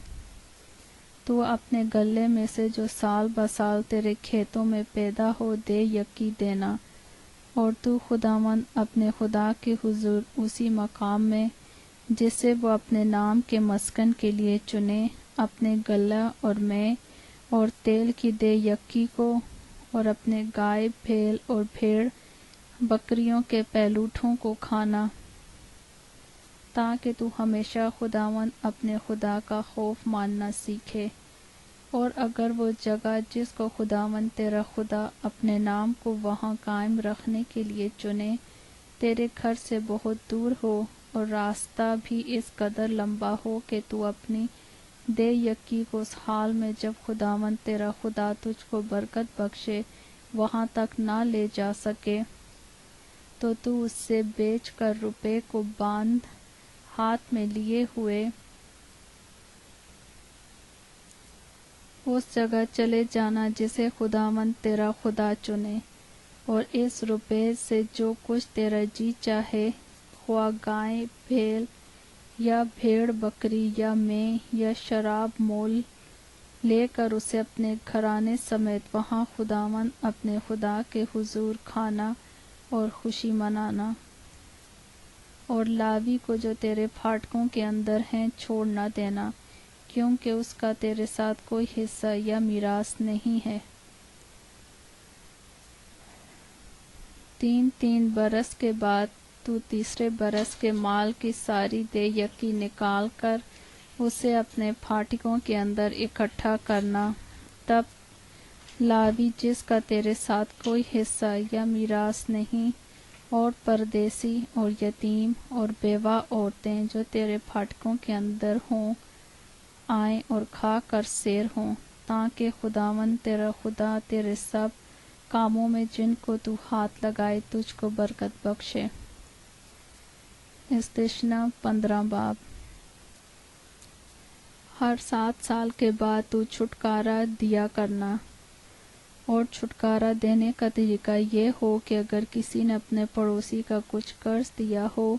تو اپنے غلے میں سے جو سال بسال تیرے کھیتوں میں پیدا ہو دے یکی دینا، اور تو خداوند اپنے خدا کے حضور اسی مقام میں جسے وہ اپنے نام کے مسکن کے لیے چنے، اپنے غلہ اور مے اور تیل کی دے یکی کو، اور اپنے گائے، بھیڑ اور بھیڑ بکریوں کے پہلوٹھوں کو کھانا، تاکہ تو ہمیشہ خداوند اپنے خدا کا خوف ماننا سیکھے۔ اور اگر وہ جگہ جس کو خداوند تیرا خدا اپنے نام کو وہاں قائم رکھنے کے لیے چنے تیرے گھر سے بہت دور ہو، اور راستہ بھی اس قدر لمبا ہو کہ تو اپنی دے یکی کو اس حال میں جب خداوند تیرا خدا تجھ کو برکت بخشے وہاں تک نہ لے جا سکے، تو اس سے بیچ کر روپے کو باندھ ہاتھ میں لیے ہوئے اس جگہ چلے جانا جسے خداوند تیرا خدا چنے، اور اس روپے سے جو کچھ تیرا جی چاہے، خواہ گائے، بھیڑ یا بھیڑ بکری یا مے یا شراب مول لے کر اسے اپنے گھرانے سمیت وہاں خداوند اپنے خدا کے حضور کھانا اور خوشی منانا۔ اور لاوی کو جو تیرے پھاٹکوں کے اندر ہیں چھوڑ نہ دینا، کیونکہ اس کا تیرے ساتھ کوئی حصہ یا میراث نہیں ہے۔ 3 برس کے بعد تو تیسرے برس کے مال کی ساری دے یکی نکال کر اسے اپنے پھاٹکوں کے اندر اکٹھا کرنا۔ تب لاوی جس کا تیرے ساتھ کوئی حصہ یا میراث نہیں، اور پردیسی اور یتیم اور بیوہ عورتیں جو تیرے پھاٹکوں کے اندر ہوں آئیں اور کھا کر سیر ہوں، تاکہ خداوند تیرا خدا تیرے سب کاموں میں جن کو تو ہاتھ لگائے تجھ کو برکت بخشے۔ استثنا 15 باب۔ ہر 7 سال کے بعد تو چھٹکارا دیا کرنا، اور چھٹکارا دینے کا طریقہ یہ ہو کہ اگر کسی نے اپنے پڑوسی کا کچھ قرض دیا ہو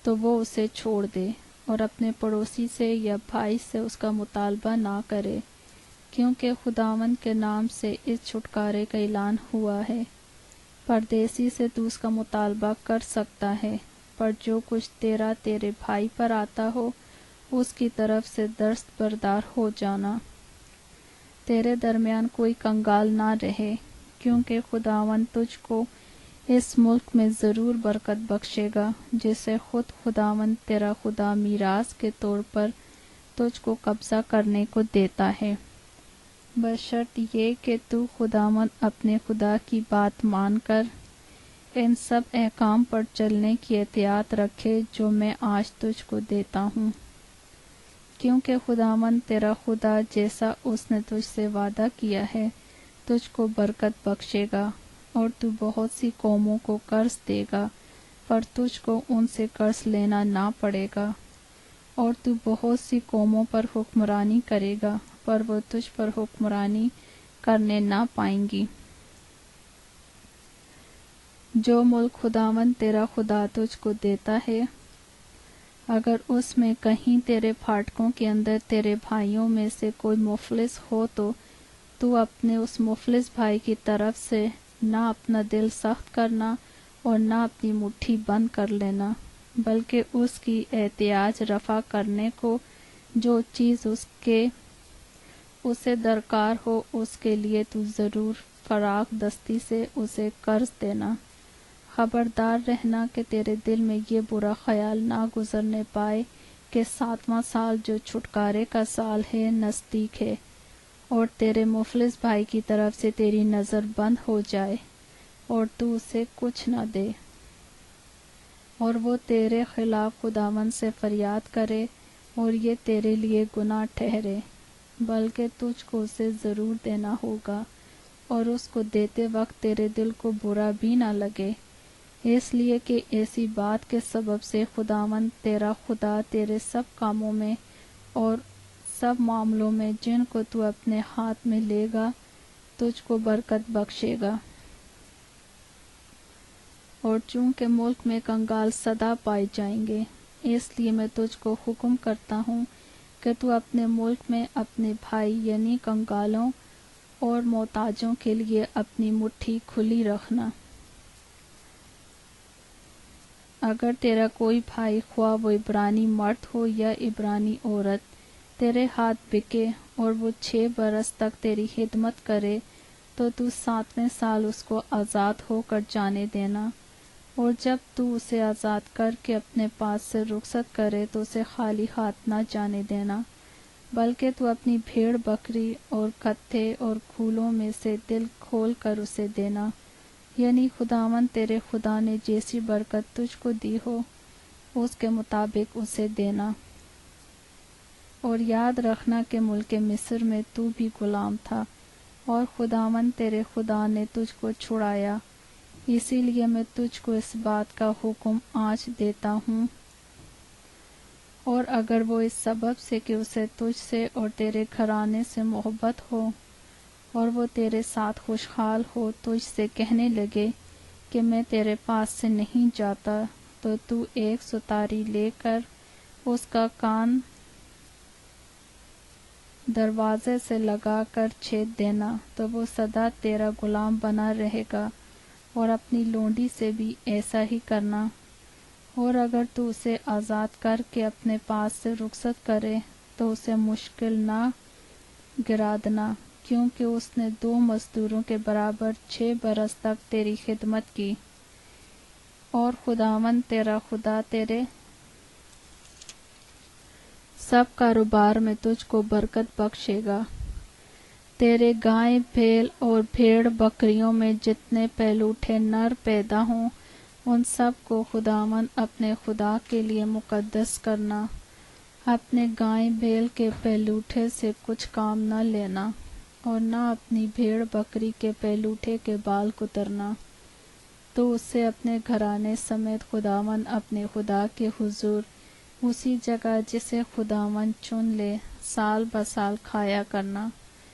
تو وہ اسے چھوڑ دے، اور اپنے پڑوسی سے یا بھائی سے اس کا مطالبہ نہ کرے، کیونکہ خداوند کے نام سے اس چھٹکارے کا اعلان ہوا ہے۔ پردیسی سے تو اس کا مطالبہ کر سکتا ہے، پر جو کچھ تیرے بھائی پر آتا ہو اس کی طرف سے دستبردار ہو جانا۔ تیرے درمیان کوئی کنگال نہ رہے، کیونکہ خداوند تجھ کو اس ملک میں ضرور برکت بخشے گا جسے خود خداوند تیرا خدا میراث کے طور پر تجھ کو قبضہ کرنے کو دیتا ہے، بشرط یہ کہ تو خداوند اپنے خدا کی بات مان کر ان سب احکام پر چلنے کی احتیاط رکھے جو میں آج تجھ کو دیتا ہوں، کیونکہ خداوند تیرا خدا جیسا اس نے تجھ سے وعدہ کیا ہے تجھ کو برکت بخشے گا، اور تو بہت سی قوموں کو قرض دے گا، پر تجھ کو ان سے قرض لینا نہ پڑے گا، اور تو بہت سی قوموں پر حکمرانی کرے گا، پر وہ تجھ پر حکمرانی کرنے نہ پائیں گی۔ جو ملک خداوند تیرا خدا تجھ کو دیتا ہے، اگر اس میں کہیں تیرے پھاٹکوں کے اندر تیرے بھائیوں میں سے کوئی مفلس ہو تو اپنے اس مفلس بھائی کی طرف سے نہ اپنا دل سخت کرنا اور نہ اپنی مٹھی بند کر لینا، بلکہ اس کی احتیاج رفع کرنے کو جو چیز اسے درکار ہو اس کے لیے تو ضرور فراخ دستی سے اسے قرض دینا۔ خبردار رہنا کہ تیرے دل میں یہ برا خیال نہ گزرنے پائے کہ 7واں سال جو چھٹکارے کا سال ہے نزدیک ہے، اور تیرے مفلس بھائی کی طرف سے تیری نظر بند ہو جائے اور تو اسے کچھ نہ دے، اور وہ تیرے خلاف خداوند سے فریاد کرے اور یہ تیرے لیے گناہ ٹھہرے، بلکہ تجھ کو اسے ضرور دینا ہوگا، اور اس کو دیتے وقت تیرے دل کو برا بھی نہ لگے، اس لیے کہ ایسی بات کے سبب سے خداوند تیرا خدا تیرے سب کاموں میں اور سب معاملوں میں جن کو تو اپنے ہاتھ میں لے گا تجھ کو برکت بخشے گا۔ اور چونکہ ملک میں کنگال سدا پائے جائیں گے، اس لیے میں تجھ کو حکم کرتا ہوں کہ تو اپنے ملک میں اپنے بھائی یعنی کنگالوں اور محتاجوں کے لیے اپنی مٹھی کھلی رکھنا۔ اگر تیرا کوئی بھائی خواہ وہ عبرانی مرد ہو یا عبرانی عورت تیرے ہاتھ بکے اور وہ 6 برس تک تیری خدمت کرے تو 7ویں سال اس کو آزاد ہو کر جانے دینا، اور جب تو اسے آزاد کر کے اپنے پاس سے رخصت کرے تو اسے خالی ہاتھ نہ جانے دینا، بلکہ تو اپنی بھیڑ بکری اور کتھے اور کھولوں میں سے دل کھول کر اسے دینا، یعنی خداوند تیرے خدا نے جیسی برکت تجھ کو دی ہو اس کے مطابق اسے دینا۔ اور یاد رکھنا کہ ملک مصر میں تو بھی غلام تھا، اور خداوند تیرے خدا نے تجھ کو چھڑایا، اسی لیے میں تجھ کو اس بات کا حکم آج دیتا ہوں۔ اور اگر وہ اس سبب سے کہ اسے تجھ سے اور تیرے گھرانے سے محبت ہو اور وہ تیرے ساتھ خوشحال ہو تجھ سے کہنے لگے کہ میں تیرے پاس سے نہیں جاتا، تو تو ایک ستاری لے کر اس کا کان دروازے سے لگا کر چھید دینا، تو وہ سدا تیرا غلام بنا رہے گا، اور اپنی لونڈی سے بھی ایسا ہی کرنا۔ اور اگر تو اسے آزاد کر کے اپنے پاس سے رخصت کرے تو اسے مشکل نہ گرا دینا، کیونکہ اس نے 2 مزدوروں کے برابر 6 برس تک تیری خدمت کی، اور خداوند تیرا خدا تیرے سب کاروبار میں تجھ کو برکت بخشے گا۔ تیرے گائے بھیڑ اور بھیڑ بکریوں میں جتنے پہلوٹھے نر پیدا ہوں ان سب کو خداوند اپنے خدا کے لیے مقدس کرنا، اپنے گائے بھیڑ کے پہلوٹھے سے کچھ کام نہ لینا۔ اور نہ اپنی بھیڑ بکری کے پہلوٹھے کے بال کترنا، تو اس سے اپنے گھرانے سمیت خداوند اپنے خدا کے حضور اسی جگہ جسے خداوند چن لے سال بسال کھایا کرنا۔